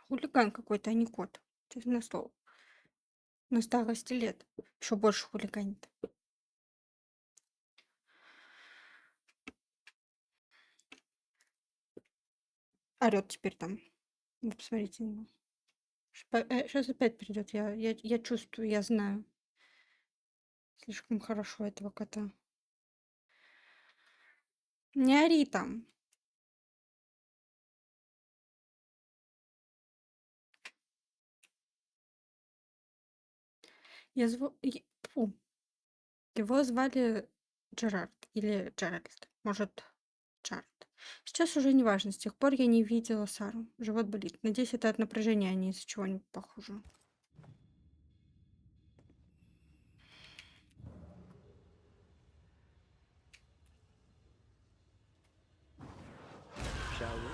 [SPEAKER 1] Хулиган какой-то, а не кот. Честное слово. На старости лет. Еще больше хулиганит. Орет теперь там. Вы посмотрите на него. Сейчас опять придет. Я чувствую, я знаю. Слишком хорошо этого кота. Не ори там. Фу. Его звали Джерард или Джеральд. Может, Чарт. Сейчас уже не важно. С тех пор я не видела Сару. Живот болит. Надеюсь, это от напряжения, а не из-за чего-нибудь похуже.
[SPEAKER 2] Shall we?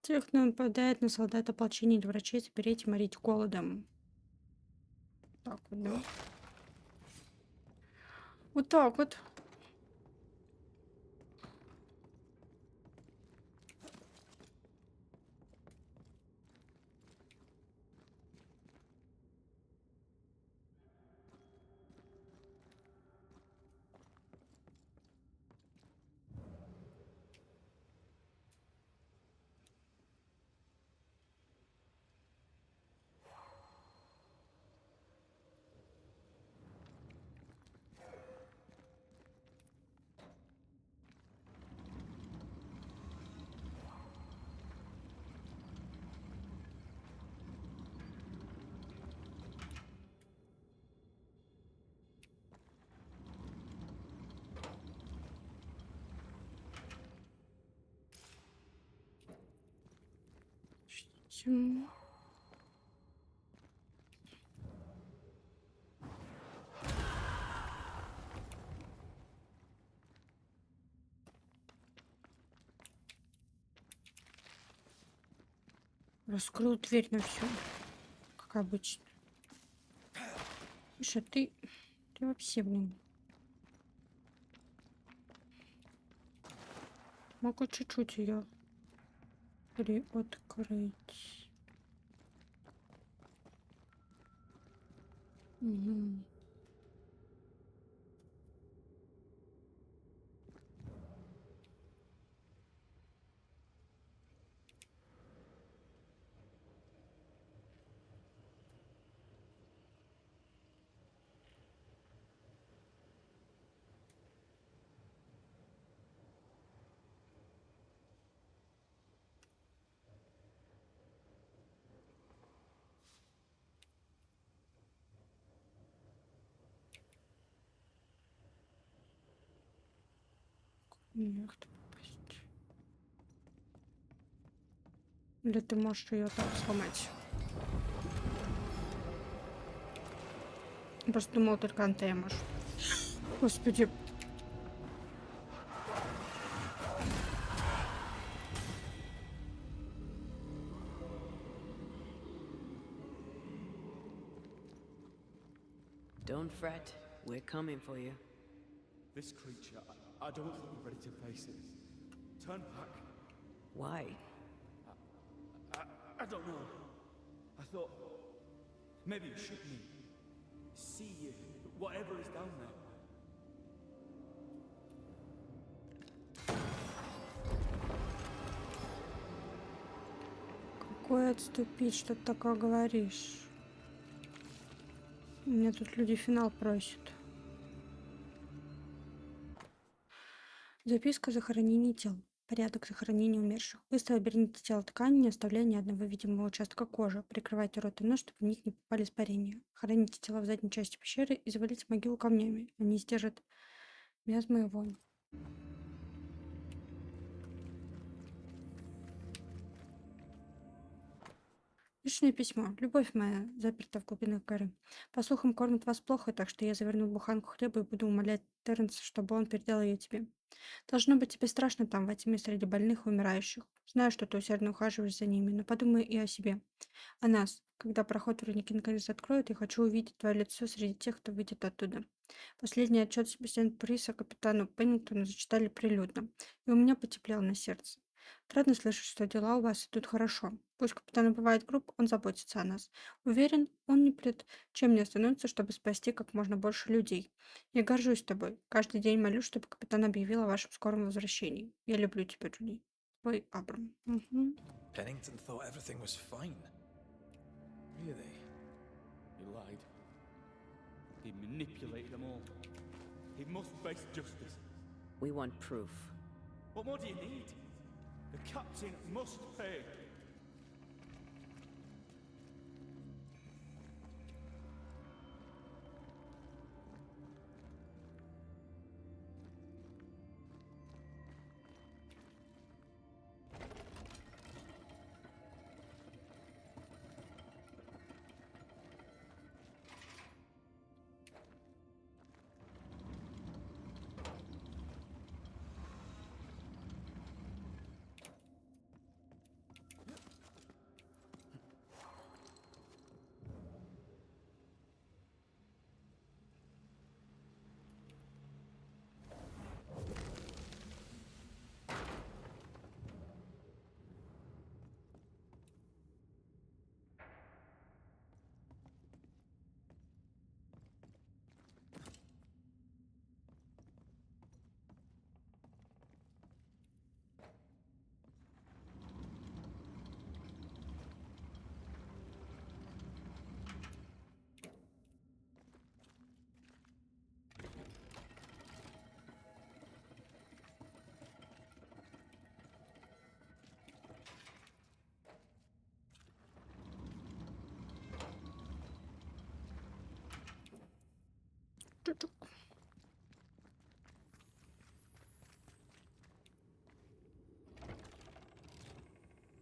[SPEAKER 1] Тех, кто нападает на солдат ополчения или врачей, запереть и морить голодом. Так вот, да. Вот так вот. Раскрыл дверь на всю, как обычно. Слушай, ты вообще, блин. Могу чуть-чуть ее приоткрыть. Угу. Як тут попасть? Или ты можешь ее так сломать? Просто думал, только Антея может. Господи.
[SPEAKER 2] Don't fret. We're coming for you.
[SPEAKER 17] This creature, I don't think we're ready to face it. Turn back.
[SPEAKER 2] Why?
[SPEAKER 17] I don't know. I thought maybe you should me. See you, whatever is down there.
[SPEAKER 1] Какое отступить, что ты такое говоришь? Меня тут люди финал просят. Записка о захоронении тел. Порядок захоронения умерших. Быстро оберните тело тканью, не оставляя ни одного видимого участка кожи. Прикрывайте рот и нос, чтобы в них не попали испарения. Хороните тела в задней части пещеры и завалите могилу камнями. Они сдержат миазмы и вонь. Личное письмо. Любовь моя, заперта в глубинах горы. По слухам, кормят вас плохо, так что я заверну буханку хлеба и буду умолять Терренса, чтобы он передал ее тебе. Должно быть тебе страшно там, во тьме, среди больных и умирающих. Знаю, что ты усердно ухаживаешь за ними, но подумай и о себе. О нас. Когда проход турники наконец откроют, я хочу увидеть твое лицо среди тех, кто выйдет оттуда. Последний отчет Себастьян-Приса капитану Пеннингтону зачитали прилюдно, и у меня потеплело на сердце. Отрадно слышать, что дела у вас идут хорошо. Пусть капитан убывает групп, он заботится о нас. Уверен, он ни пред чем не остановится, чтобы спасти как можно больше людей. Я горжусь тобой. Каждый день молюсь, чтобы капитан объявил о вашем скором возвращении. Я люблю тебя, Джуди. Твой Абрам. Угу.
[SPEAKER 3] Pennington thought everything was fine.
[SPEAKER 17] Really? He lied. He manipulated them all. He must face justice.
[SPEAKER 2] We want proof.
[SPEAKER 17] What more do you need? The captain must pay.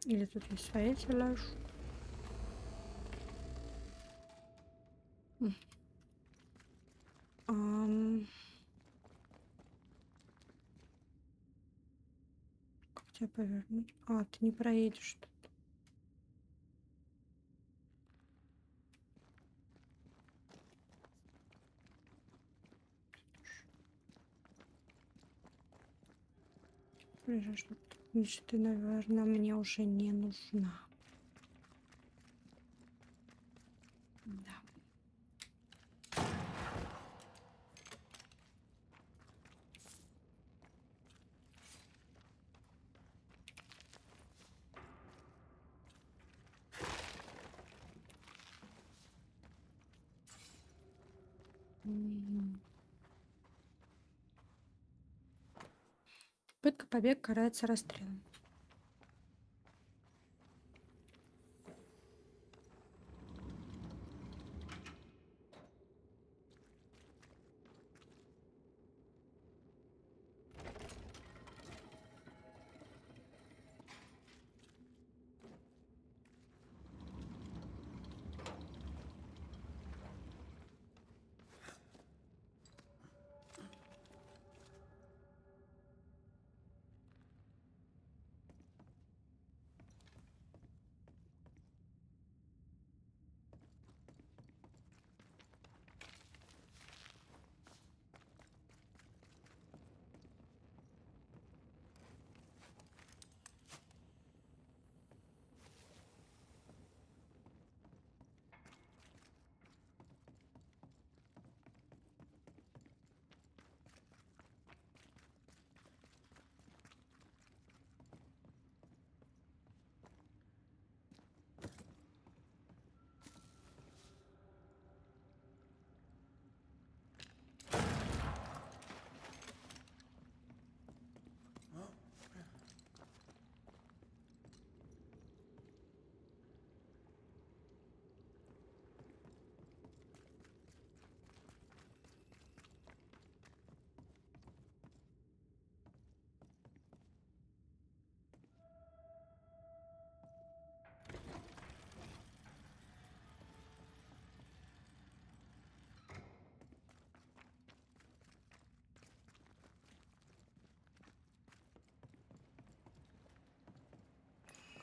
[SPEAKER 1] Или тут есть своя тележка. Как тебя повернуть? А, ты не проедешь тут. Значит, ты, наверное, мне уже не нужна. Да. Попытка побега карается расстрелом.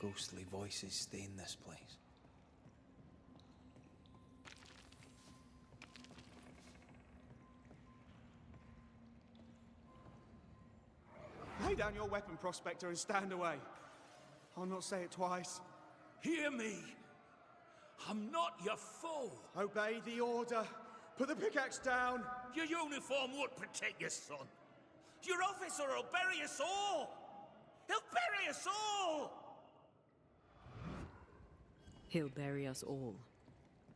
[SPEAKER 3] Ghostly voices stay in this place.
[SPEAKER 18] Lay down your weapon, Prospector, and stand away. I'll not say it twice.
[SPEAKER 17] Hear me. I'm not your foe.
[SPEAKER 18] Obey the order. Put the pickaxe down.
[SPEAKER 17] Your uniform won't protect your son. Your officer will bury us all. He'll bury us all.
[SPEAKER 2] He'll bury us all.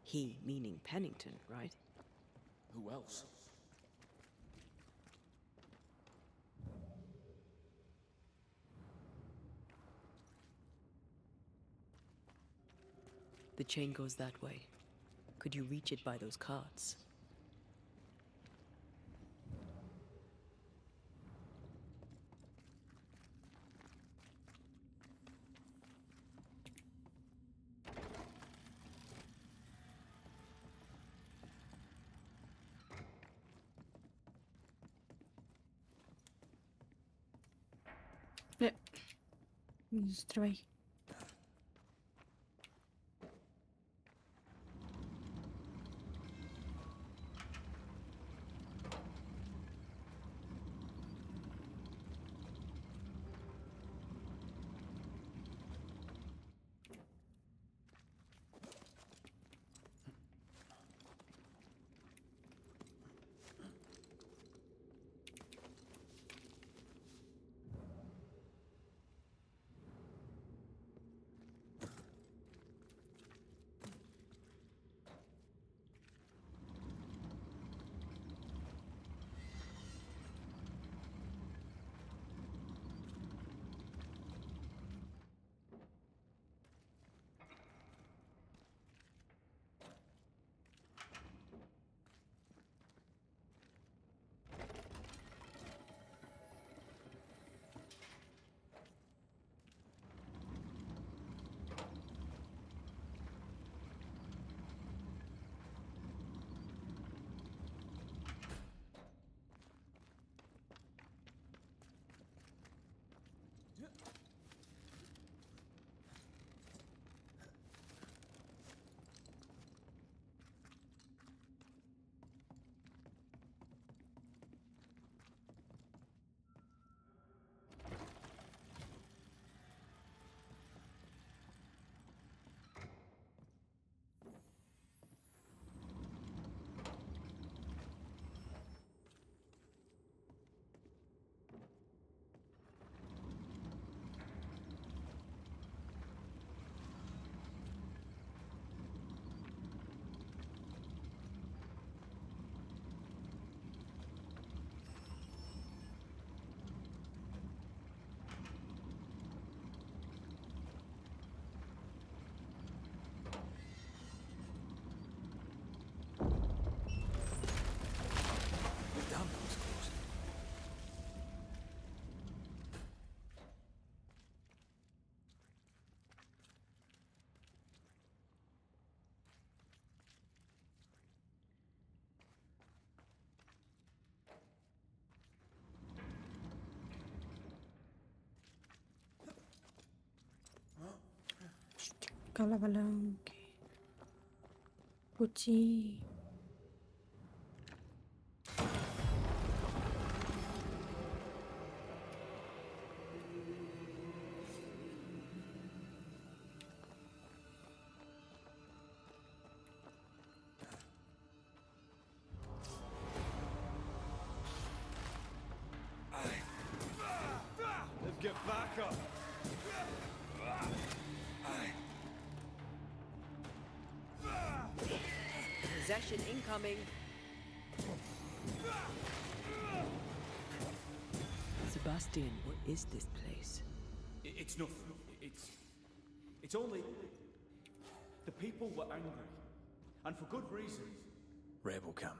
[SPEAKER 2] He meaning Pennington, right?
[SPEAKER 17] Who else?
[SPEAKER 2] The chain goes that way. Could you reach it by those cards?
[SPEAKER 1] Не застревай. головоломки, пути.
[SPEAKER 18] Get back up.
[SPEAKER 2] Possession incoming. Sebastian, what is this place?
[SPEAKER 18] It's nothing. It's only... The people were angry. And for good reasons.
[SPEAKER 3] Rebel camp.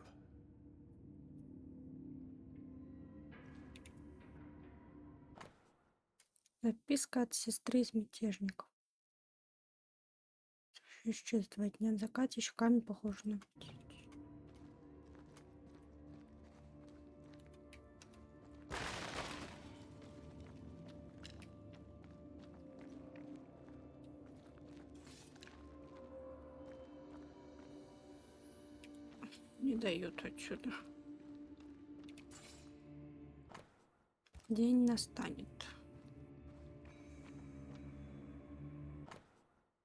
[SPEAKER 1] Записка от сестры из мятежников. Еще 2 дня на закате, щеками похожи на птицу. Не дают отсюда. День настанет.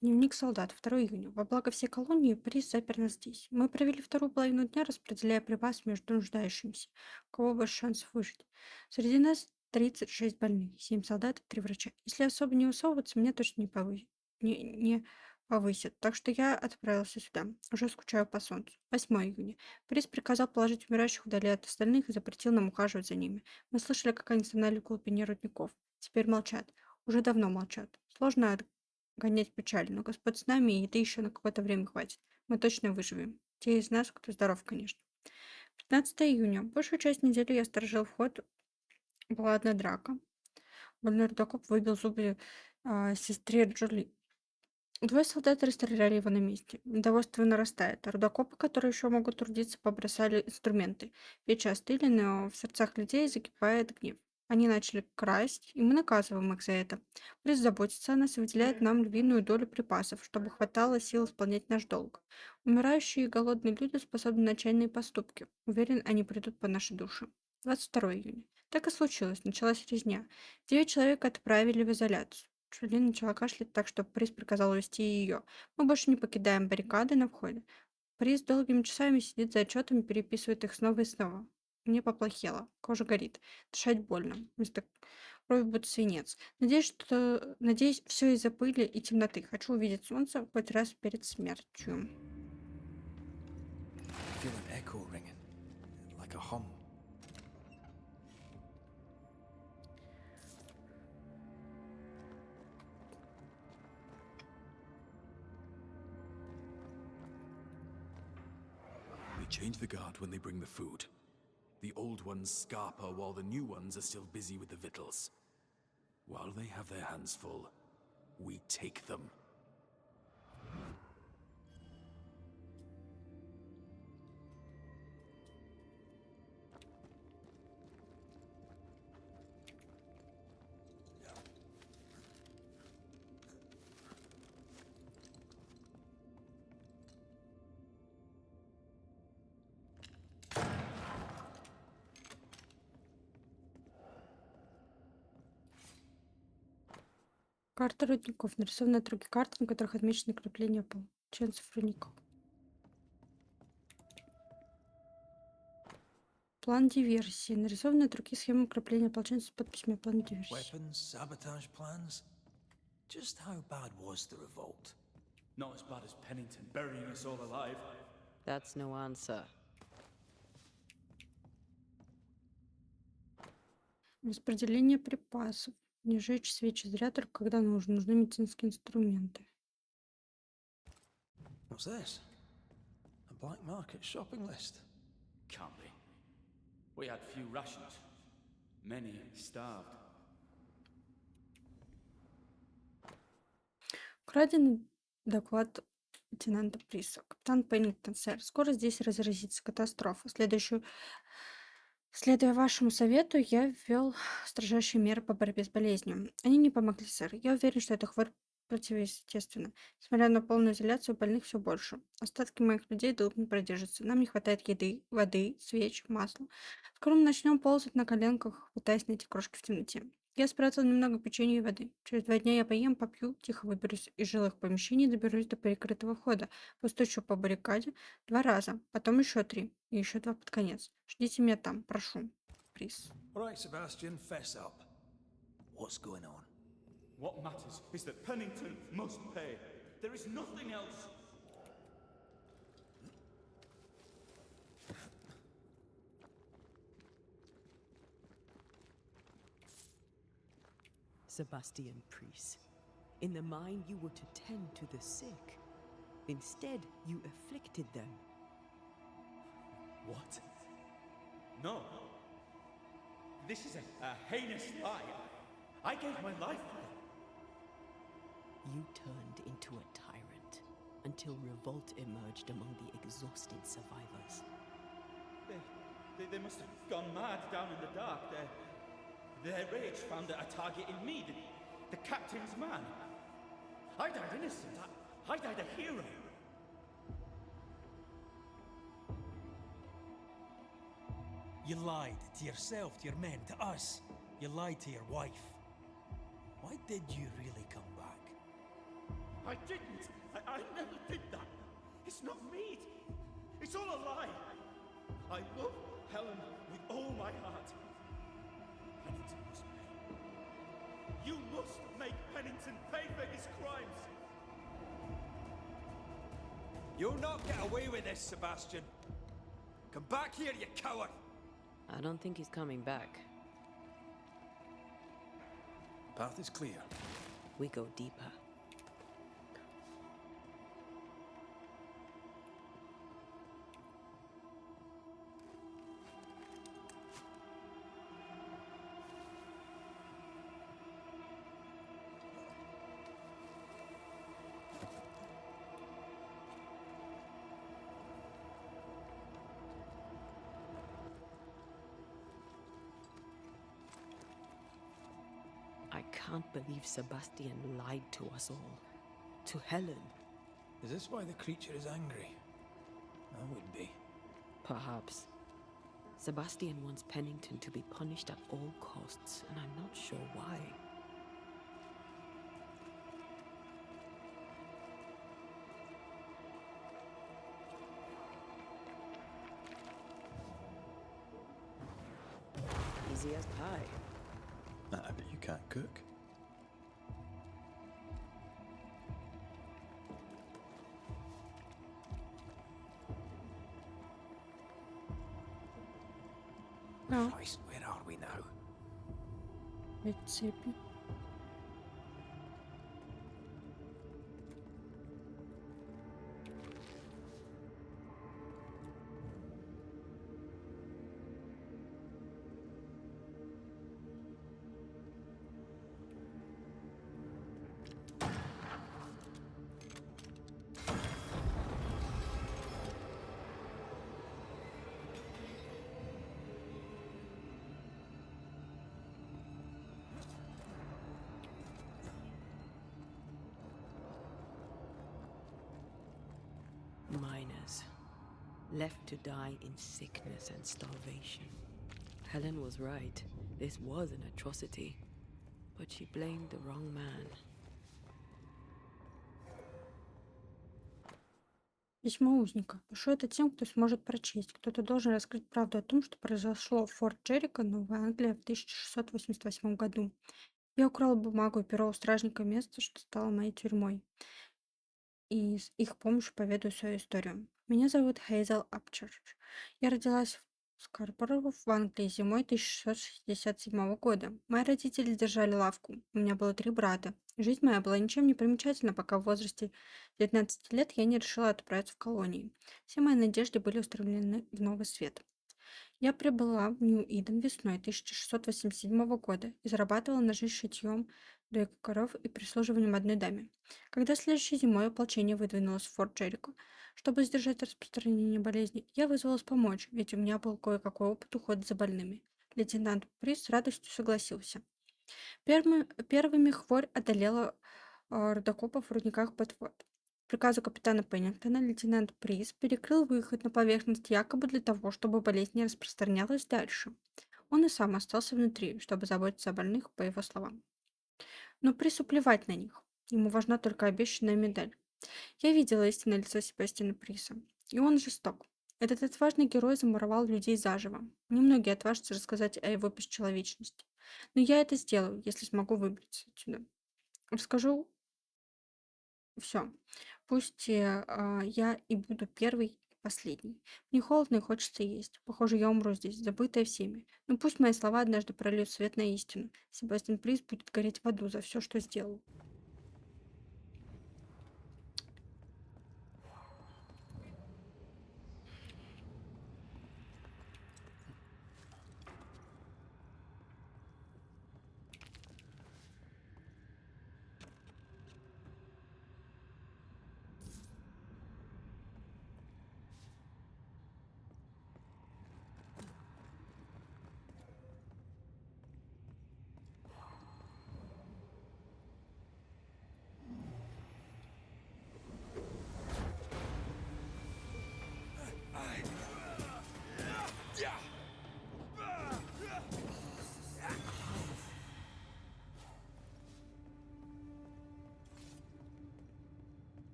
[SPEAKER 1] Дневник солдат, 2 июня. Во благо всей колонии приз запер нас здесь. Мы провели вторую половину дня, распределяя припасы между нуждающимися, у кого больше шансов выжить. Среди нас 36 больных, 7 солдат и 3 врача. Если особо не высовываться, меня точно не повысят. Так что я отправился сюда. Уже скучаю по солнцу. 8 июня. Приз приказал положить умирающих вдали от остальных и запретил нам ухаживать за ними. Мы слышали, как они стонали в глубине рудников. Теперь молчат. Уже давно молчат. Сложно гонять печаль, но Господь с нами, и еды еще на какое-то время хватит. Мы точно выживем. Те из нас, кто здоров, конечно. 15 июня. Большую часть недели я сторожил вход. Была одна драка. Больной рудокоп выбил зубы сестре Джоли. 2 солдат расстреляли его на месте. Недовольство нарастает. Рудокопы, которые еще могут трудиться, побросали инструменты. Печи остыли, но в сердцах людей закипает гнев. Они начали красть, и мы наказываем их за это. Приз заботится о нас и выделяет нам львиную долю припасов, чтобы хватало сил исполнять наш долг. Умирающие и голодные люди способны на отчаянные поступки. Уверен, они придут по нашей душе. 22 июня. Так и случилось. Началась резня. 9 человек отправили в изоляцию. Джоли начала кашлять, так что приз приказал увести ее. Мы больше не покидаем баррикады на входе. Приз долгими часами сидит за отчетами, переписывает их снова и снова. Мне поплохело. Кожа горит. Дышать больно. Вместо крови будто свинец. Надеюсь, все из-за пыли и темноты. Хочу увидеть солнце хоть раз перед смертью.
[SPEAKER 3] Feel an echo ringing, like a hum.
[SPEAKER 17] They change the guard when they bring the food. The old ones scarper while the new ones are still busy with the victuals. While they have their hands full, we take them.
[SPEAKER 1] Карта рудников. Нарисованы от руки карты, на которых отмечены крепления ополченцев рудников. План диверсии. Нарисованы от руки схемы укрепления ополченцев с подписями плана диверсии.
[SPEAKER 3] Weapons, sabotage plans. Just how bad was the revolt?
[SPEAKER 18] Not as bad as Pennington burying us all alive.
[SPEAKER 2] That's no answer.
[SPEAKER 1] Распределение припасов. Не жечь свечи зря, только когда нужно. Нужны медицинские инструменты.
[SPEAKER 3] What's this? A black market shopping list.
[SPEAKER 18] Can't be. We had few rations. Many starved.
[SPEAKER 1] Украденный доклад лейтенанта Приса. Капитан Пеннингтон, сэр, скоро здесь разразится катастрофа. Следуя вашему совету, я ввел строжайшие меры по борьбе с болезнью. Они не помогли, сэр. Я уверен, что эта хворь противоестественно. Несмотря на полную изоляцию, больных все больше. Остатки моих людей долго не продержатся. Нам не хватает еды, воды, свеч, масла. Скоро мы начнем ползать на коленках, пытаясь найти крошки в темноте. Я спрятал немного печенья и воды. Через 2 дня я поем, попью, тихо выберусь из жилых помещений и доберусь до перекрытого входа. Постучу по баррикаде 2 раза, потом еще 3 и еще 2 под конец. Ждите меня там, прошу. Приз.
[SPEAKER 3] Right, Sebastian, fess up. What's going on?
[SPEAKER 18] What matters is that Pennington must pay. There is nothing else.
[SPEAKER 2] Sebastian Priest, in the mine you were to tend to the sick. Instead, you afflicted them.
[SPEAKER 18] What? No. This is a heinous lie. I gave my life for them.
[SPEAKER 2] You turned into a tyrant until revolt emerged among the exhausted survivors.
[SPEAKER 18] They must have gone mad down in the dark. Their rage found a target in me, the captain's man. I died innocent. I died a hero.
[SPEAKER 19] You lied to yourself, to your men, to us. You lied to your wife. Why did you really come back?
[SPEAKER 18] I didn't. I never did that. It's not me. It's all a lie. I love Helen with all my heart. Pennington must pay. You must make Pennington pay for his crimes.
[SPEAKER 9] You'll not get away with this, Sebastian. Come back here, you coward!
[SPEAKER 2] I don't think he's coming back.
[SPEAKER 3] Path is clear.
[SPEAKER 2] We go deeper. I can't believe Sebastian lied to us all. To Helen.
[SPEAKER 3] Is this why the creature is angry? That would be.
[SPEAKER 2] Perhaps. Sebastian wants Pennington to be punished at all costs, and I'm not sure why. Easy as pie.
[SPEAKER 3] I bet you can't cook.
[SPEAKER 1] No.
[SPEAKER 3] Christ, where are we now?
[SPEAKER 1] Рецепи.
[SPEAKER 2] Miners, left to die in sickness and starvation. Helen was right. This was an atrocity. But she blamed the wrong man.
[SPEAKER 1] Письмо узника. Пишу это тем, кто сможет прочесть. Кто-то должен раскрыть правду о том, что произошло в Форт Джерико, Новая Англия, в 1688 году. Я украла бумагу и перо у стражника места, что стало моей тюрьмой. И с их помощью поведаю свою историю. Меня зовут Хейзел Апчерч. Я родилась в Скарборо в Англии зимой 1667 года. Мои родители держали лавку. У меня было 3 брата. Жизнь моя была ничем не примечательна, пока в возрасте 19 лет я не решила отправиться в колонии. Все мои надежды были устремлены в новый свет. Я прибыла в Нью-Иден весной 1687 года и зарабатывала на жизнь шитьем коров и прислуживанием одной даме. Когда следующей зимой ополчение выдвинулось в Форт Джерико, чтобы сдержать распространение болезни, я вызвалась помочь, ведь у меня был кое-какой опыт ухода за больными. Лейтенант Приз с радостью согласился. Первыми хворь одолела рудокопов в рудниках Бэтфорд. По приказу капитана Пеннингтона лейтенант Приз перекрыл выход на поверхность якобы для того, чтобы болезнь не распространялась дальше. Он и сам остался внутри, чтобы заботиться о больных, по его словам. Но Прису плевать на них. Ему важна только обещанная медаль. Я видела истинное лицо Себастьяна Приса. И он жесток. Этот отважный герой замуровал людей заживо. Немногие отважатся рассказать о его бесчеловечности. Но я это сделаю, если смогу выбраться отсюда. Расскажу все. Пусть я и буду первый и последний. Мне холодно и хочется есть. Похоже, я умру здесь, забытая всеми. Но пусть мои слова однажды прольют свет на истину. Себастьян Приз будет гореть в аду за все, что сделал.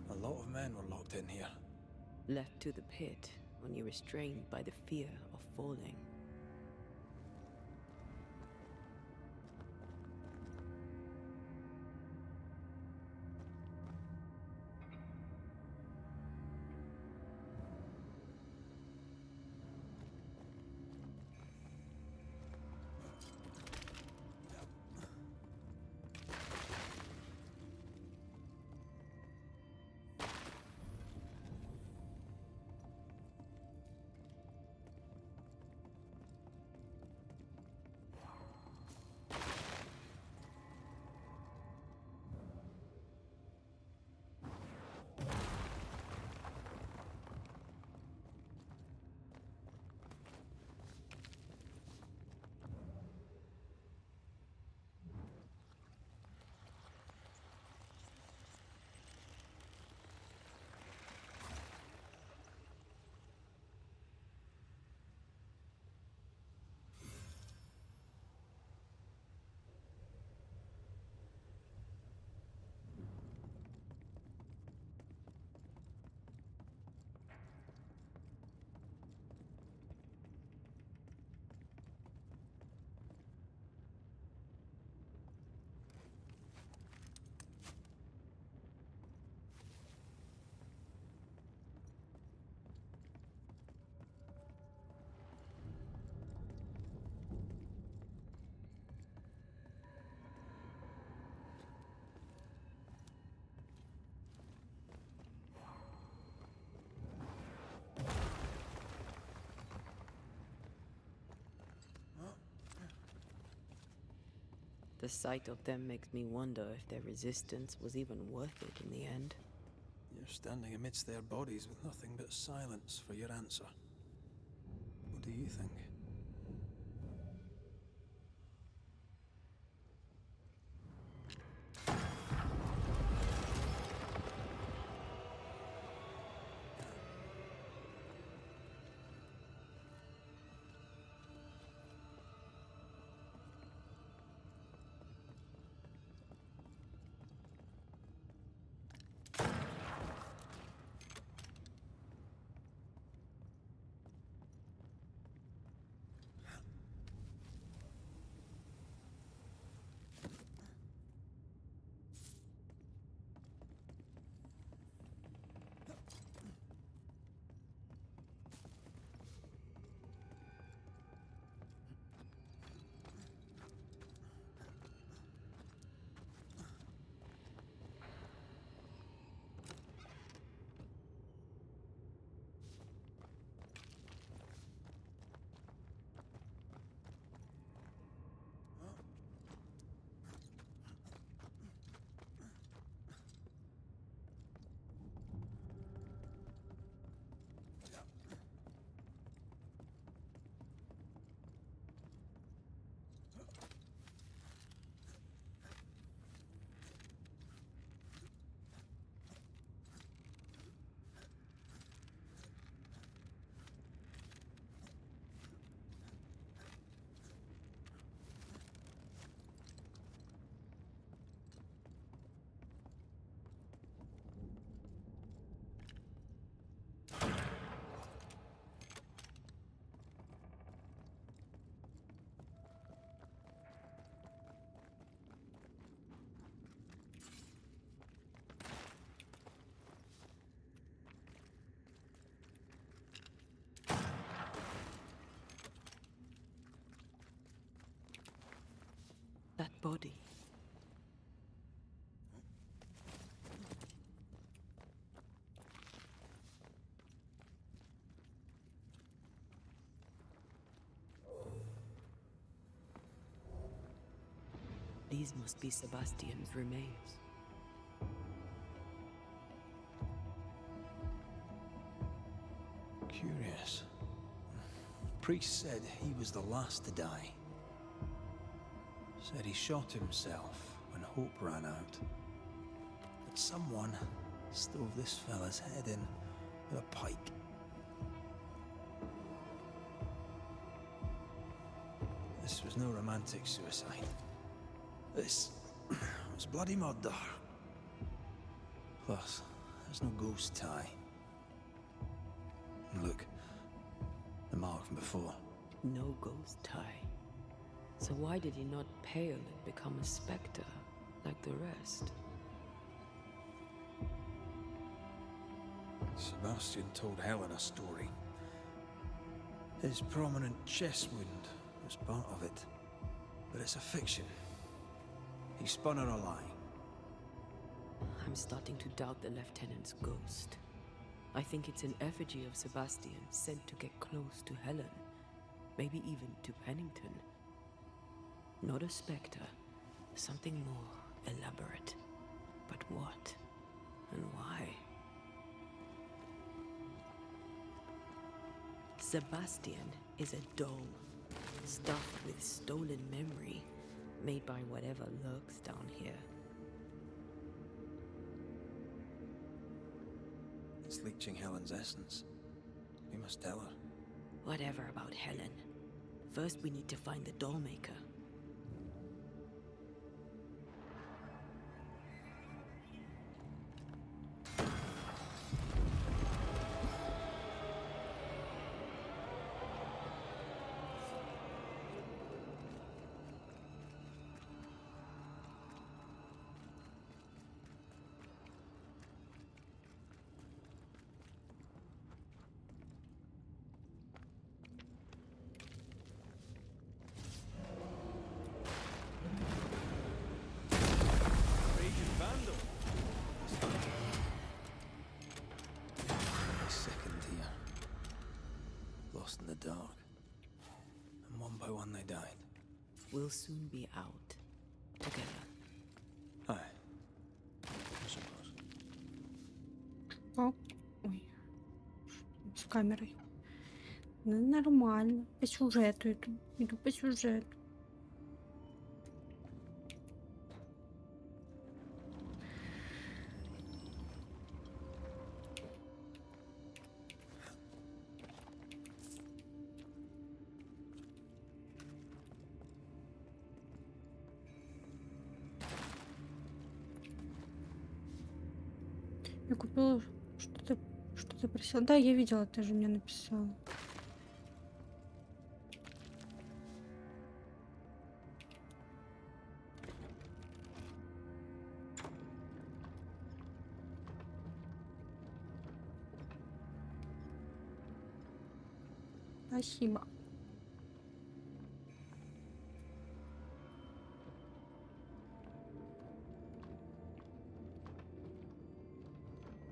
[SPEAKER 3] A lot of men were locked in here.
[SPEAKER 2] Left to the pit, only restrained by the fear of falling. The sight of them makes me wonder if their resistance was even worth it in the end.
[SPEAKER 3] You're standing amidst their bodies with nothing but silence for your answer. What do you think?
[SPEAKER 2] That body. These must be Sebastian's remains.
[SPEAKER 3] Curious. Priest said he was the last to die. Said he shot himself when hope ran out. That someone stove this fella's head in with a pike. This was no romantic suicide. This was bloody murder. Plus, there's no ghost tie. And look, the mark from before.
[SPEAKER 2] No ghost tie. So why did he not pale and become a spectre like the rest?
[SPEAKER 3] Sebastian told Helen a story. His prominent chest wound was part of it. But it's a fiction. He spun her a lie.
[SPEAKER 2] I'm starting to doubt the lieutenant's ghost. I think it's an effigy of Sebastian sent to get close to Helen. Maybe even to Pennington. Not a spectre. Something more elaborate. But what? And why? Sebastian is a doll. Stuffed with stolen memory. Made by whatever lurks down here.
[SPEAKER 3] It's leeching Helen's essence. We must tell her.
[SPEAKER 2] Whatever about Helen. First we need to find the doll maker.
[SPEAKER 3] In the dark. And one by one they died.
[SPEAKER 2] We'll soon be out. Together.
[SPEAKER 3] Aye. I suppose.
[SPEAKER 1] О, ой. С камерой. Ну, нормально. По сюжету иду. Иду по сюжету. Я купила что-то просила. Да, я видела, ты же мне написала. Спасибо.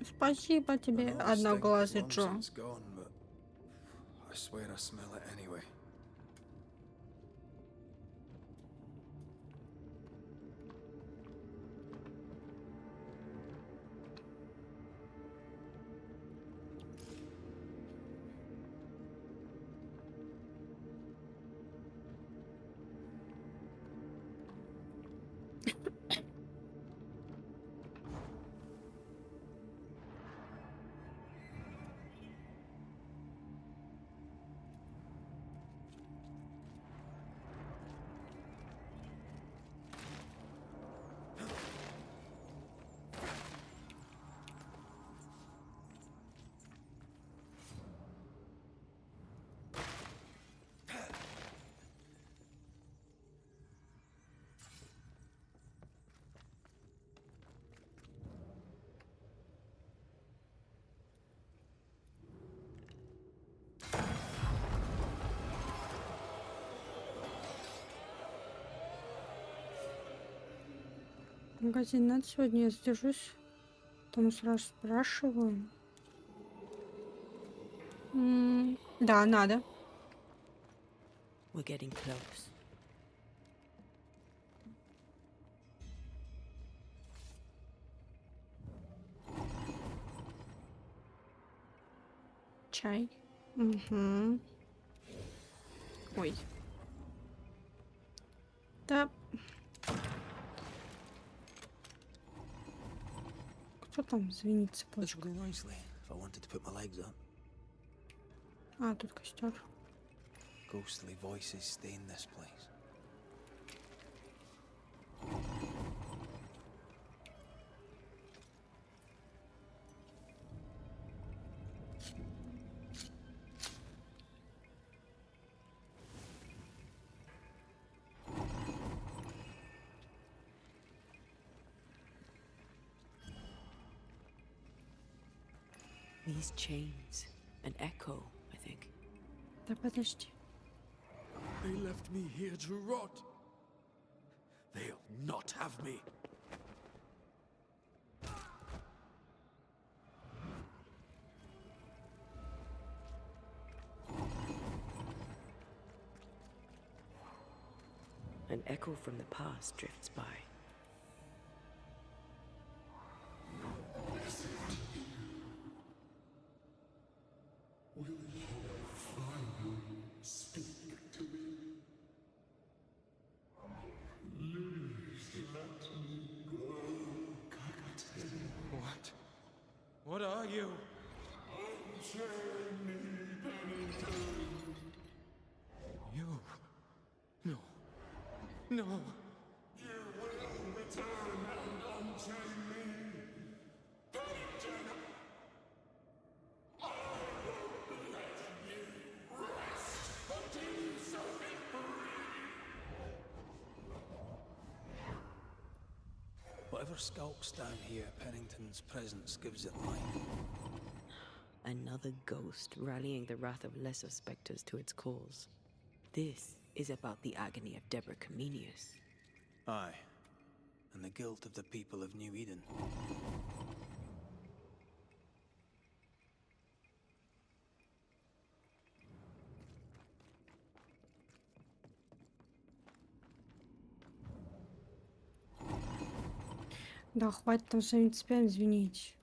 [SPEAKER 1] Спасибо тебе, одноглазый Джо.
[SPEAKER 3] I swear I smell it anyway.
[SPEAKER 1] Магазин надо сегодня, я задержусь. Потому сразу спрашиваю. Да, надо.
[SPEAKER 2] We're getting close.
[SPEAKER 1] Чай. Угу. Ой. Да. Кто там звенит
[SPEAKER 3] This
[SPEAKER 1] цепочку?
[SPEAKER 3] would go nicely if I wanted to put my legs up.
[SPEAKER 1] А, тут костер.
[SPEAKER 3] Ghostly voices stain this place.
[SPEAKER 2] These chains, an echo, I think.
[SPEAKER 1] Да подожди.
[SPEAKER 17] They left me here to rot. They'll not have me.
[SPEAKER 2] An echo from the past drifts by.
[SPEAKER 20] Will you finally speak to me? Please let me go, Captain.
[SPEAKER 17] What? What are you?
[SPEAKER 20] Unchain me, Pennington.
[SPEAKER 17] You? No. No.
[SPEAKER 20] You will return and unchain me. Pennington! I won't let you rest until you set me free.
[SPEAKER 3] Whatever skulks down here, Pennington's presence gives it life.
[SPEAKER 2] Another ghost rallying the wrath of lesser spectres to its cause. This is about the agony of Deborah Comenius.
[SPEAKER 3] Aye, and the guilt of the people of New Eden.
[SPEAKER 1] Да, хватит там своими цепями звенеть.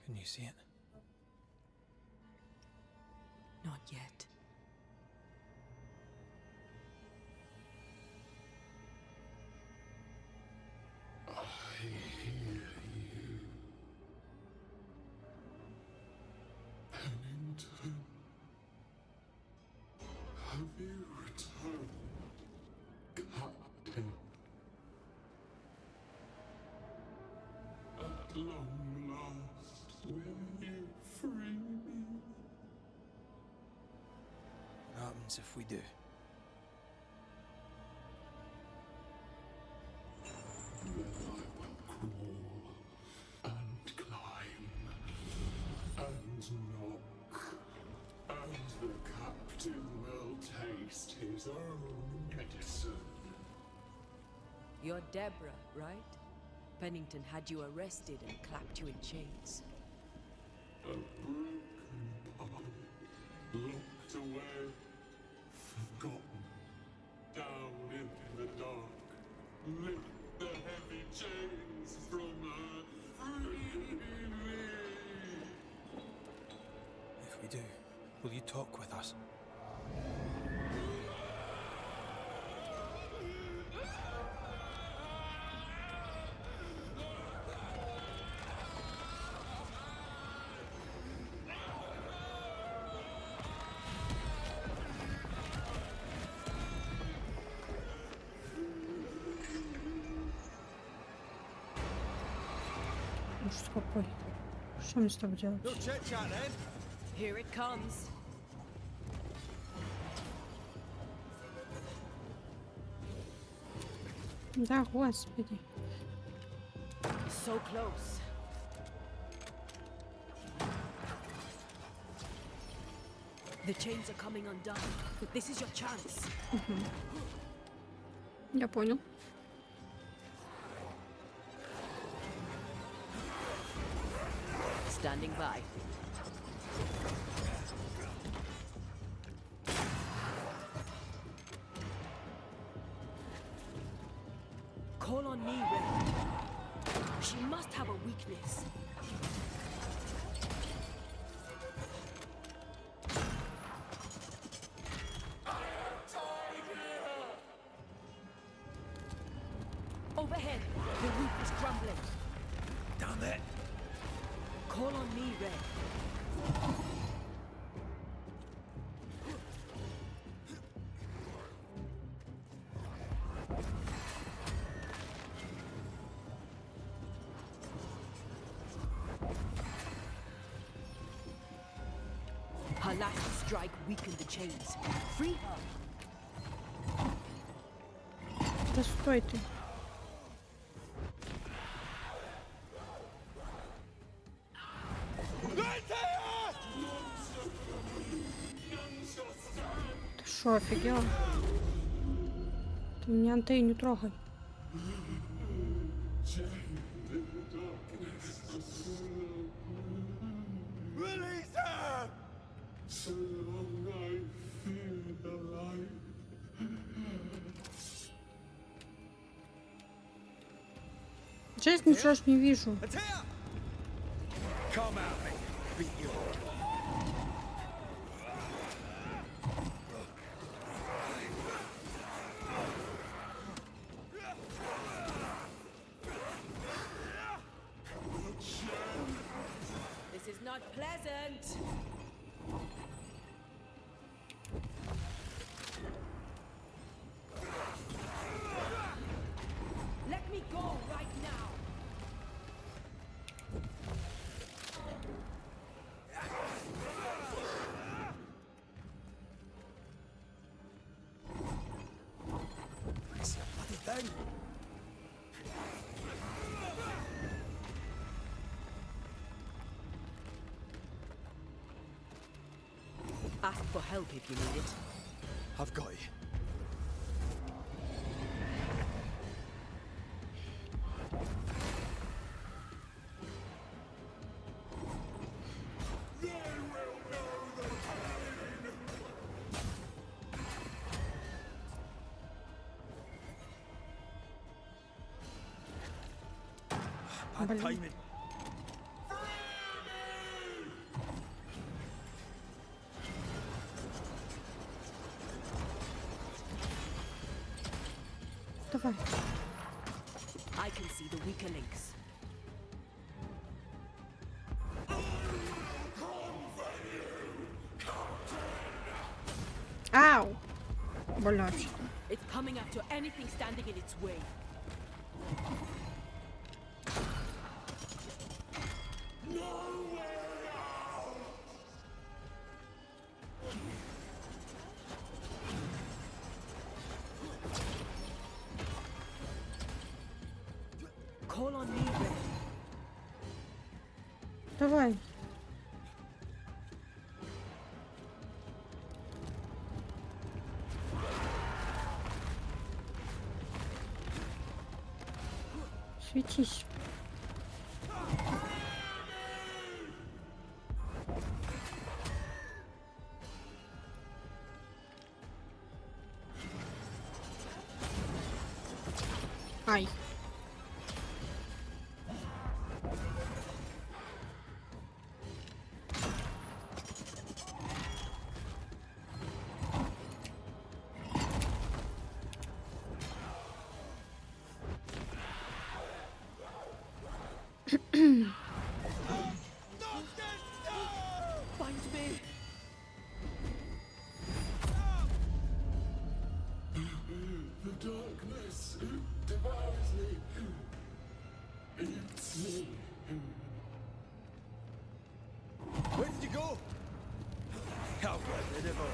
[SPEAKER 3] Can you see it?
[SPEAKER 2] Not yet.
[SPEAKER 20] I hear you. Pennington. Have you returned, Captain? At long last, will you free me?
[SPEAKER 3] What happens if we do?
[SPEAKER 20] Then I will crawl and climb and knock, and the captain will taste his own medicine.
[SPEAKER 2] You're Deborah, right? Pennington had you arrested and clapped you in chains.
[SPEAKER 20] A broken puppet, locked away, forgotten, down in the dark. Lift the heavy chains from her, free me.
[SPEAKER 3] If we do,
[SPEAKER 19] Will you talk with us?
[SPEAKER 1] Ужас какой. Что мне с тобой делать?
[SPEAKER 2] Here it comes.
[SPEAKER 1] Да, господи.
[SPEAKER 2] So close. The chains are coming undone. This is your chance.
[SPEAKER 1] Я понял.
[SPEAKER 2] Standing by. Call on me, Ray. She must have a weakness. Overhead, the roof is crumbling.
[SPEAKER 9] Down there.
[SPEAKER 2] Call on me, Ray. Her last strike weakened the chains. Free her.
[SPEAKER 1] Да стой ты. Ты шо, офигела? Ты меня Антею не трогай.
[SPEAKER 8] Release her!
[SPEAKER 20] So long I feel alive.
[SPEAKER 1] Честно, ничего ж не вижу.
[SPEAKER 7] Come at me. Beat you.
[SPEAKER 2] This is not pleasant. Let me go right now.
[SPEAKER 7] It's a bloody thing.
[SPEAKER 2] Ask for help if you need it.
[SPEAKER 7] I've got you. Bad timing.
[SPEAKER 1] Давай.
[SPEAKER 2] I can see the weaker links.
[SPEAKER 1] Ау! Больно вообще.
[SPEAKER 2] It's coming after anything standing in its way. Call on me, Ray.
[SPEAKER 1] Давай. Светись. Ай.
[SPEAKER 2] Find me.
[SPEAKER 20] The darkness devours me. Eats me.
[SPEAKER 3] Where did you go? How did it all?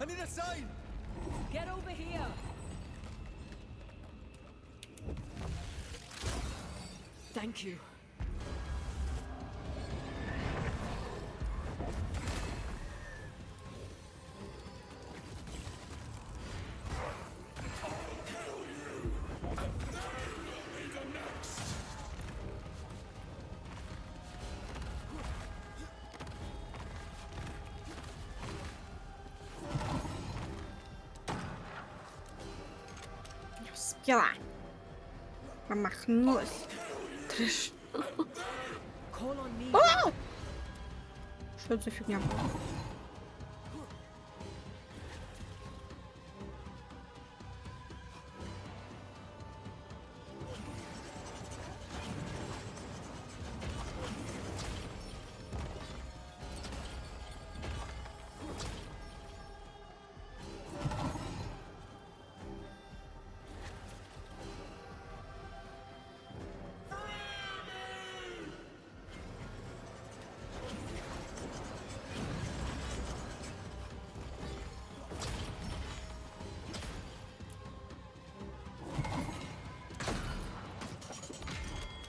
[SPEAKER 3] I need a sign!
[SPEAKER 12] Get over here!
[SPEAKER 2] Thank you.
[SPEAKER 1] Не успела. Промахнулась. Трэш. А! Что это за фигня была?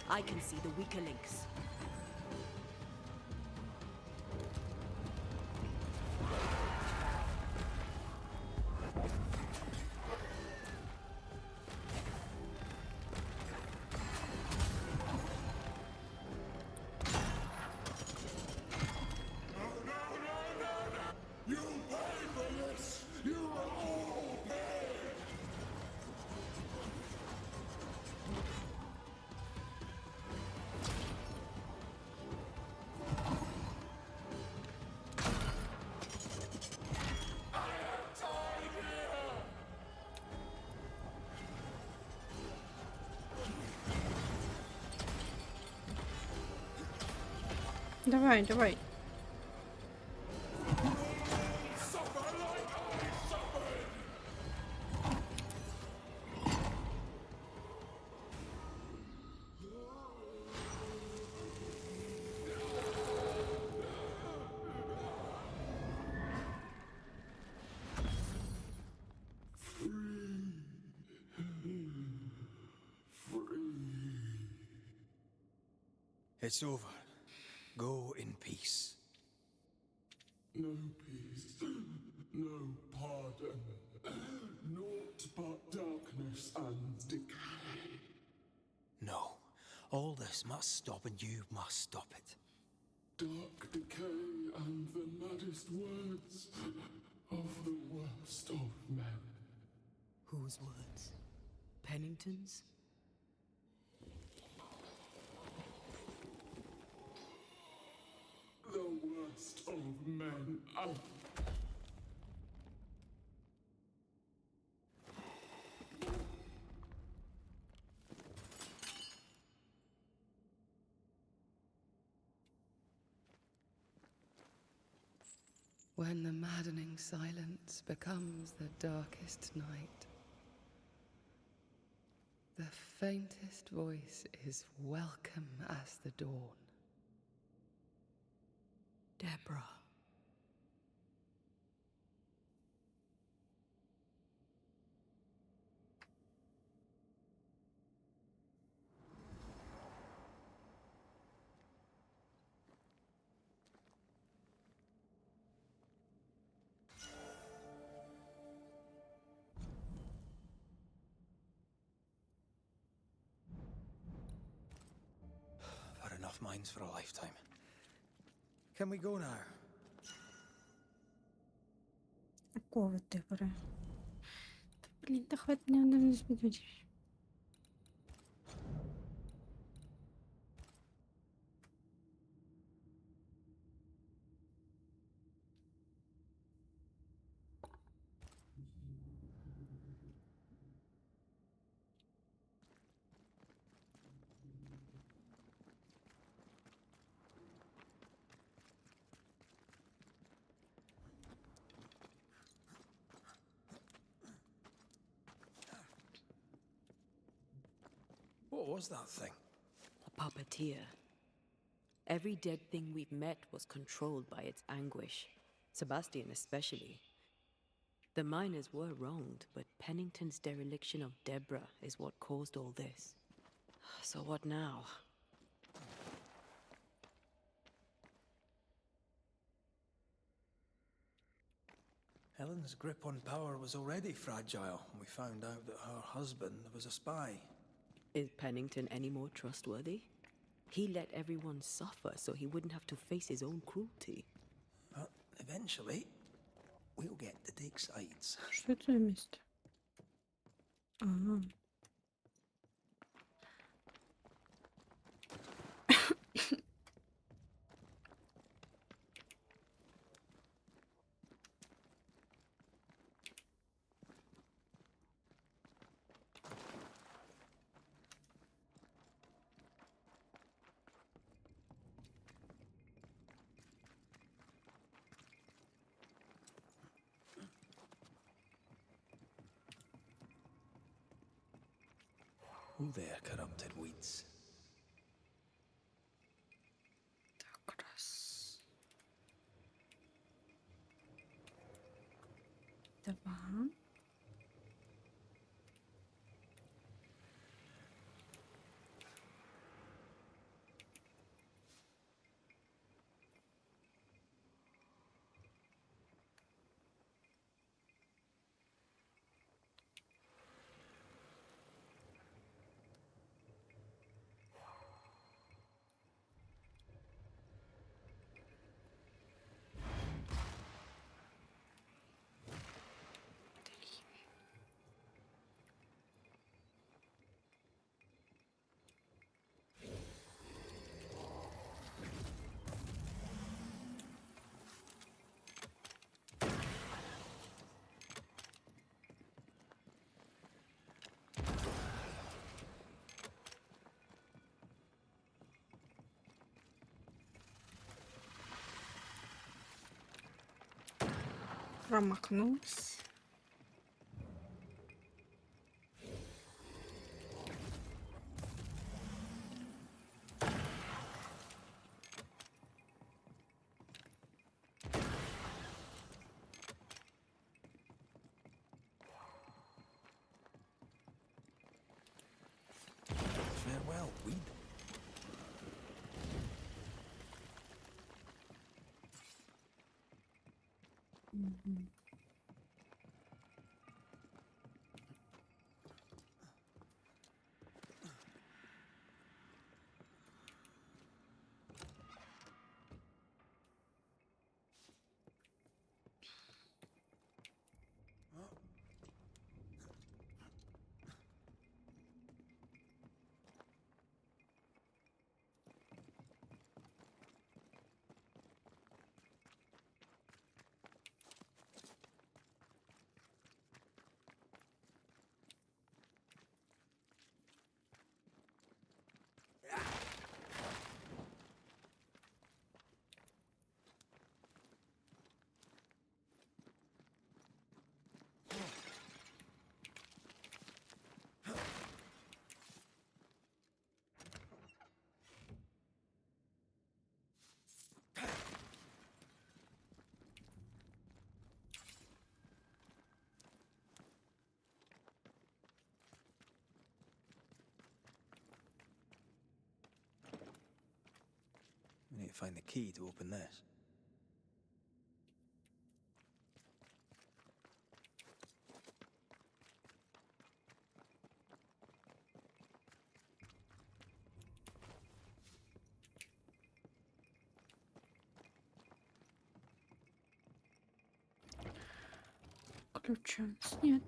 [SPEAKER 2] I can see the weaker links.
[SPEAKER 20] You pay for this! You will all pay!
[SPEAKER 1] Давай, давай.
[SPEAKER 3] It's over. Go in peace.
[SPEAKER 20] No peace, no pardon, naught but darkness and decay.
[SPEAKER 3] No. All this must stop, and you must stop it.
[SPEAKER 20] Dark decay and the maddest words of the worst of men.
[SPEAKER 2] Whose words? Pennington's?
[SPEAKER 20] The worst of men.
[SPEAKER 21] When the maddening silence becomes the darkest night, the faintest voice is welcome as the dawn.
[SPEAKER 2] Deborah.
[SPEAKER 3] I've had enough minds for a lifetime. Can we go now?
[SPEAKER 1] Какого Дебора? Да, блин, да хватит мне надо.
[SPEAKER 3] What was that thing?
[SPEAKER 2] A puppeteer. Every dead thing we've met was controlled by its anguish. Sebastian especially. The miners were wronged, but Pennington's dereliction of Deborah is what caused all this. So what now?
[SPEAKER 3] Helen's grip on power was already fragile when we found out that her husband was a spy.
[SPEAKER 2] Is Pennington any more trustworthy? He let everyone suffer so he wouldn't have to face his own cruelty.
[SPEAKER 3] But eventually, we'll get to take sides.
[SPEAKER 1] Что это за место? Ага.
[SPEAKER 3] Oh, there, corrupted weeds.
[SPEAKER 1] Так, раз. Два. Промахнулась.
[SPEAKER 3] Farewell, weed.
[SPEAKER 1] Мгм.
[SPEAKER 3] We need to find the key to open this.
[SPEAKER 1] Ключа у нас нет.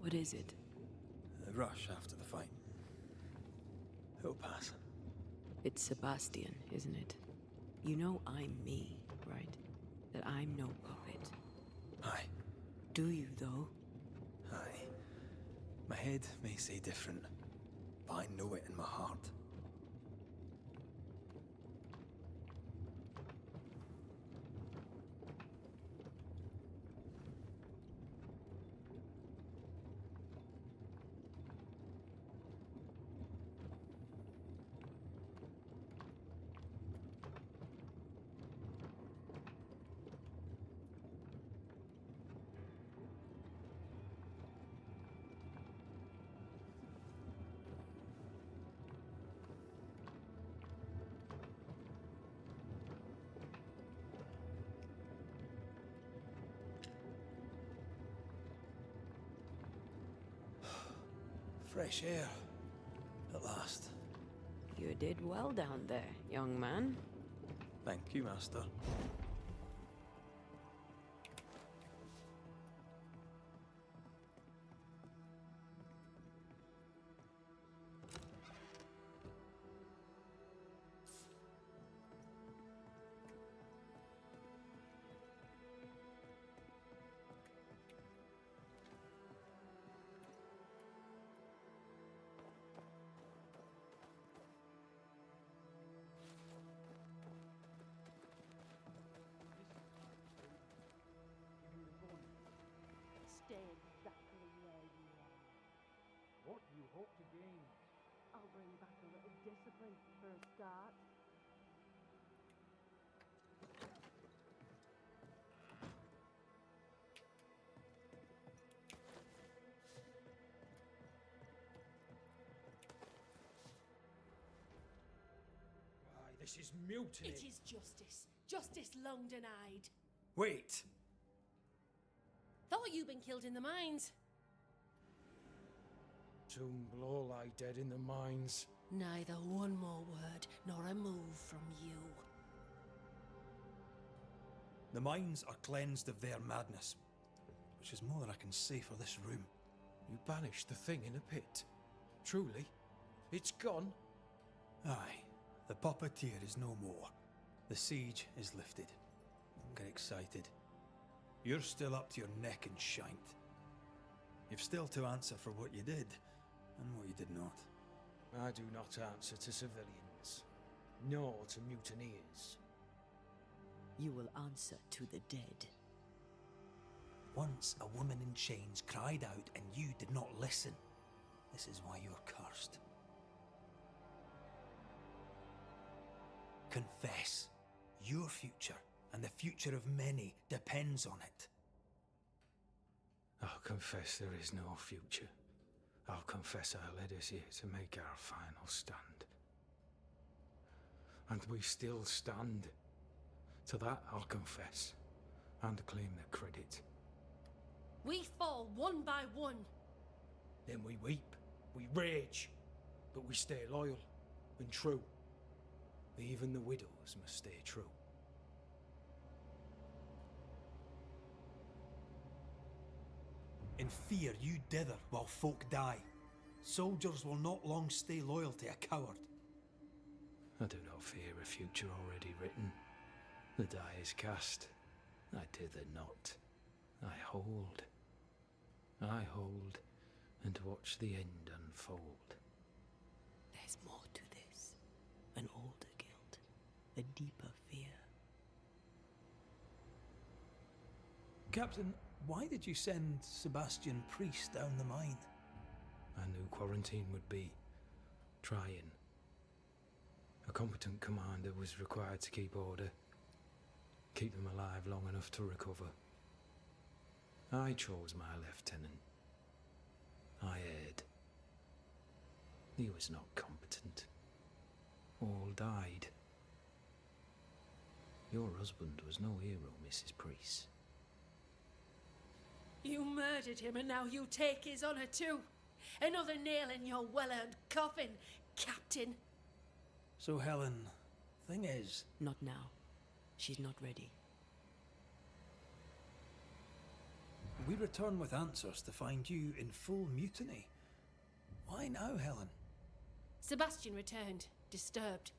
[SPEAKER 2] What is it?
[SPEAKER 3] The rush after the fight. It'll pass.
[SPEAKER 2] It's Sebastian, isn't it? You know I'm me, right? That I'm no puppet.
[SPEAKER 3] Aye.
[SPEAKER 2] Do you, though?
[SPEAKER 3] Aye. My head may say different, but I know it in my heart. Fresh air. At last.
[SPEAKER 2] You did well down there, young man.
[SPEAKER 3] Thank you, Master.
[SPEAKER 13] Stay exactly where you are.
[SPEAKER 6] What do you hope to gain?
[SPEAKER 13] I'll bring back a little discipline for a start.
[SPEAKER 6] Why, this is mutiny.
[SPEAKER 13] It is justice. Justice long denied.
[SPEAKER 3] Wait!
[SPEAKER 13] Thought you'd been killed in the mines.
[SPEAKER 6] Soon will all lie dead in the mines.
[SPEAKER 13] Neither one more word nor a move from you.
[SPEAKER 3] The mines are cleansed of their madness, which is more than I can say for this room.
[SPEAKER 6] You banished the thing in a pit. Truly? It's gone?
[SPEAKER 3] Aye. The puppeteer is no more. The siege is lifted. Don't get excited. You're still up to your neck in shite. You've still to answer for what you did, and what you did not.
[SPEAKER 6] I do not answer to civilians, nor to mutineers.
[SPEAKER 2] You will answer to the dead.
[SPEAKER 3] Once a woman in chains cried out and you did not listen. This is why you're cursed. Confess. Your future and the future of many depends on it.
[SPEAKER 6] I'll confess there is no future. I'll confess I led us here to make our final stand. And we still stand. To that I'll confess, and claim the credit.
[SPEAKER 13] We fall one by one.
[SPEAKER 6] Then we weep, we rage, but we stay loyal and true. Even the widows must stay true.
[SPEAKER 3] In fear you dither while folk die. Soldiers will not long stay loyal to a coward.
[SPEAKER 6] I do not fear a future already written. The die is cast. I dither not. I hold, and watch the end unfold.
[SPEAKER 2] There's more to this. An older guilt. A deeper fear.
[SPEAKER 3] Captain, why did you send Sebastian Priest down the mine?
[SPEAKER 6] I knew quarantine would be trying. A competent commander was required to keep order, keep them alive long enough to recover. I chose my lieutenant. I erred. He was not competent. All died. Your husband was no hero, Mrs. Priest.
[SPEAKER 13] You murdered him and now you take his honor too. Another nail in your well-earned coffin, Captain.
[SPEAKER 3] So Helen, thing is...
[SPEAKER 2] Not now. She's not ready.
[SPEAKER 3] We return with answers to find you in full mutiny. Why now, Helen?
[SPEAKER 11] Sebastian returned, disturbed.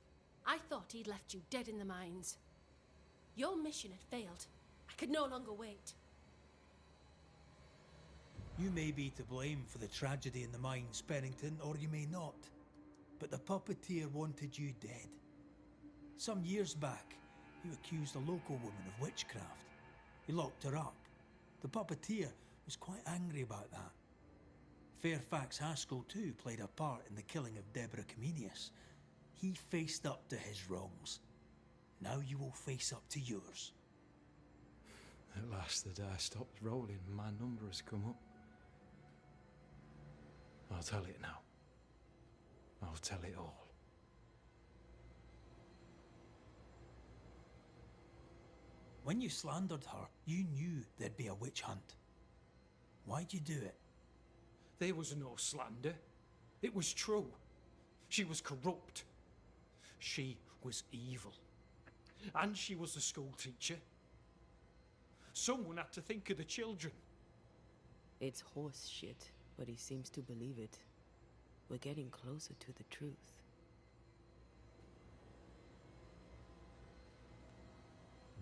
[SPEAKER 11] I thought he'd left you dead in the mines. Your mission had failed. I could no longer wait.
[SPEAKER 19] You may be to blame for the tragedy in the mines, Pennington, or you may not. But the puppeteer wanted you dead. Some years back, you accused a local woman of witchcraft. You locked her up. The puppeteer was quite angry about that. Fairfax Haskell too played a part in the killing of Deborah Comenius. He faced up to his wrongs. Now you will face up to yours.
[SPEAKER 6] At last the die stopped rolling and my number has come up. I'll tell it now. I'll tell it all.
[SPEAKER 19] When you slandered her, you knew there'd be a witch hunt. Why'd you do it?
[SPEAKER 6] There was no slander. It was true. She was corrupt. She was evil. And she was a school teacher. Someone had to think of the children.
[SPEAKER 2] It's horse shit, but he seems to believe it. We're getting closer to the truth.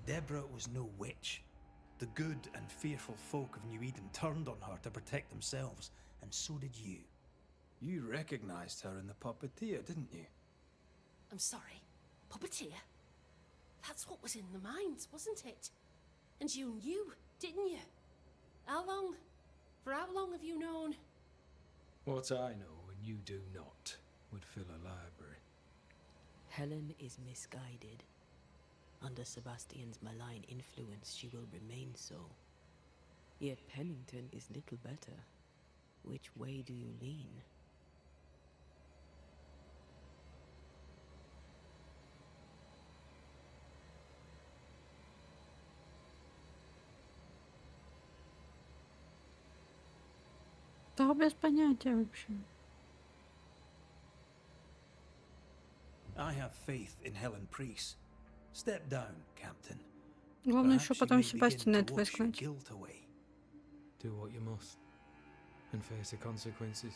[SPEAKER 19] Deborah was no witch. The good and fearful folk of New Eden turned on her to protect themselves, and so did you.
[SPEAKER 3] You recognized her in the puppeteer, didn't you?
[SPEAKER 11] I'm sorry. Puppeteer? That's what was in the mines, wasn't it? And you knew, didn't you? How long? For how long have you known?
[SPEAKER 6] What I know and you do not would fill a library.
[SPEAKER 2] Helen is misguided. Under Sebastian's malign influence, she will remain so. Yet Pennington is little better. Which way do you lean?
[SPEAKER 1] Да без понятия вообще.
[SPEAKER 3] I have faith in Helen Priest. Step down, Captain.
[SPEAKER 1] Главное
[SPEAKER 3] Perhaps
[SPEAKER 1] еще
[SPEAKER 3] she
[SPEAKER 1] потом
[SPEAKER 3] may
[SPEAKER 1] Себастьяна
[SPEAKER 3] begin to
[SPEAKER 1] этого
[SPEAKER 3] wash your
[SPEAKER 1] искать.
[SPEAKER 3] guilt away.
[SPEAKER 6] Do what you must. And face the consequences.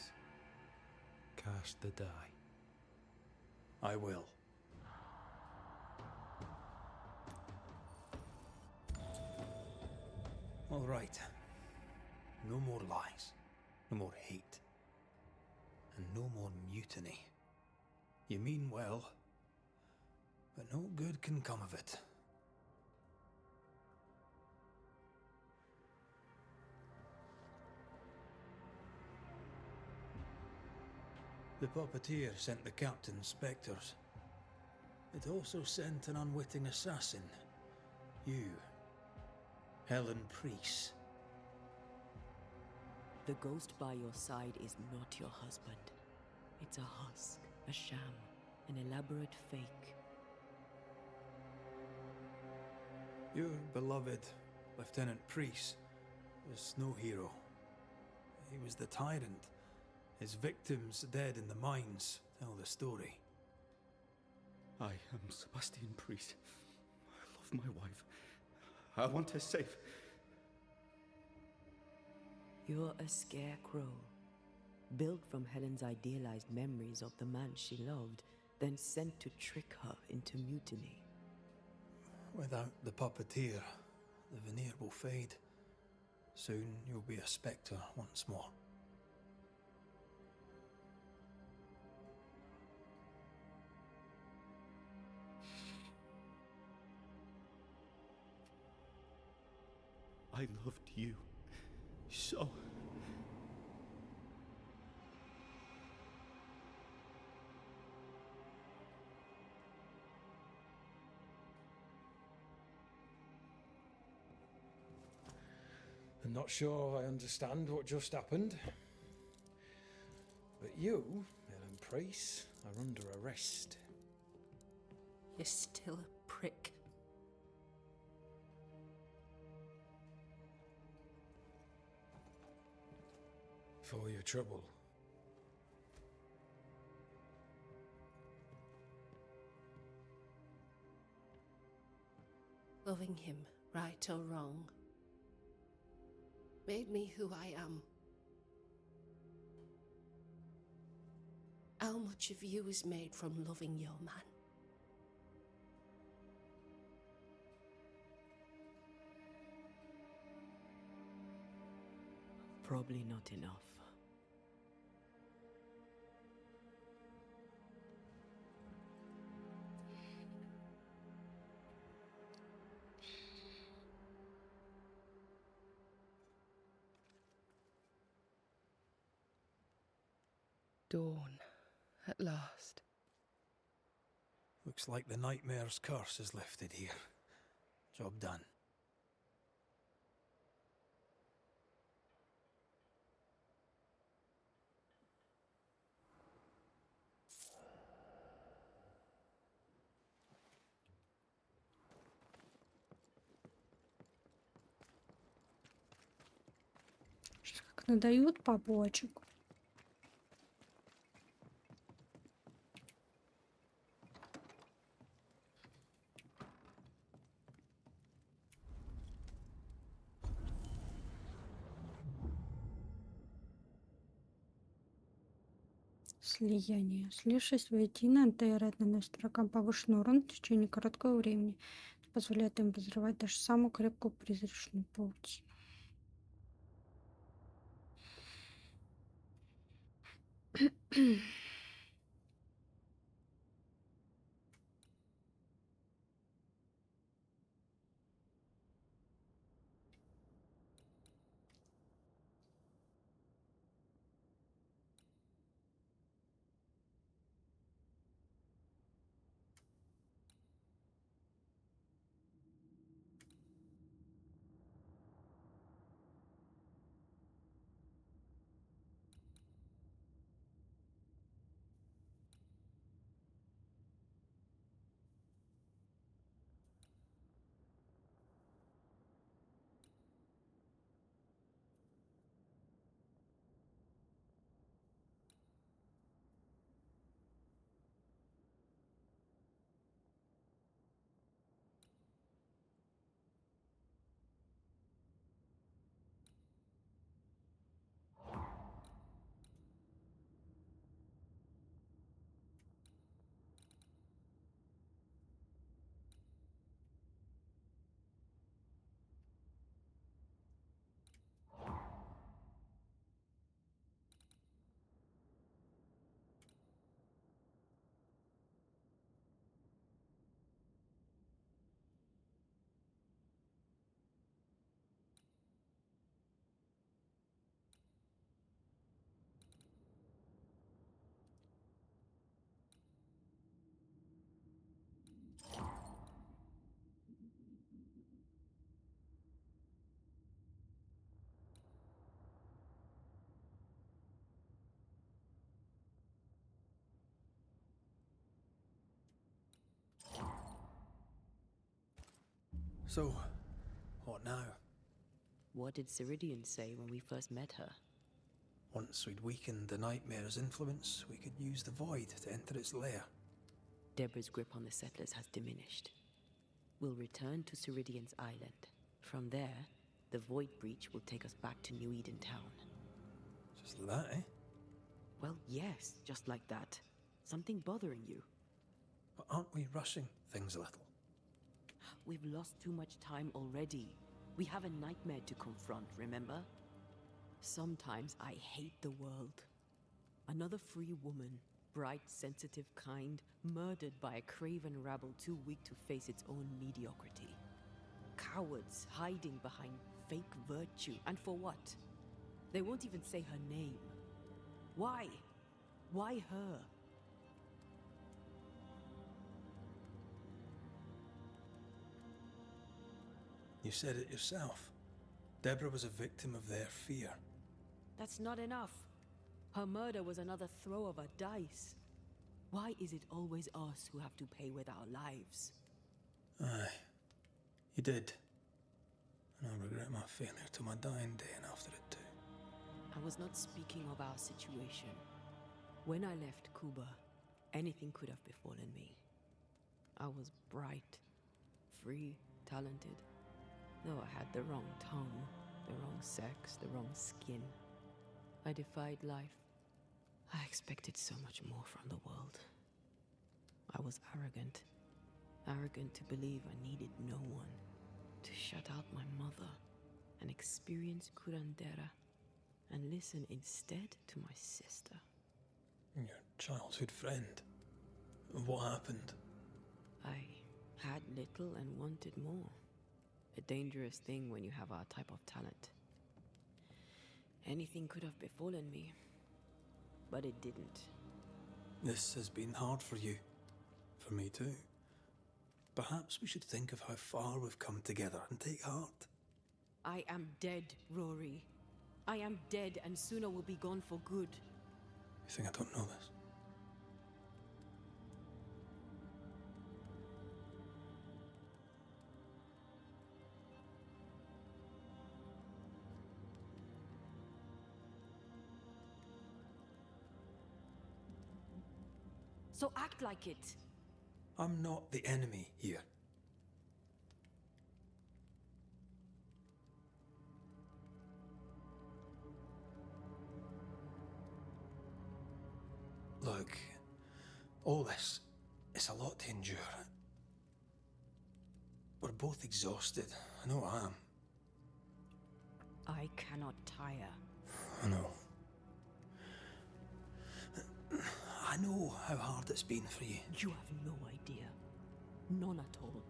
[SPEAKER 6] Cast the die.
[SPEAKER 3] I will. All right. No more lies. No more hate. And no more mutiny. You mean well, but no good can come of it. The puppeteer sent the captain spectres. It also sent an unwitting assassin. You, Helen Priest.
[SPEAKER 2] The ghost by your side is not your husband. It's a husk, a sham, an elaborate fake.
[SPEAKER 3] Your beloved Lieutenant Priest was no hero. He was the tyrant. His victims dead in the mines tell the story.
[SPEAKER 22] I am Sebastian Priest. I love my wife. I want her safe.
[SPEAKER 2] You're a scarecrow, built from Helen's idealized memories of the man she loved, then sent to trick her into mutiny.
[SPEAKER 3] Without the puppeteer, the veneer will fade. Soon you'll be a spectre once more.
[SPEAKER 22] I loved you so.
[SPEAKER 6] I'm not sure I understand what just happened. But you, Helen Priest, are under arrest.
[SPEAKER 11] You're still a prick.
[SPEAKER 6] For your trouble.
[SPEAKER 11] Loving him, right or wrong. made me who I am. How much of you is made from loving your man?
[SPEAKER 2] Probably not enough.
[SPEAKER 21] Dawn, at last.
[SPEAKER 5] Looks like the nightmare's curse is lifted here. Job done.
[SPEAKER 1] Сейчас как надают побочек. Слияние. Слившись воедино, Антея наносит врагам повышенный урон в течение короткого времени. Это позволяет им разрывать даже самую крепкую призрачную паутину.
[SPEAKER 5] So, what now?
[SPEAKER 2] What did Ceridian say when we first met her?
[SPEAKER 5] Once we'd weakened the nightmare's influence, we could use the void to enter its lair.
[SPEAKER 2] Deborah's grip on the settlers has diminished. We'll return to Ceridian's island. From there, the void breach will take us back to New Eden Town.
[SPEAKER 5] Just like that, eh?
[SPEAKER 2] Well, yes, just like that. Something bothering you?
[SPEAKER 5] But aren't we rushing things a little?
[SPEAKER 2] We've lost too much time already. We have a nightmare to confront, remember? Sometimes I hate the world. Another free woman, bright, sensitive, kind, murdered by a craven rabble too weak to face its own mediocrity. Cowards hiding behind fake virtue. And for what? They won't even say her name. Why? Why her?
[SPEAKER 5] You said it yourself. Deborah was a victim of their fear.
[SPEAKER 2] That's not enough. Her murder was another throw of a dice. Why is it always us who have to pay with our lives?
[SPEAKER 5] Aye. You did. And I regret my failure to my dying day and after it too.
[SPEAKER 2] I was not speaking of our situation. When I left Cuba, anything could have befallen me. I was bright, free, talented. Though I had the wrong tongue, the wrong sex, the wrong skin. I defied life. I expected so much more from the world. I was arrogant. Arrogant to believe I needed no one. To shut out my mother and experience curandera and listen instead to my sister.
[SPEAKER 6] Your childhood friend. What happened?
[SPEAKER 2] I had little and wanted more. A dangerous thing when you have our type of talent. Anything could have befallen me, but it didn't.
[SPEAKER 6] This has been hard for you. For me too. Perhaps we should think of how far we've come together and take heart.
[SPEAKER 2] I am dead, Rory. I am dead, and sooner will be gone for good.
[SPEAKER 6] You think I don't know this?
[SPEAKER 2] So act like it.
[SPEAKER 6] I'm not the enemy here. Look, all this is a lot to endure. We're both exhausted. I know I am.
[SPEAKER 2] I cannot tire.
[SPEAKER 6] I know. I know how hard it's been for you.
[SPEAKER 2] You have no idea. None at all.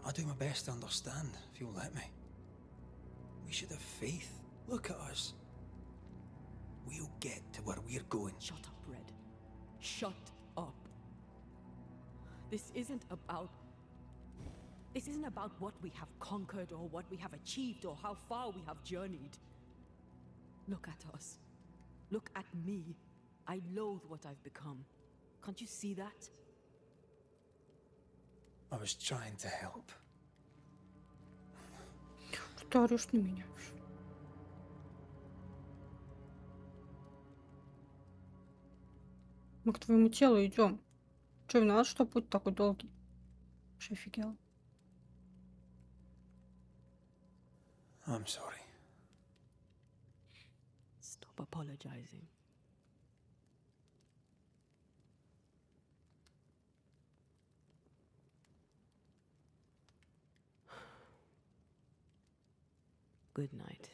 [SPEAKER 6] I'll do my best to understand, if you'll let me. We should have faith. Look at us. We'll get to where we're going.
[SPEAKER 2] Shut up, Red. Shut up. This isn't about what we have conquered or what we have achieved or how far we have journeyed. Look at us. Look at me. I loathe what I've become. Can't you see that?
[SPEAKER 6] I was trying to help.
[SPEAKER 1] Что орешь на меня? Мы к твоему телу идем. Че, виноват, что путь такой долгий? Вообще офигел.
[SPEAKER 6] I'm sorry.
[SPEAKER 2] Stop apologizing. Good night.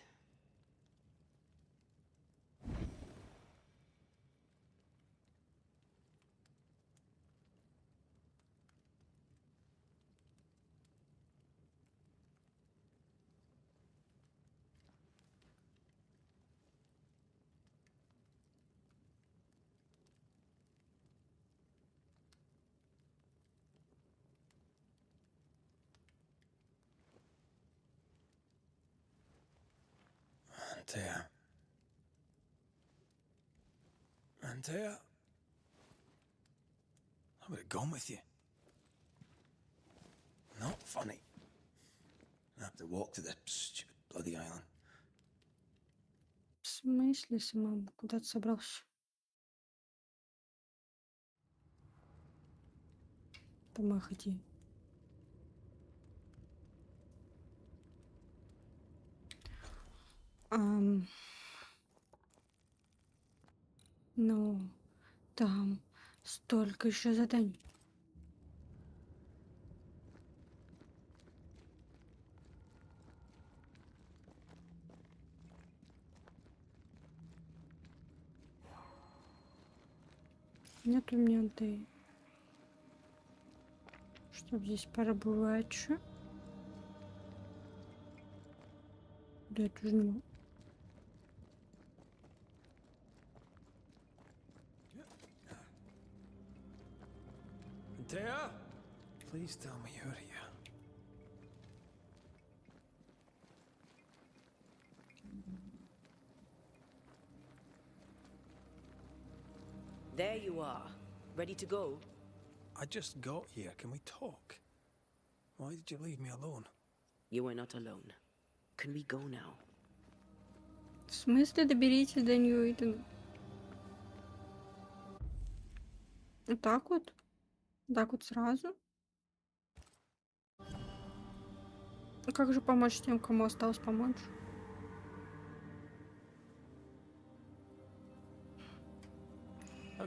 [SPEAKER 6] Антея. Антеya. I would have gone with you. Not funny. I have to walk to the stupid bloody island.
[SPEAKER 1] В смысле, самому? Куда ты собрался? Домой ходи. Ну, там столько еще заданий. Нет у меня Антеи. Чтоб здесь пробывать еще. Да это же не...
[SPEAKER 6] Антеya? Please tell me you're here.
[SPEAKER 2] There you are. Ready to go?
[SPEAKER 6] I just got here. Can we talk? Why did you leave me alone?
[SPEAKER 2] You were not alone. Can we go now?
[SPEAKER 1] В смысле доберитесь до Ньюитона? Вот так вот? Так вот сразу? А как же помочь тем, кому осталось помочь?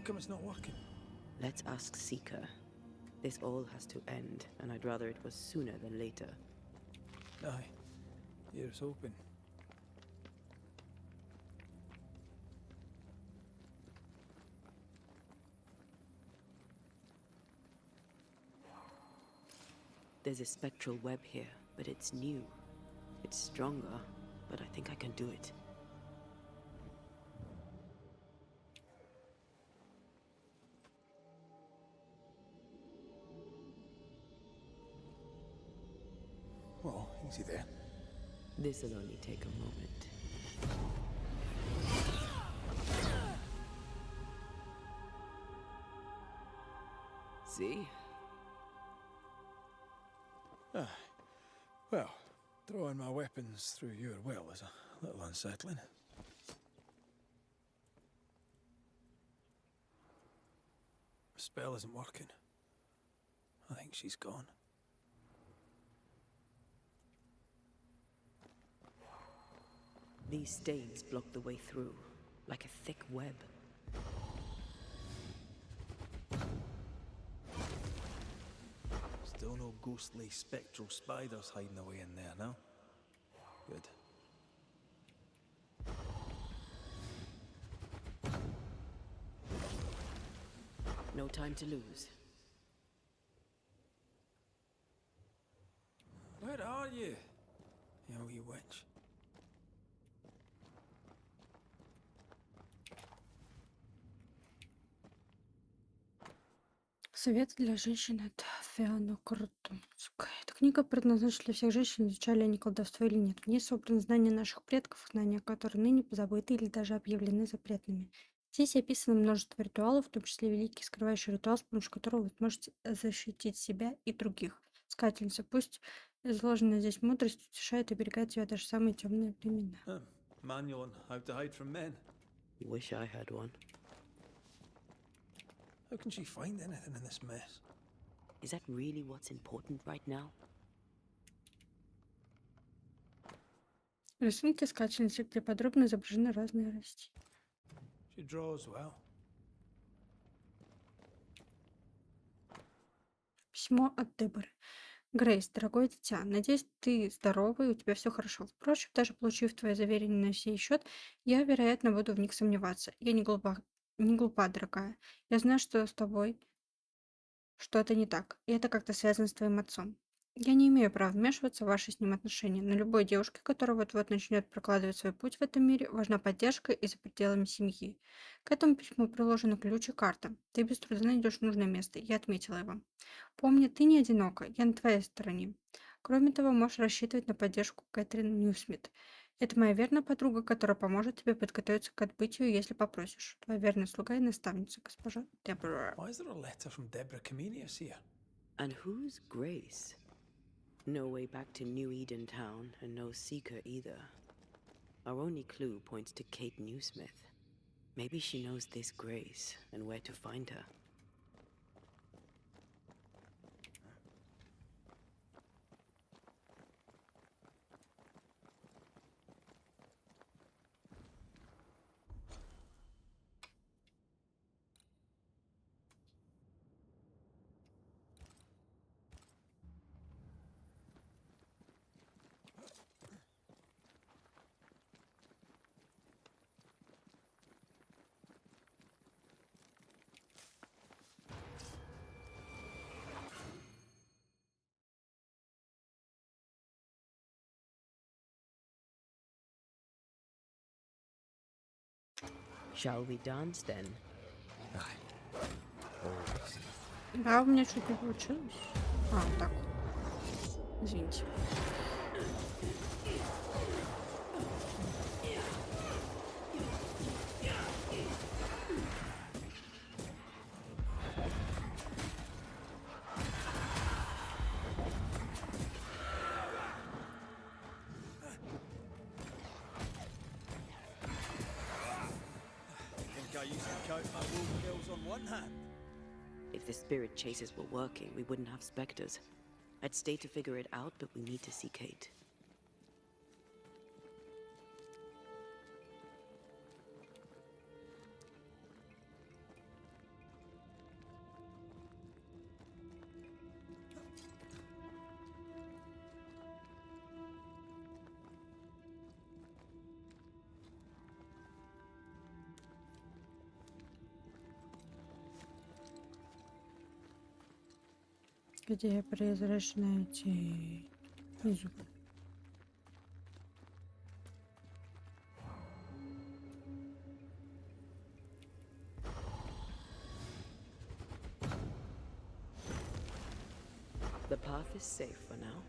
[SPEAKER 3] come it's not working?
[SPEAKER 2] Let's ask Seeker. This all has to end, and I'd rather it was sooner than later.
[SPEAKER 3] Aye. Here's hoping.
[SPEAKER 2] There's a spectral web here, but it's new. It's stronger, but I think I can do it.
[SPEAKER 3] Well, easy there.
[SPEAKER 2] This'll only take a moment. See?
[SPEAKER 3] Ah, well, throwing my weapons through your will is a little unsettling. The spell isn't working. I think she's gone.
[SPEAKER 2] These stains block the way through, like a thick web.
[SPEAKER 3] Still no ghostly, spectral spiders hiding away in there, no? Good.
[SPEAKER 2] No time to lose.
[SPEAKER 3] Where are you? You wee witch.
[SPEAKER 1] Совет для женщин от Фиона Крутунской. Эта книга предназначена для всех женщин, изучали они колдовство или нет. В ней собраны знания наших предков, знания, которые ныне позабыты или даже объявлены запретными. Здесь описано множество ритуалов, в том числе великий скрывающий ритуал, с помощью которого вы сможете защитить себя и других. Искательница, пусть изложенная здесь мудрость утешает и оберегает тебя даже в самые темные времена.
[SPEAKER 3] Manual on how to hide from men.
[SPEAKER 2] Wish I had one.
[SPEAKER 3] How can she find anything in this mess?
[SPEAKER 2] Is that really what's important right now?
[SPEAKER 1] Рисунки искательницы, где подробно изображены разные растения.
[SPEAKER 3] She draws well.
[SPEAKER 1] Письмо от Деборы. Грейс, дорогое дитя, надеюсь, ты здоровый, у тебя все хорошо. Впрочем, даже получив твое заверение на сей счет, я, вероятно, буду в них сомневаться. Я не глупа, дорогая. Я знаю, что с тобой что-то не так, и это как-то связано с твоим отцом. Я не имею права вмешиваться в ваши с ним отношения, но любой девушке, которая вот-вот начнет прокладывать свой путь в этом мире, важна поддержка и за пределами семьи. К этому письму приложены ключ и карта. Ты без труда найдешь нужное место, я отметила его. Помни, ты не одинока, я на твоей стороне. Кроме того, можешь рассчитывать на поддержку Кэтрин Ньюсмит. Это моя верная подруга, которая поможет тебе подготовиться к отбытию, если попросишь. Твоя верная слуга и наставница, госпожа Добро.
[SPEAKER 3] Why is there a letter from Deborah Comenius here?
[SPEAKER 2] And who's Grace? No way back to New Eden Town, and no Seeker either. Our only clue points to Kate Newsmith. Maybe she knows this Grace, and where to find her. Shall we dance then?
[SPEAKER 1] Да, у меня чуть не получилось. А, вот так. Извините.
[SPEAKER 3] I used to count my wolf kills on one hand.
[SPEAKER 2] If the spirit chases were working, we wouldn't have specters. I'd stay to figure it out, but we need to see Kate.
[SPEAKER 1] Где призрачная тень? Внизу.
[SPEAKER 2] The path is safe for now.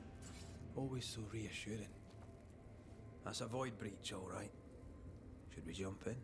[SPEAKER 3] Always so reassuring. That's a void breach, all right. Should we jump in?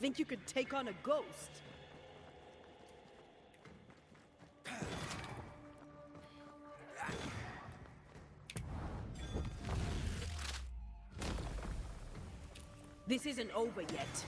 [SPEAKER 2] Think you could take on a ghost? This isn't over yet.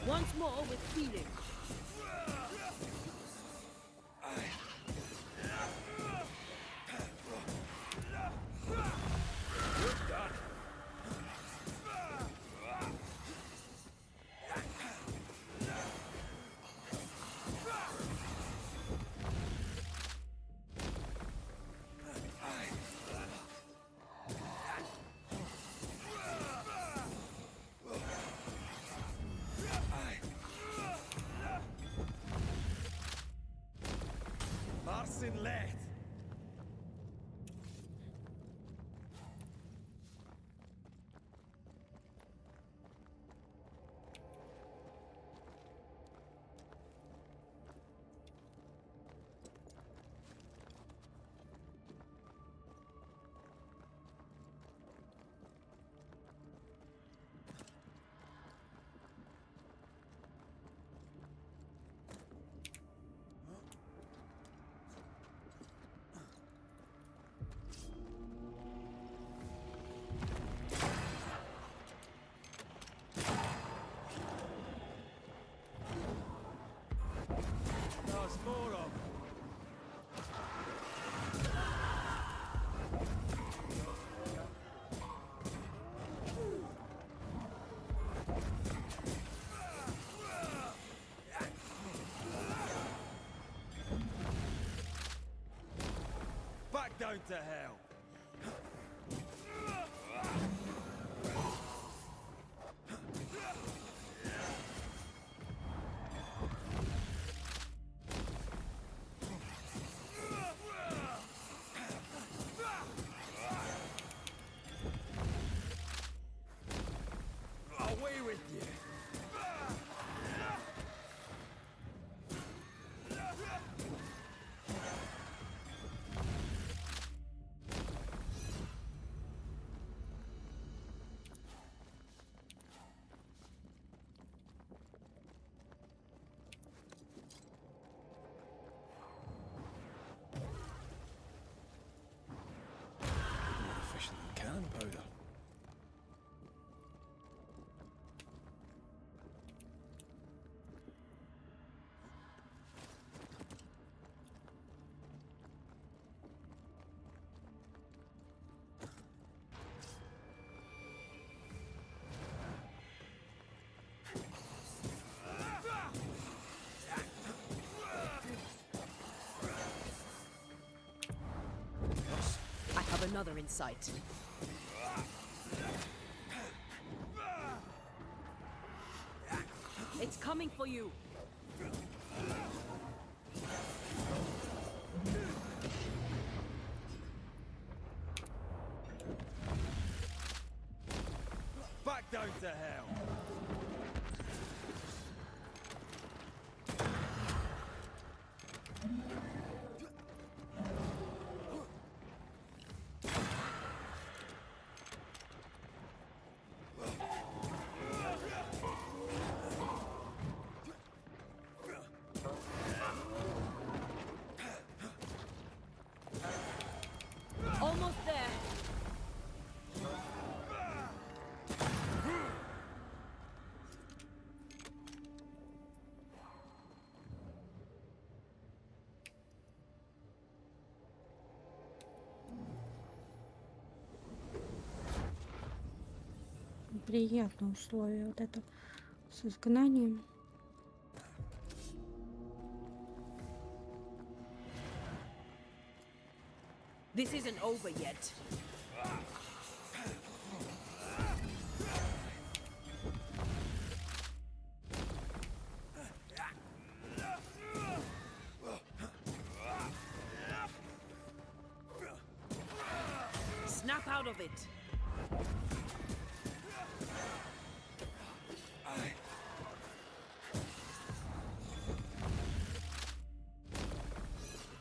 [SPEAKER 2] Once more with feeling.
[SPEAKER 3] Left. Down to hell. Away with you. Powder.
[SPEAKER 2] I have another in sight. It's coming for you.
[SPEAKER 3] Back down to hell.
[SPEAKER 1] неприятные условия вот это с изгнанием.
[SPEAKER 2] This isn't over yet. Snap out of it.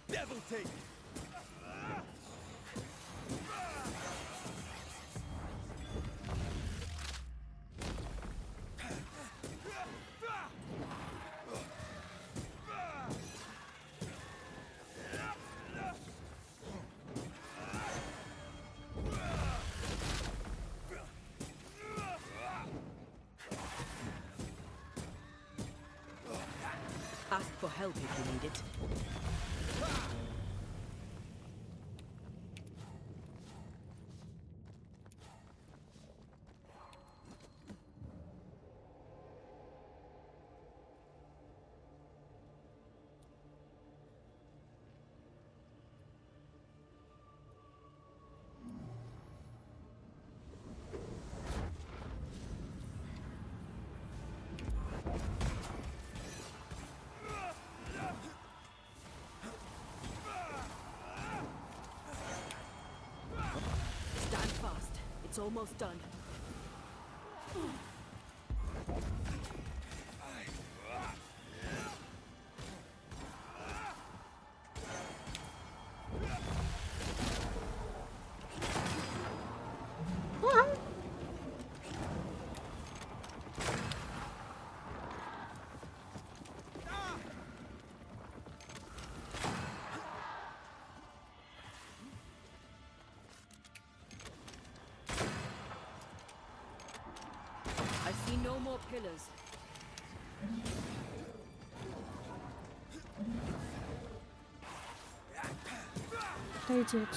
[SPEAKER 18] Devil take.
[SPEAKER 2] Ask for help if you need it. Stand fast. It's almost done. I see no more pillars.
[SPEAKER 1] Отойдите.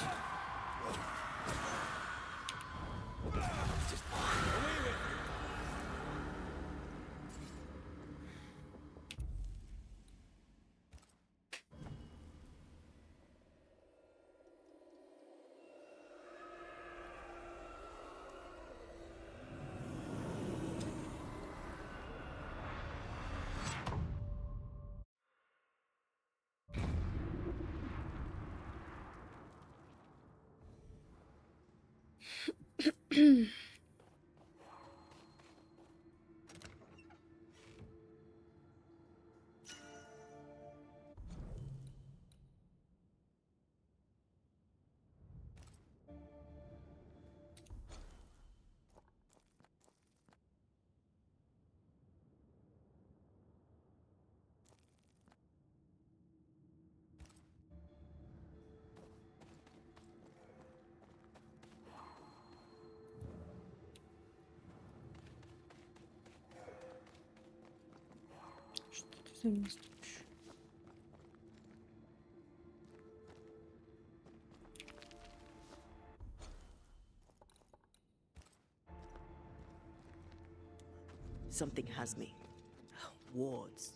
[SPEAKER 1] Что это за место?
[SPEAKER 2] Something has me. Wards.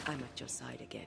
[SPEAKER 2] I'm at your side again.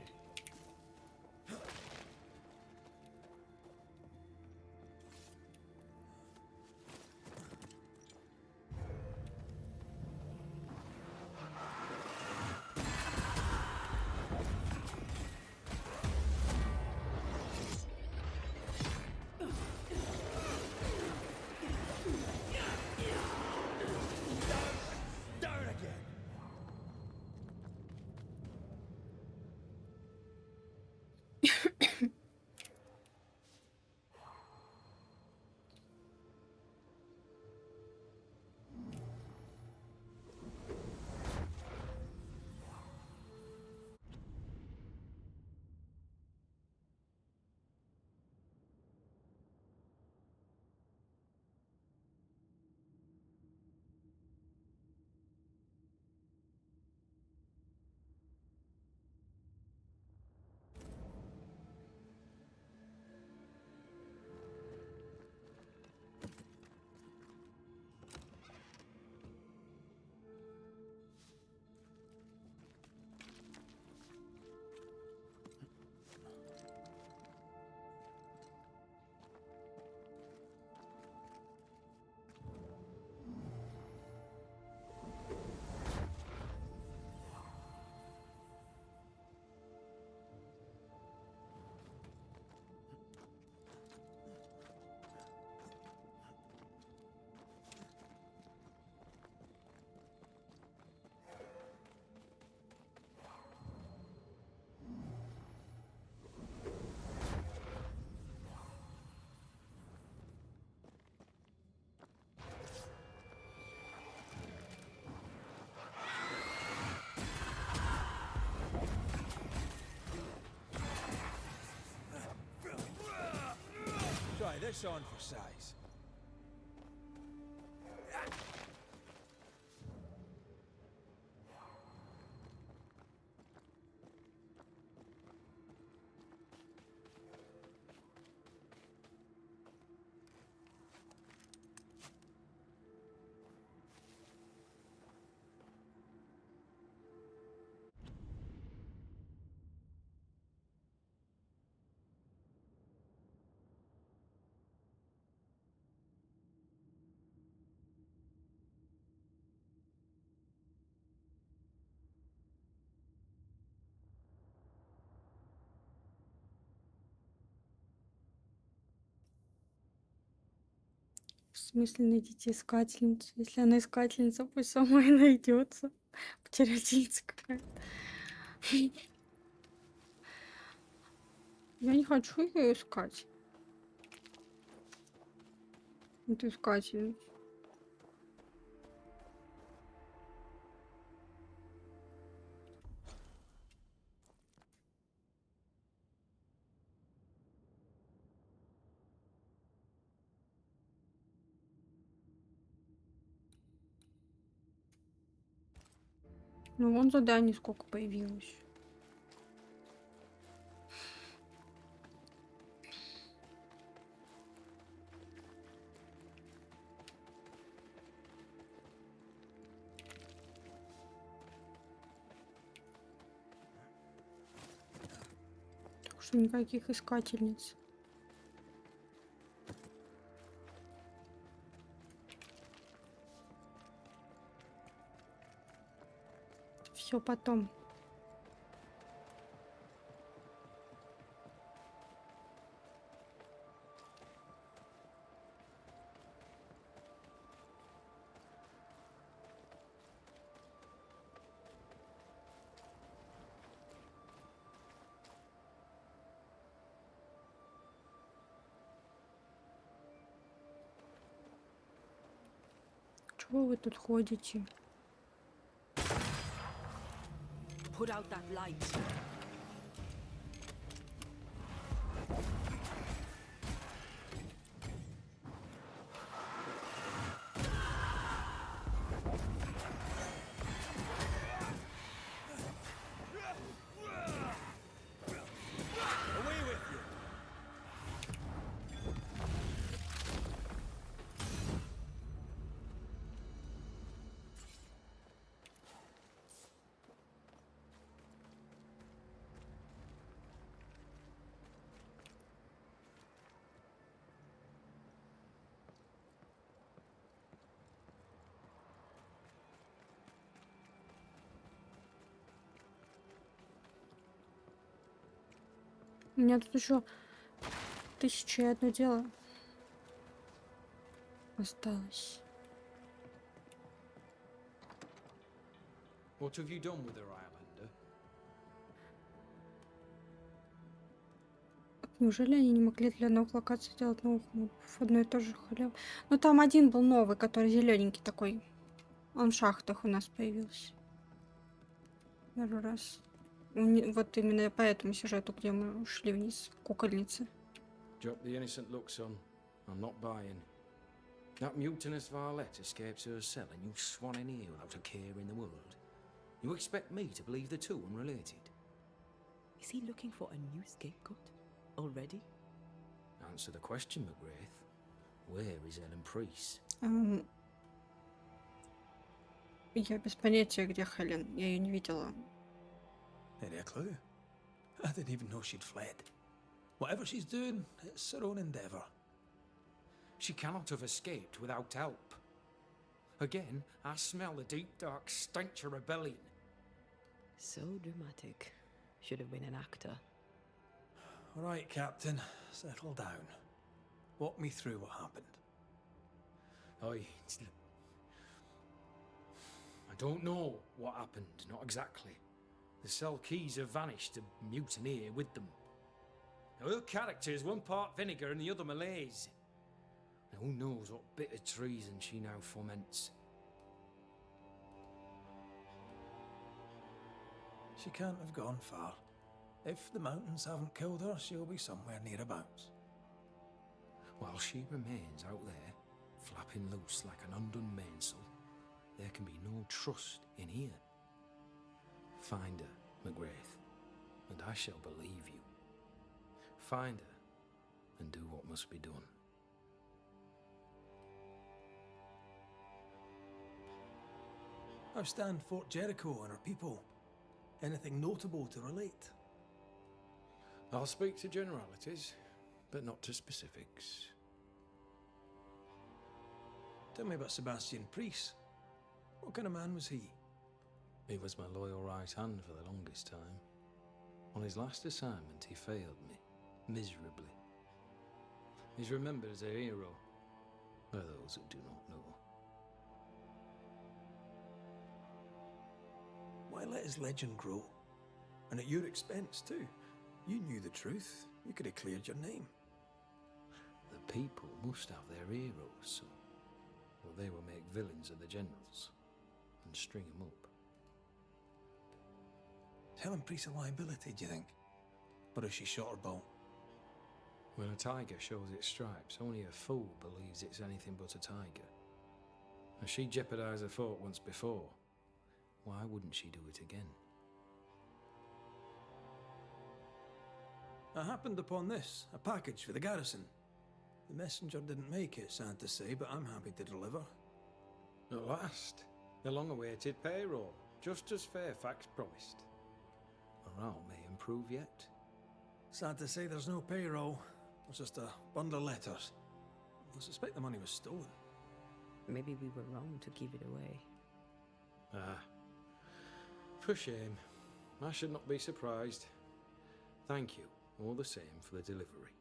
[SPEAKER 9] this on for size?
[SPEAKER 1] В смысле найдите искательницу? Если она искательница, пусть сама и найдется. Потерятельница какая-то. Я не хочу ее искать. Эту искательницу. Ну, вон заданий сколько появилось. Так что никаких искательниц. Все потом. Чего вы тут ходите?
[SPEAKER 2] Put out that light.
[SPEAKER 1] У меня тут еще 1001 дело осталось.
[SPEAKER 6] What have you done with her, Islander?
[SPEAKER 1] Неужели они не могли для новых локаций сделать новых мобов? Одно и то же халяву. Ну там один был новый, который зелененький такой. Он в шахтах у нас появился. Первый раз. Вот именно по этому сюжету, где мы ушли вниз, кукольницы.
[SPEAKER 6] Drop the innocent look, son. I'm not buying. That mutinous varlet escapes her cell, and you swan in here without a care in the world. You expect me to believe the two unrelated?
[SPEAKER 2] Is he looking for a new scapegoat already?
[SPEAKER 6] Answer the question, McGrath. Where is Ellen Priest?
[SPEAKER 1] Я без понятия, где Хелен. Я ее не видела.
[SPEAKER 19] Any clue? I didn't even know she'd fled. Whatever she's doing, it's her own endeavour.
[SPEAKER 6] She cannot have escaped without help. Again, I smell the deep, dark stench of rebellion.
[SPEAKER 2] So dramatic. Should have been an actor.
[SPEAKER 19] All right, Captain, settle down. Walk me through what happened.
[SPEAKER 6] I don't know what happened, not exactly. The cell keys have vanished, a mutineer with them. Now, her character is one part vinegar and the other malaise. Now, who knows what bitter treason she now foments.
[SPEAKER 19] She can't have gone far. If the mountains haven't killed her, she'll be somewhere nearabouts.
[SPEAKER 6] While she remains out there, flapping loose like an undone mainsail, there can be no trust in here. Find her, McGrath, and I shall believe you. Find her, and do what must be done.
[SPEAKER 19] How stand Fort Jericho and our people? Anything notable to relate?
[SPEAKER 6] I'll speak to generalities, but not to specifics.
[SPEAKER 19] Tell me about Sebastian Priest. What kind of man was he?
[SPEAKER 6] He was my loyal right hand for the longest time. On his last assignment, he failed me, miserably. He's remembered as a hero by those who do not know.
[SPEAKER 19] Why let his legend grow? And at your expense, too. You knew the truth. You could have cleared your name.
[SPEAKER 6] The people must have their heroes, so well, they will make villains of the generals and string them up.
[SPEAKER 19] Helen Priest a liability, do you think? Or is she shot her bolt?
[SPEAKER 6] When a tiger shows its stripes, only a fool believes it's anything but a tiger. And she jeopardized a fort once before. Why wouldn't she do it again?
[SPEAKER 19] I happened upon this, a package for the garrison. The messenger didn't make it, sad to say, but I'm happy to deliver.
[SPEAKER 6] At last, the long-awaited payroll, just as Fairfax promised. Morale may improve yet.
[SPEAKER 19] Sad to say there's no payroll. It's just a bundle of letters. I suspect the money was stolen.
[SPEAKER 2] Maybe we were wrong to give it away.
[SPEAKER 6] Ah, for shame. I should not be surprised. Thank you, all the same, for the delivery.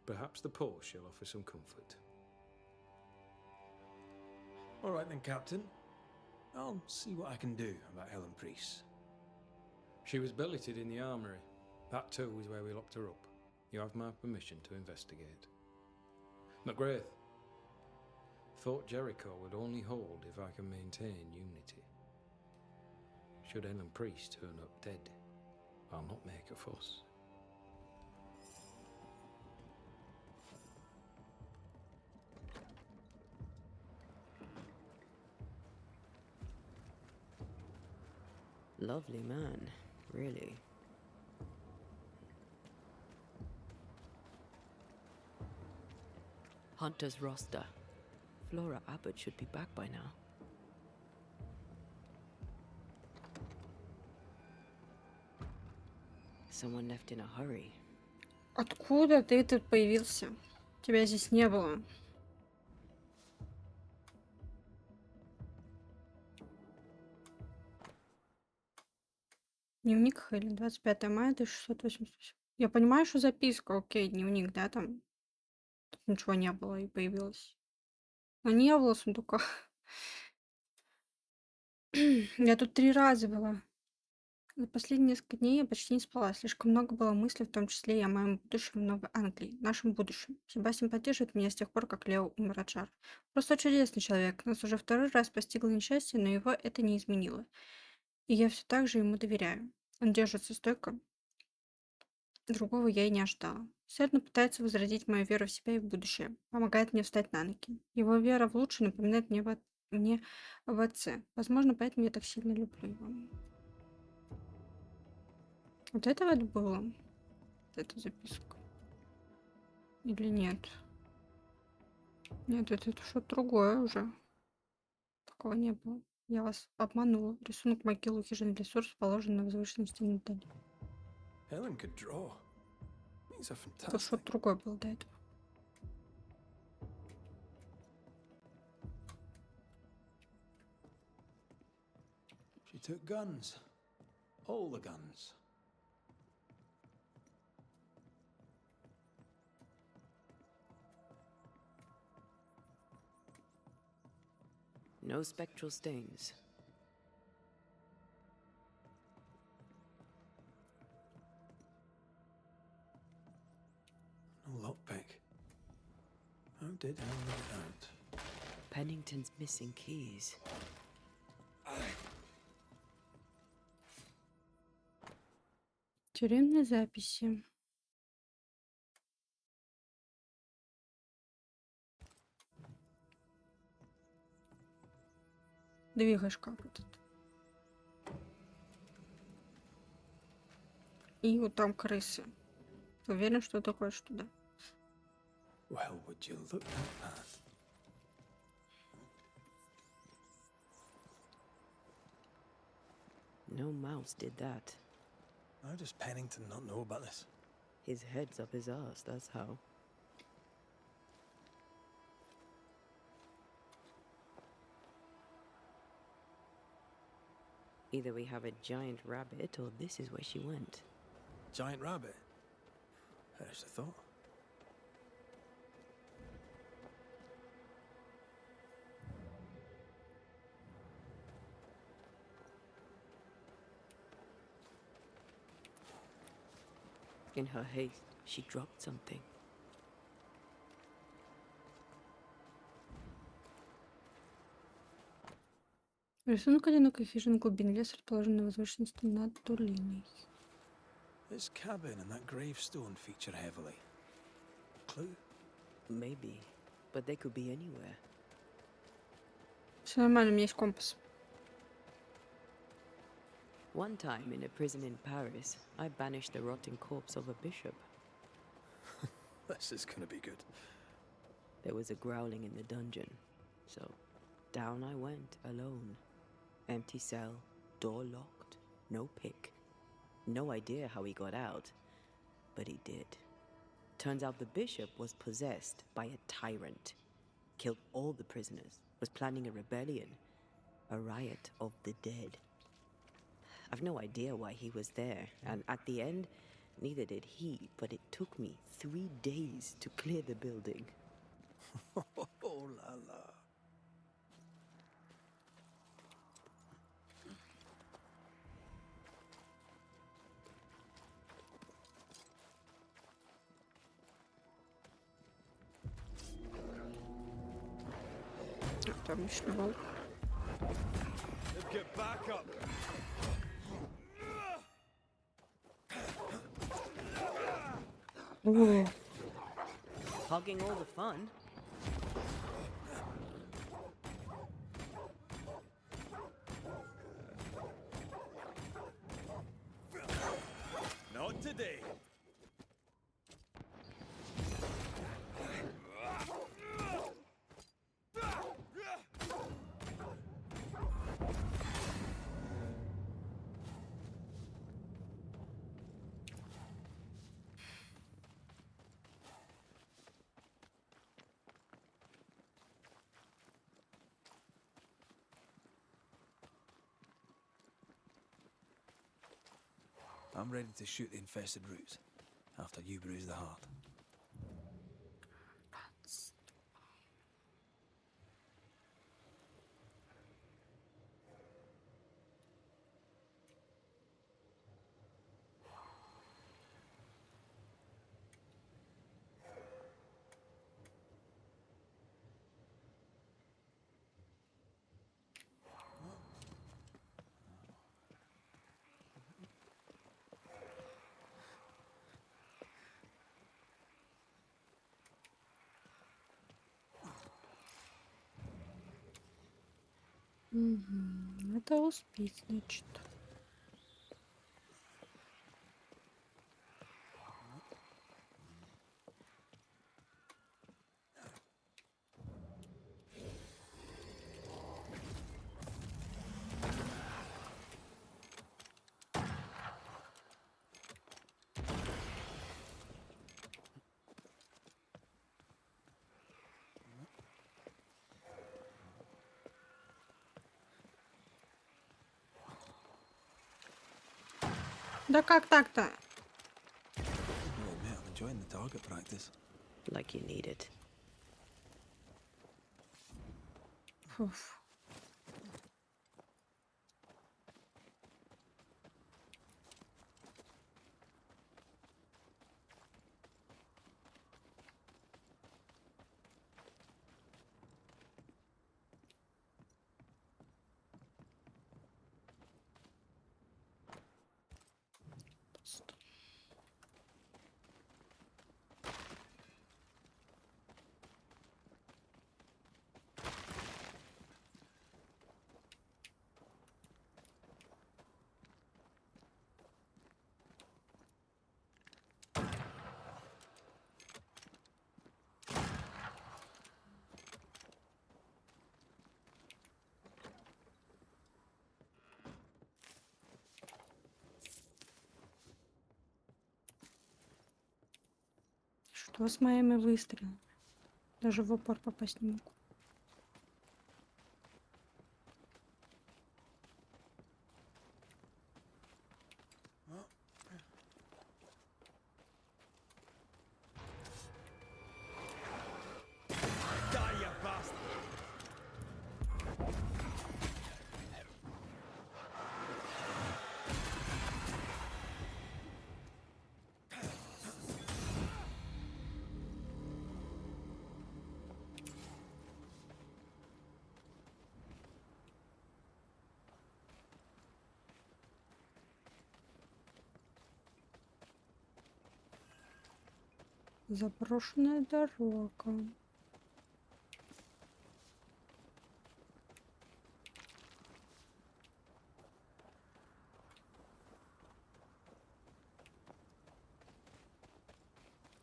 [SPEAKER 6] Perhaps the post shall offer some comfort.
[SPEAKER 19] All right then, Captain. I'll see what I can do about Helen Priest.
[SPEAKER 6] She was billeted in the armory. That too is where we locked her up. You have my permission to investigate. McGrath, Fort Jericho would only hold if I can maintain unity. Should Helen Priest turn up dead, I'll not make a fuss.
[SPEAKER 2] Lovely man, really. Hunter's roster. Flora Abbott should be back by now. Someone left in a hurry.
[SPEAKER 1] Откуда ты тут появился? Тебя здесь не было. Дневник Хелен, 25 мая 1688. Я понимаю, что записка, окей, дневник, да, там. Тут ничего не было и появилось. Но не было сундука. Я тут 3 раза была. За последние несколько дней я почти не спала. Слишком много было мыслей, в том числе и о моем будущем в Новой Англии, нашем будущем. Себастьян поддерживает меня с тех пор, как Лео умер от жара. Просто чудесный человек. Нас уже 2-й раз постигло несчастье, но его это не изменило. И я все так же ему доверяю. Он держится стойко. Другого я и не ожидала. Усердно пытается возродить мою веру в себя и в будущее. Помогает мне встать на ноги. Его вера в лучшее напоминает мне об отце. Возможно, поэтому я так сильно люблю его. Вот это вот было. Вот эта записка. Или нет? Нет, это что-то другое уже. Такого не было. Я вас обманула. Рисунок могилы хижины для сур расположен на возвышенности над долиной.
[SPEAKER 19] Helen could draw. These are
[SPEAKER 1] Это
[SPEAKER 19] fantastic.
[SPEAKER 1] что-то другое было до этого.
[SPEAKER 19] She took guns. All the guns.
[SPEAKER 2] No spectral stains.
[SPEAKER 19] No lockpick. How did Helen get it out?
[SPEAKER 2] Pennington's missing keys.
[SPEAKER 1] Тюремные записи. двигаешь как этот. И вот там крысы. Ты уверен, что ты хочешь туда?
[SPEAKER 3] Well, would you look at that?
[SPEAKER 2] No mouse did that.
[SPEAKER 3] How does Pennington not know about this?
[SPEAKER 2] His head's up his arse, that's how. Either we have a giant rabbit or this is where she went.
[SPEAKER 3] Giant rabbit? There's a thought.
[SPEAKER 2] In her haste, she dropped something.
[SPEAKER 1] Рисунок одинокой хижины в глубине леса, расположенной на возвышенности над долиной.
[SPEAKER 3] This cabin and that gravestone feature heavily. Clue?
[SPEAKER 2] Maybe, but they could be anywhere.
[SPEAKER 1] Все нормально, у меня есть компас.
[SPEAKER 2] One time in a prison in Paris, I banished the rotting corpse of a bishop.
[SPEAKER 3] This is gonna be good.
[SPEAKER 2] There was a growling in the dungeon, so down I went alone. Empty cell, door locked, no pick. No idea how he got out, but he did. Turns out the bishop was possessed by a tyrant. Killed all the prisoners, was planning a rebellion, a riot of the dead. I've no idea why he was there, and at the end, neither did he, but it took me 3 days to clear the building.
[SPEAKER 3] Oh la la.
[SPEAKER 1] Там еще волк.
[SPEAKER 18] Get back up.
[SPEAKER 1] О,
[SPEAKER 2] Hogging all the fun.
[SPEAKER 18] Not today.
[SPEAKER 3] I'm ready to shoot the infested roots after you bruise the heart.
[SPEAKER 1] угу. Это успеть, значит. Да как так-то?
[SPEAKER 3] I'll admit, I'm enjoying the target practice.
[SPEAKER 2] Like you need it.
[SPEAKER 1] Фуф. Что с моими выстрелами? Даже в упор попасть не могу. Заброшенная дорога.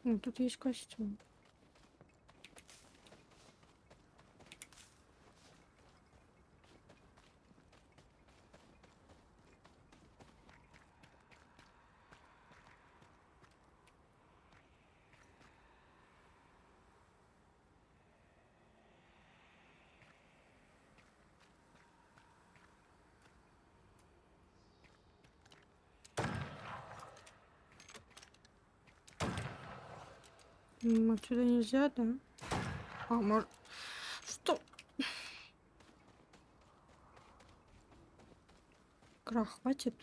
[SPEAKER 1] О, тут есть костюм. Отсюда нельзя, да? А, может... Что? Крах, хватит.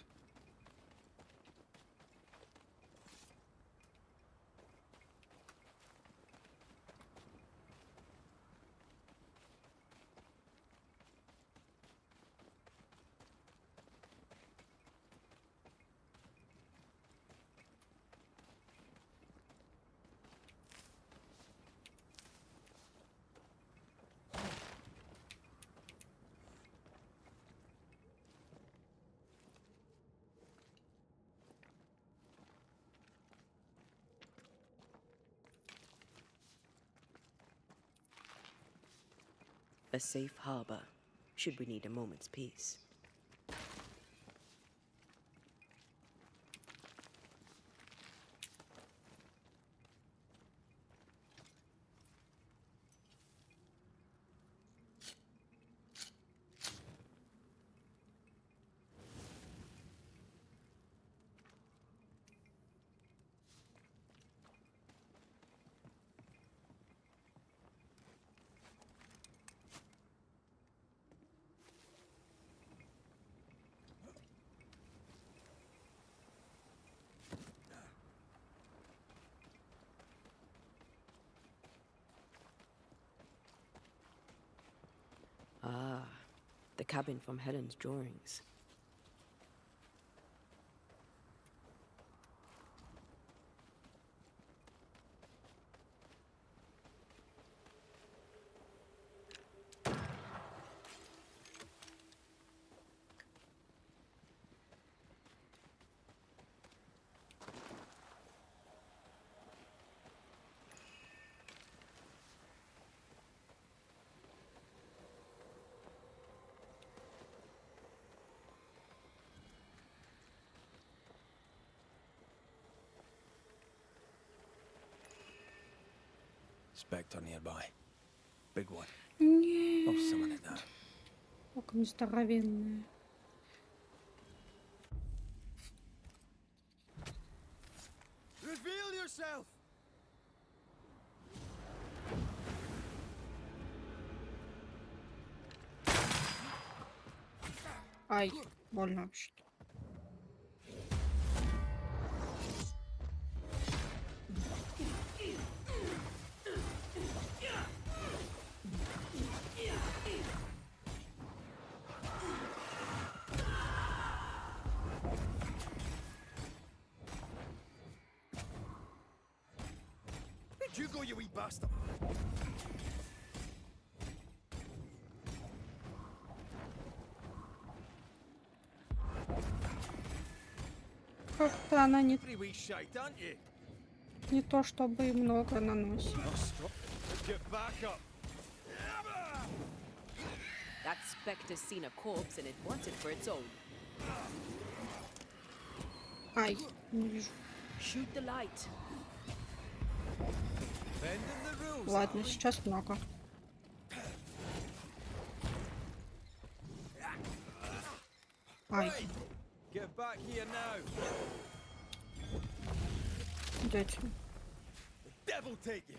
[SPEAKER 2] A safe harbor, should we need a moment's peace. Ah, the cabin from Helen's drawings.
[SPEAKER 3] Spectre nearby. Big one.
[SPEAKER 1] Нет.
[SPEAKER 3] Oh, someone in there.
[SPEAKER 1] Как они здоровенные.
[SPEAKER 8] Reveal yourself!
[SPEAKER 1] Ай, больно вообще-то.
[SPEAKER 8] Where'd you go, you wee bastard?
[SPEAKER 1] Как-то она не,
[SPEAKER 8] Pretty wee shite, aren't you?
[SPEAKER 1] не то чтобы и много наносит.
[SPEAKER 8] Get back up.
[SPEAKER 2] That specter's seen a corpse and it wants it for its own.
[SPEAKER 1] Ай, не вижу.
[SPEAKER 2] Shoot the light.
[SPEAKER 1] Ладно, сейчас много. Ай.
[SPEAKER 9] Get back here now.
[SPEAKER 1] Дайте.
[SPEAKER 9] Devil take you.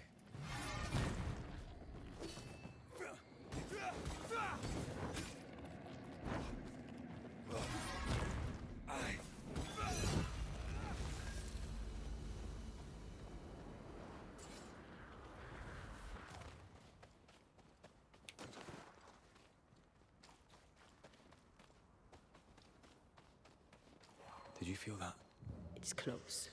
[SPEAKER 3] Did you feel that?
[SPEAKER 11] It's close.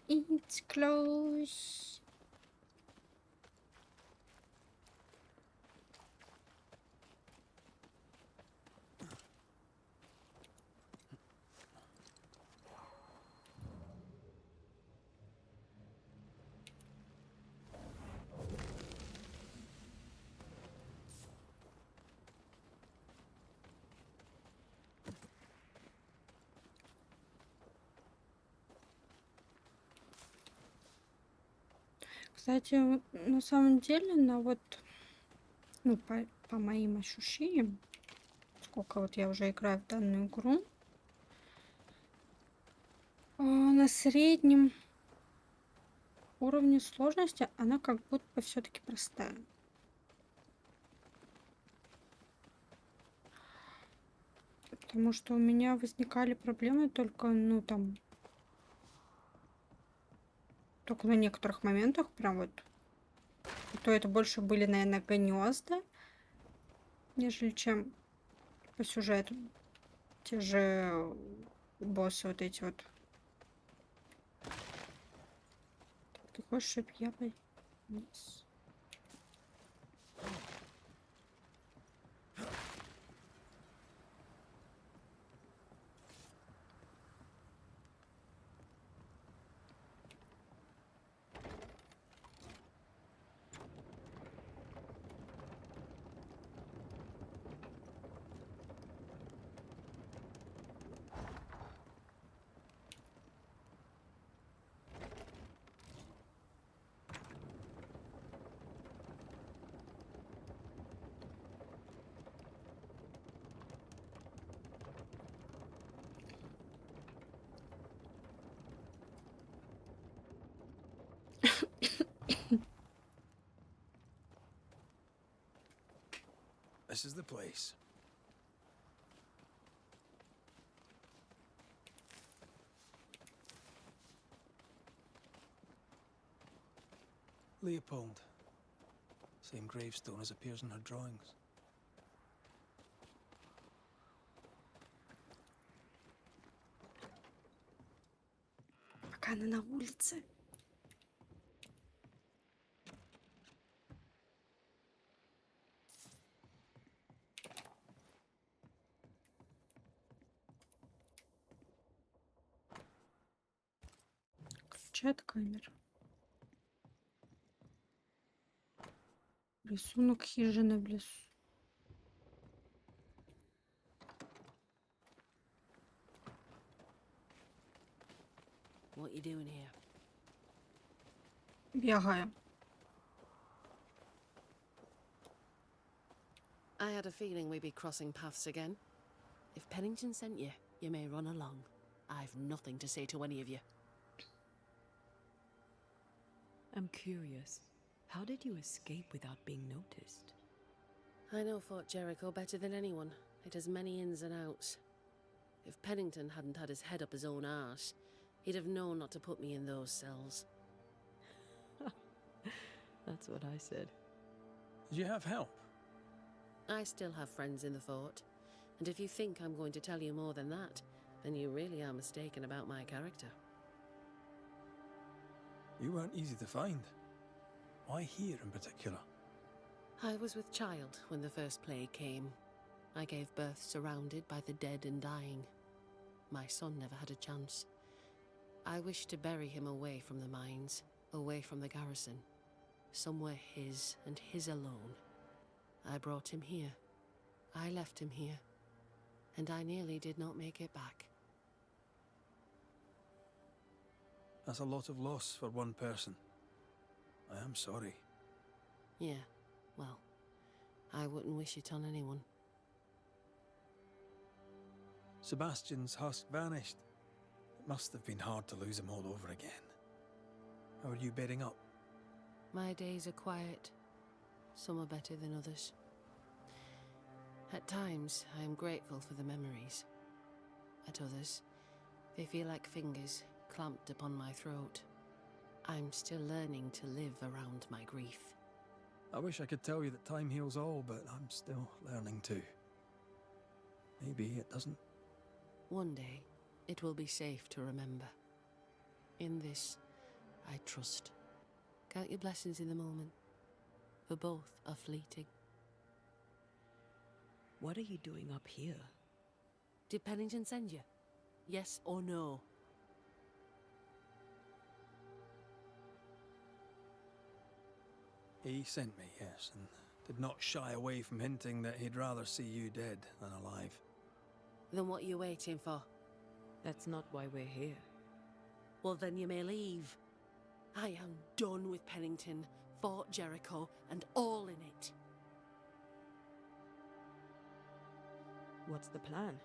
[SPEAKER 1] It's close. Кстати, на самом деле, ну, по моим ощущениям, сколько вот я уже играю в данную игру, на среднем уровне сложности она как будто бы все-таки простая. Потому что у меня возникали проблемы только, ну, там, только на некоторых моментах, прям вот. То это больше были, наверное, гнезда, нежели чем по сюжету. Те же боссы вот эти вот. Ты хочешь, чтобы я вниз?
[SPEAKER 3] This is the place.
[SPEAKER 19] Leopold. Same gravestone as appears in her drawings.
[SPEAKER 1] Пока она на улице. Ключи от камер. Рисунок хижины в лесу.
[SPEAKER 11] What you doing here?
[SPEAKER 1] Бегаю.
[SPEAKER 11] I had a feeling we'd be crossing paths again. If Pennington sent you, you may run along. I've nothing to say to any of you.
[SPEAKER 2] I'm curious. How did you escape without being noticed?
[SPEAKER 11] I know Fort Jericho better than anyone. It has many ins and outs. If Pennington hadn't had his head up his own arse, he'd have known not to put me in those cells.
[SPEAKER 2] That's what I said.
[SPEAKER 19] Did you have help?
[SPEAKER 11] I still have friends in the fort, and if you think I'm going to tell you more than that, then you really are mistaken about my character.
[SPEAKER 19] You weren't easy to find. Why here in particular?
[SPEAKER 11] I was with child when the first plague came. I gave birth surrounded by the dead and dying. My son never had a chance. I wish to bury him away from the mines, away from the garrison. Somewhere his and his alone. I brought him here. I left him here. And I nearly did not make it back.
[SPEAKER 3] That's a lot of loss for one person. I am sorry.
[SPEAKER 11] Yeah, well, I wouldn't wish it on anyone.
[SPEAKER 3] Sebastian's husk vanished. It must have been hard to lose him all over again. How are you bearing up?
[SPEAKER 11] My days are quiet. Some are better than others. At times, I am grateful for the memories. At others, they feel like fingers clamped upon my throat. I'm still learning to live around my grief.
[SPEAKER 3] I wish I could tell you that time heals all, but I'm still learning too. Maybe it doesn't.
[SPEAKER 11] One day, it will be safe to remember. In this, I trust. Count your blessings in the moment, for both are fleeting.
[SPEAKER 2] What are you doing up here?
[SPEAKER 11] Did Pennington send you? Yes or no?
[SPEAKER 3] He sent me, yes, and did not shy away from hinting that he'd rather see you dead than alive.
[SPEAKER 11] Then what are you waiting for?
[SPEAKER 2] That's not why we're here.
[SPEAKER 11] Well, then you may leave. I am done with Pennington, Fort Jericho, and all in it.
[SPEAKER 2] What's the plan?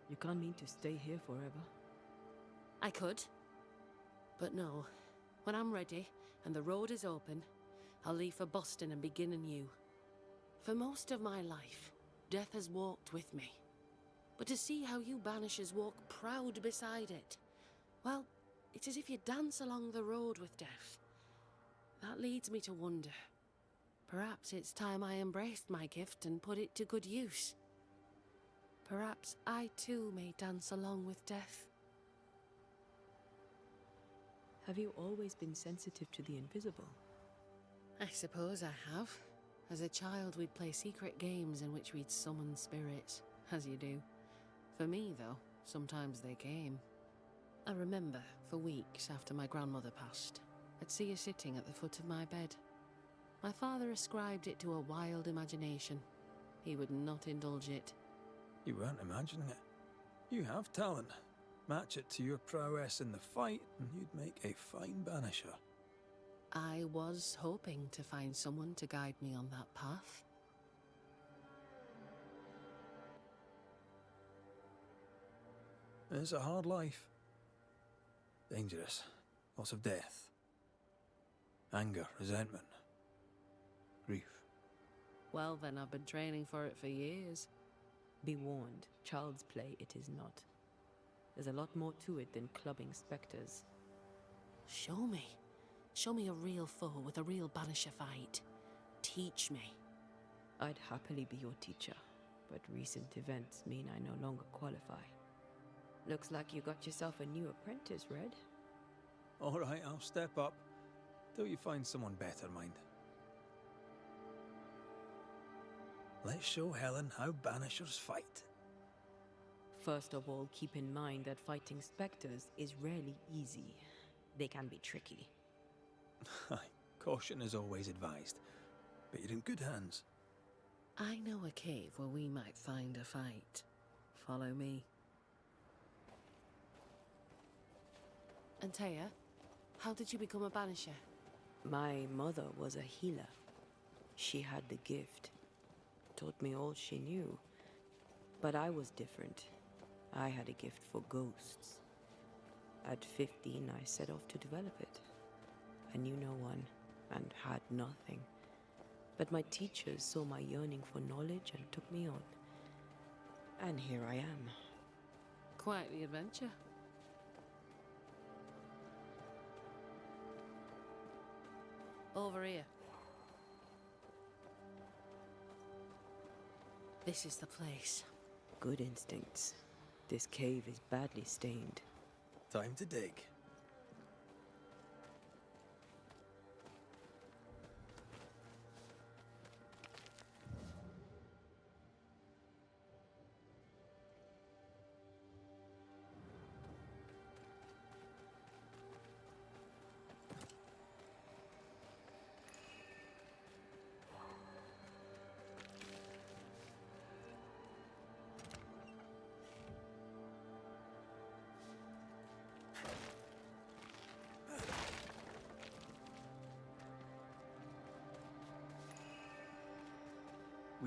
[SPEAKER 2] You can't mean to stay here forever.
[SPEAKER 11] I could. But no. When I'm ready, and the road is open, I'll leave for Boston and begin anew. For most of my life, death has walked with me. But to see how you Banishers walk proud beside it, well, it's as if you dance along the road with death. That leads me to wonder. Perhaps it's time I embraced my gift and put it to good use. Perhaps I too may dance along with death.
[SPEAKER 2] Have you always been sensitive to the invisible?
[SPEAKER 11] I suppose I have. As a child, we'd play secret games in which we'd summon spirits, as you do. For me, though, sometimes they came. I remember, for weeks after my grandmother passed, I'd see her sitting at the foot of my bed. My father ascribed it to a wild imagination. He would not indulge it.
[SPEAKER 3] You weren't imagining it. You have talent. Match it to your prowess in the fight, and you'd make a fine banisher.
[SPEAKER 11] I was hoping to find someone to guide me on that path.
[SPEAKER 3] It's a hard life. Dangerous. Lots of death. Anger, resentment. Grief.
[SPEAKER 11] Well, then I've been training for it for years.
[SPEAKER 2] Be warned, child's play it is not. There's a lot more to it than clubbing spectres.
[SPEAKER 11] Show me. Show me a real foe with a real banisher fight. Teach me.
[SPEAKER 2] I'd happily be your teacher, but recent events mean I no longer qualify. Looks like you got yourself a new apprentice, Red.
[SPEAKER 3] All right, I'll step up. Till you find someone better, mind. Let's show Helen how banishers fight.
[SPEAKER 2] First of all, keep in mind that fighting spectres is rarely easy. They can be tricky.
[SPEAKER 3] Caution is always advised, but you're in good hands.
[SPEAKER 11] I know a cave where we might find a fight. Follow me. Antея, how did you become a banisher?
[SPEAKER 2] My mother was a healer. She had the gift. Taught me all she knew. But I was different. I had a gift for ghosts. At 15, I set off to develop it. I knew no one, and had nothing. But my teachers saw my yearning for knowledge and took me on. And here I am.
[SPEAKER 11] Quite the adventure. Over here. This is the place.
[SPEAKER 2] Good instincts. This cave is badly stained.
[SPEAKER 3] Time to dig.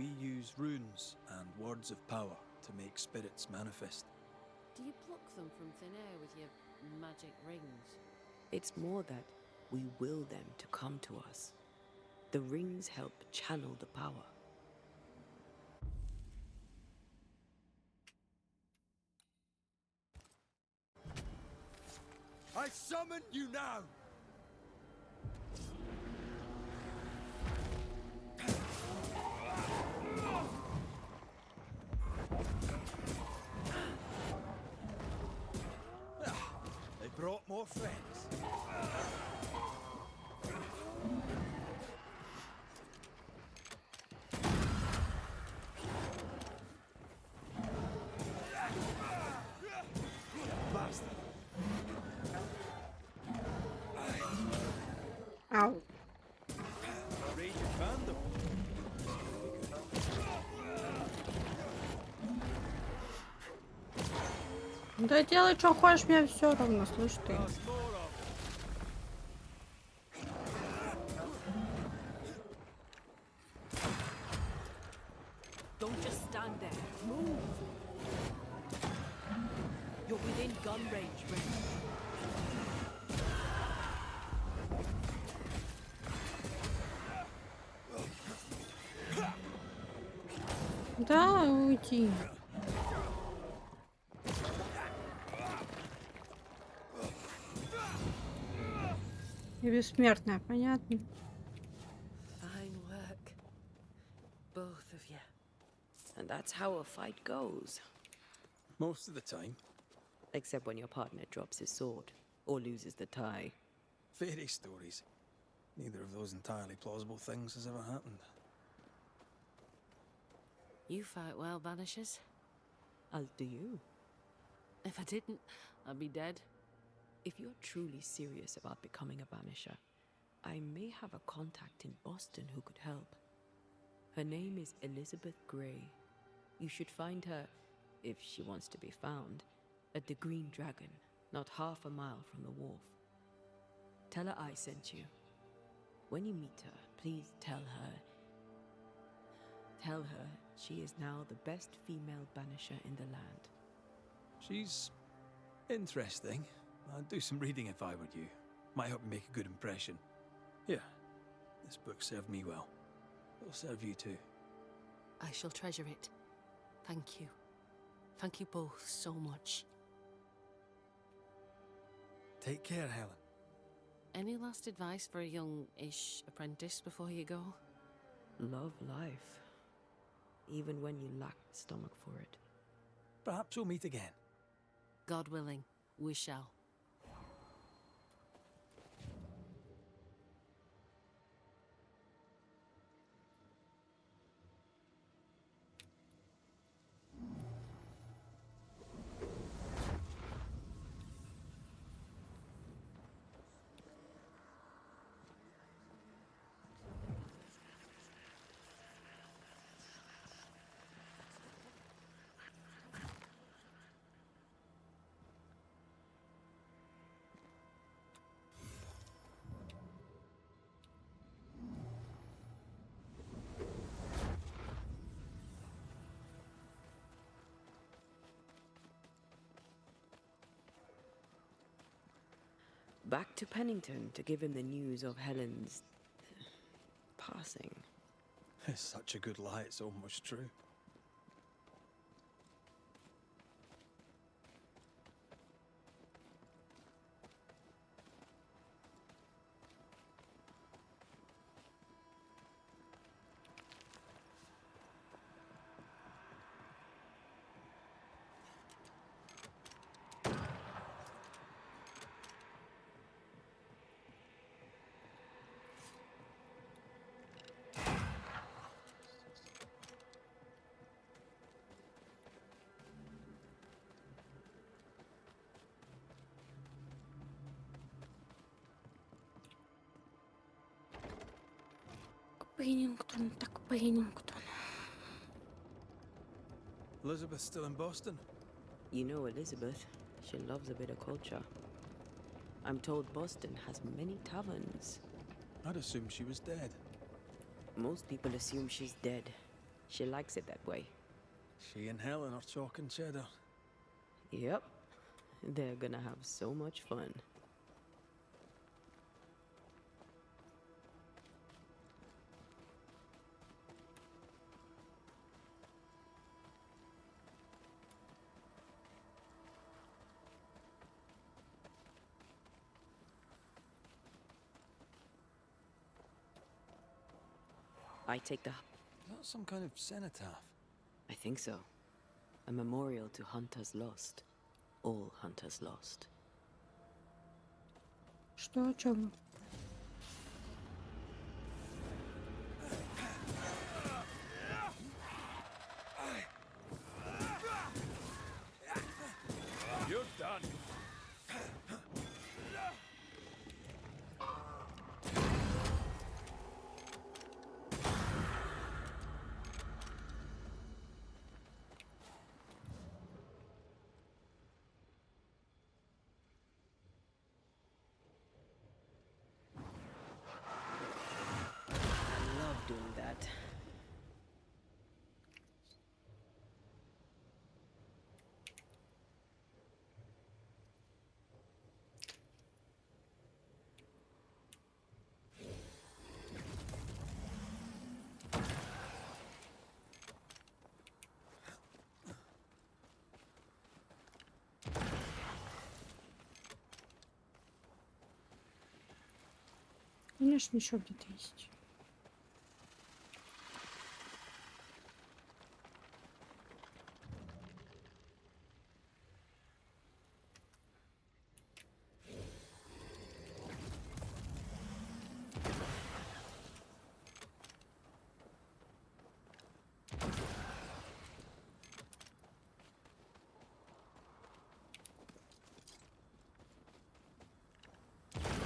[SPEAKER 3] we use runes and words of power to make spirits manifest.
[SPEAKER 11] Do you pluck them from thin air with your magic rings? It's more that we will them to come to us. The rings help channel the power.
[SPEAKER 7] I summon you now! They brought more friends.
[SPEAKER 1] Ow.
[SPEAKER 7] Rage found them.
[SPEAKER 1] Да делай, что хочешь, мне все равно, слышь ты.
[SPEAKER 11] Don't just stand there. Move. You're within gun range, Рэйф.
[SPEAKER 1] Да, уйди. И бессмертная, понятно.
[SPEAKER 11] Fine work. Both of you. And that's how a fight goes.
[SPEAKER 3] Most of the time.
[SPEAKER 11] Except when your partner drops his sword or loses the tie.
[SPEAKER 3] Fairy stories. Neither of those entirely plausible things has ever happened.
[SPEAKER 11] You fight well, Banishers. As do you. If I didn't, I'd be dead. If you're truly serious about becoming a Banisher, I may have a contact in Boston who could help. Her name is Elizabeth Grey. You should find her, if she wants to be found, at the Green Dragon, not half a mile from the wharf. Tell her I sent you. When you meet her, please tell her she is now the best female Banisher in the land.
[SPEAKER 3] She's interesting. I'd do some reading if I were you. Might help you make a good impression. Here, this book served me well. It'll serve you too.
[SPEAKER 11] I shall treasure it. Thank you. Thank you both so much.
[SPEAKER 3] Take care, Helen.
[SPEAKER 11] Any last advice for a young-ish apprentice before you go? Love life. Even when you lack the stomach for it.
[SPEAKER 3] Perhaps we'll meet again.
[SPEAKER 11] God willing, we shall. Back to Pennington to give him the news of Helen's passing.
[SPEAKER 3] It's such a good lie, it's almost true.
[SPEAKER 1] Пеннингтон, так Пеннингтон.
[SPEAKER 3] Elizabeth's still in Boston?
[SPEAKER 11] You know Elizabeth. She loves a bit of culture. I'm told Boston has many taverns.
[SPEAKER 3] I'd assume she was dead.
[SPEAKER 11] Most people assume she's dead.
[SPEAKER 2] She likes it that way.
[SPEAKER 3] She and Helen are talking cheddar.
[SPEAKER 2] Yep. They're gonna have so much fun. I take the...
[SPEAKER 3] Is that some kind of cenotaph?
[SPEAKER 2] I think so. A memorial to hunters lost. All hunters lost.
[SPEAKER 1] Что, о чем?
[SPEAKER 17] You're done.
[SPEAKER 2] I love doing that.
[SPEAKER 1] Конечно, еще где-то есть.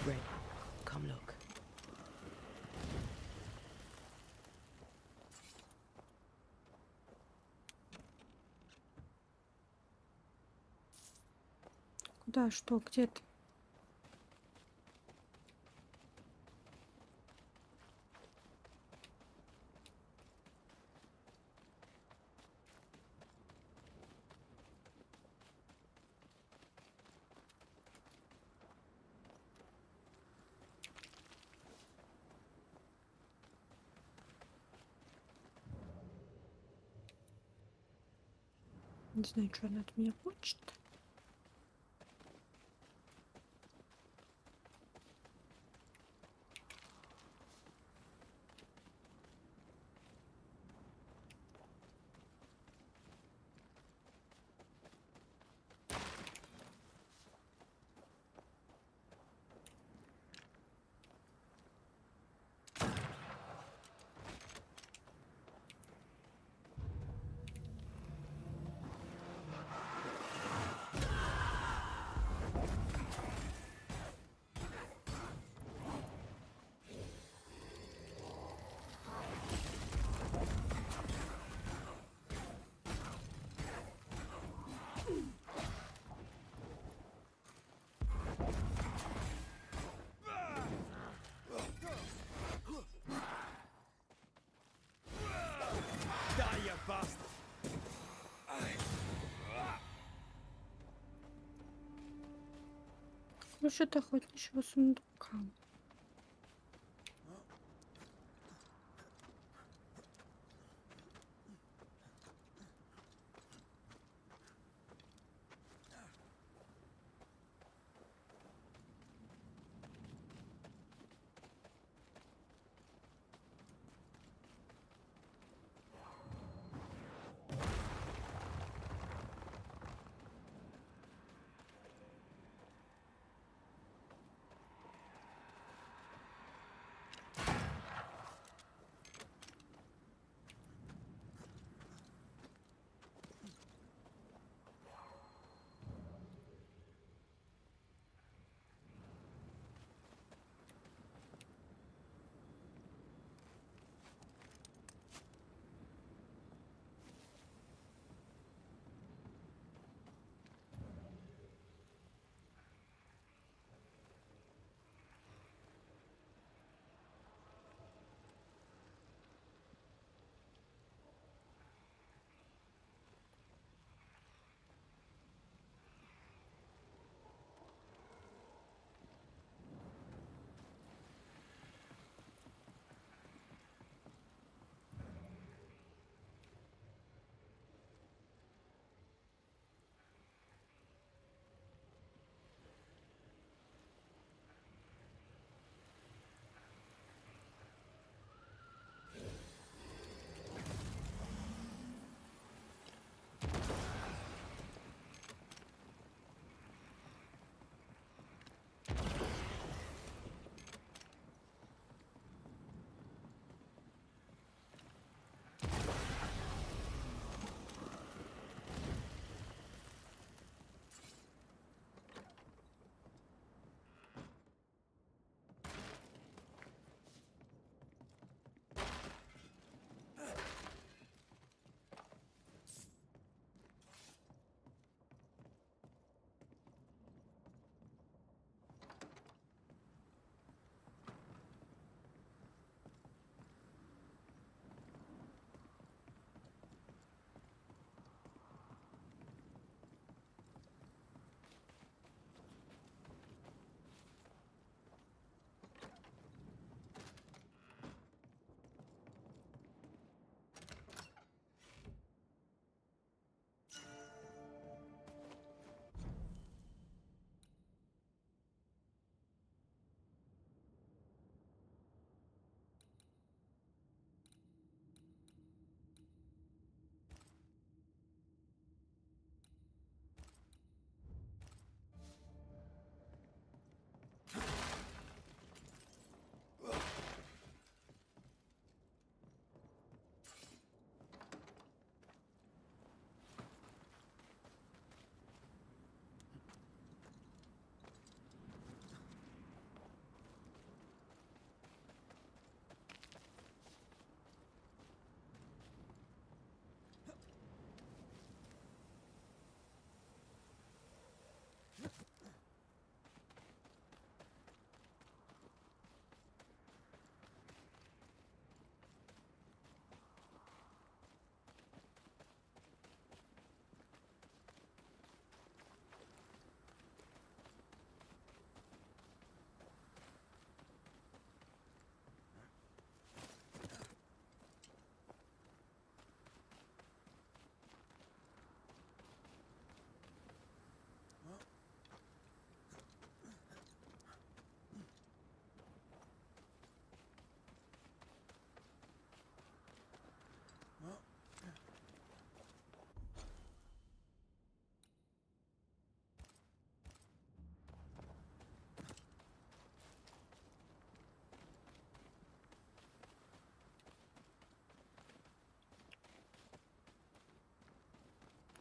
[SPEAKER 2] Red, come look.
[SPEAKER 1] Куда, что, где ты? Не знаю, что она от меня хочет. Насчет охотничьего сундука.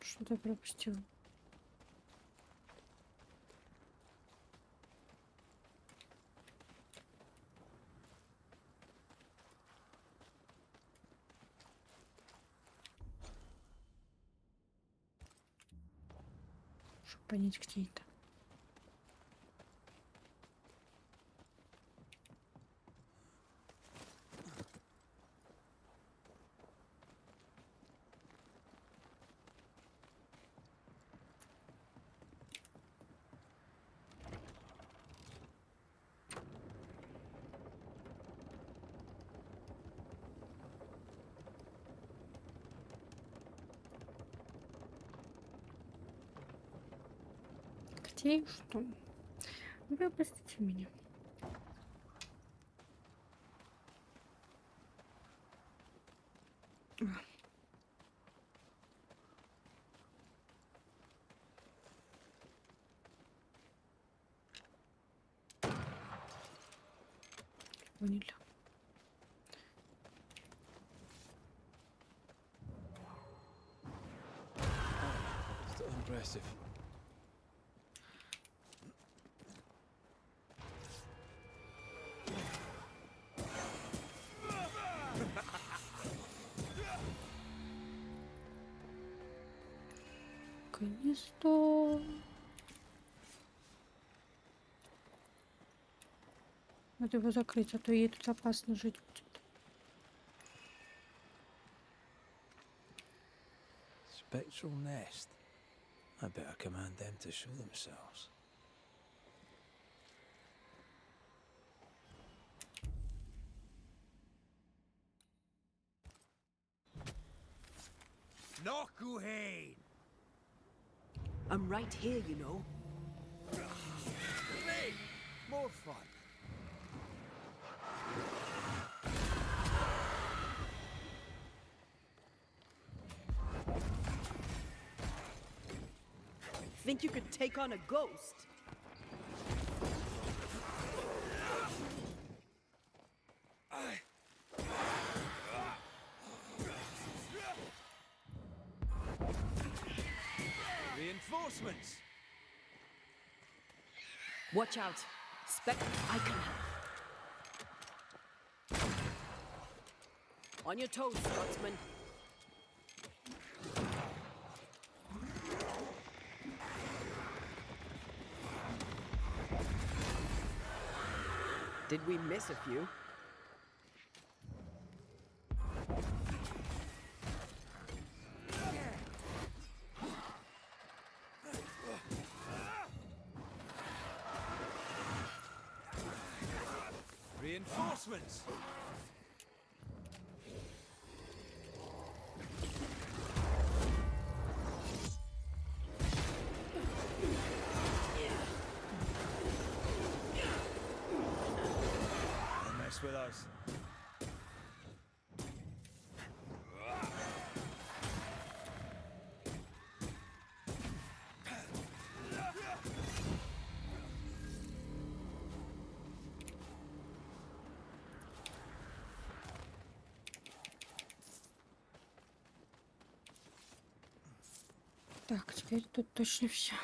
[SPEAKER 1] Что-то пропустил. Чтобы понять, где это. Где и что? Вы простите меня. Поняли.
[SPEAKER 6] Still impressive.
[SPEAKER 1] Гнездо. Надо его закрыть, а то ей тут опасно жить будет.
[SPEAKER 6] Spectral nest. I better command them to show themselves.
[SPEAKER 7] Nokuhain!
[SPEAKER 2] I'm right here, you know.
[SPEAKER 7] Hey! More fun.
[SPEAKER 2] Think you could take on a ghost?
[SPEAKER 9] Reinforcements!
[SPEAKER 2] Watch out. I can help. On your toes, Scotsman. Did we miss a few?
[SPEAKER 9] Reinforcements! Don't mess with us.
[SPEAKER 1] Так, теперь тут точно все.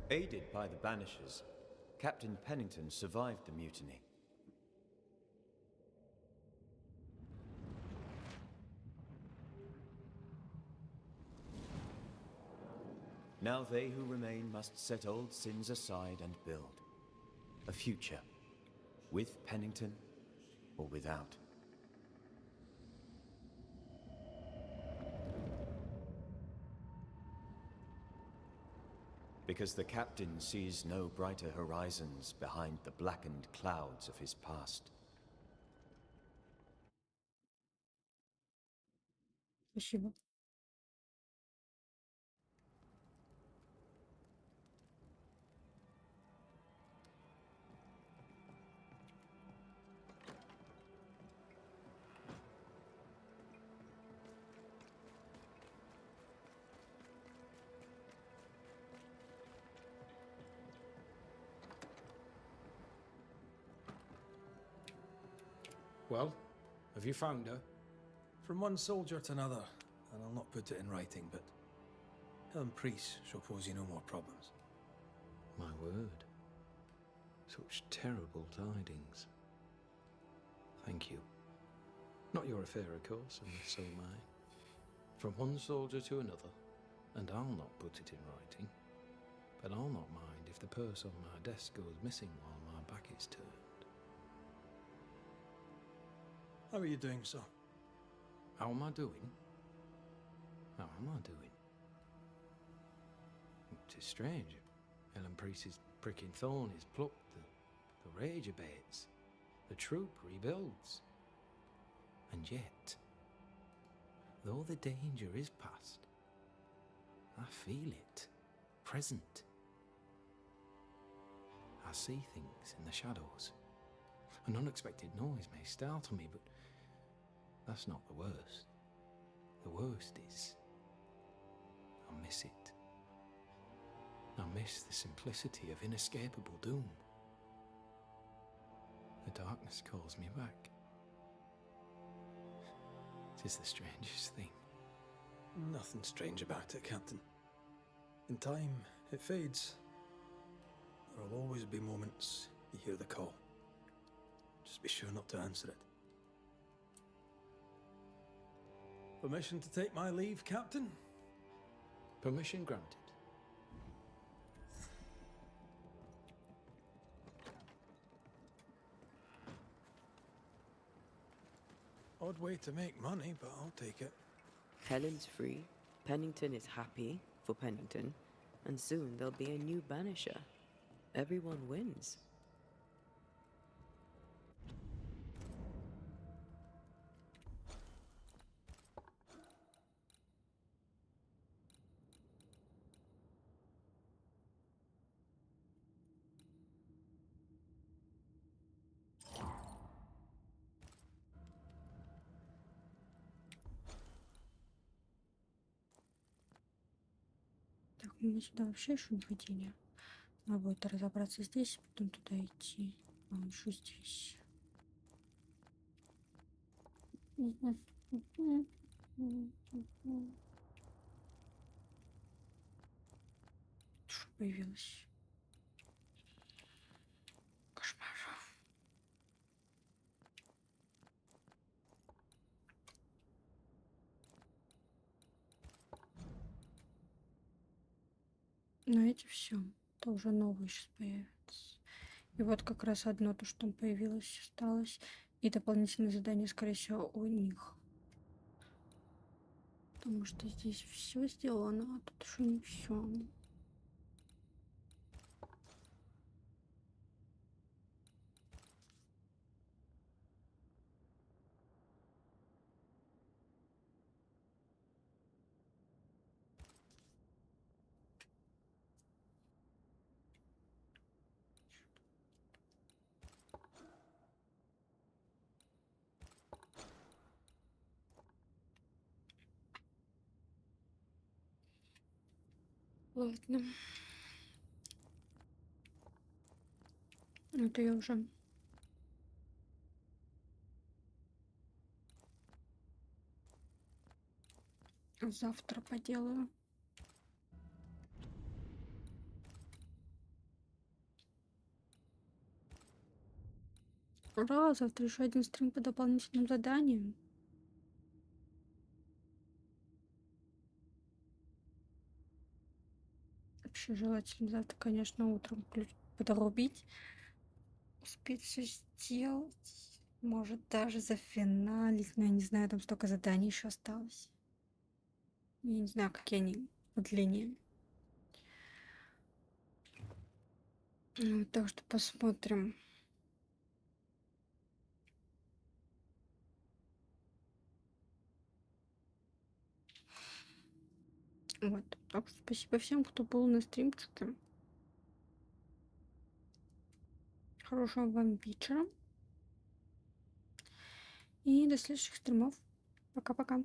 [SPEAKER 4] Aided by the Banishers, Captain Pennington survived the mutiny. Now they who remain must set old sins aside and build a future, with Pennington or without. Because the captain sees no brighter horizons behind the blackened clouds of his past.
[SPEAKER 1] Спасибо.
[SPEAKER 6] Well, have you found her?
[SPEAKER 3] From one soldier to another, and I'll not put it in writing, but Helen Priest shall pose you no more problems.
[SPEAKER 6] My word. Such terrible tidings. Thank you. Not your affair, of course, and so mine. From one soldier to another, and I'll not put it in writing. But I'll not mind if the purse on my desk goes missing while my back is turned.
[SPEAKER 3] How are you doing, sir?
[SPEAKER 6] How am I doing? How am I doing? It is strange. Helen Priest's pricking thorn is plucked, the rage abates, the troop rebuilds. And yet, though the danger is past, I feel it, present. I see things in the shadows. An unexpected noise may startle me, but that's not the worst. The worst is, I miss it. I miss the simplicity of inescapable doom. The darkness calls me back. It is the strangest thing.
[SPEAKER 3] Nothing strange about it, Captain. In time, it fades. There'll always be moments you hear the call. Just be sure not to answer it. Permission to take my leave, Captain?
[SPEAKER 6] Permission granted.
[SPEAKER 3] Odd way to make money, but I'll take it.
[SPEAKER 2] Helen's free, Pennington is happy for Pennington, and soon there'll be a new Banisher. Everyone wins.
[SPEAKER 1] Так, мы сюда вообще еще не ходили. Надо будет разобраться здесь, потом туда идти. А еще здесь. Что появилось? Кошмар. Но эти все. Это уже новые сейчас появятся. И вот как раз одно то, что там появилось, осталось. И дополнительные задания, скорее всего, у них. Потому что здесь все сделано, а тут еще не все. Ладно. Это я уже завтра поделаю. Ура, завтра еще один стрим по дополнительным заданиям. Вообще желательно завтра, конечно, утром подрубить. Успеть все сделать. Может, даже зафиналить. Но я не знаю, там столько заданий еще осталось. Я не знаю, какие они по длине. Так что посмотрим. Вот. Так что спасибо всем, кто был на стримчике. Хорошего вам вечера. И до следующих стримов. Пока-пока.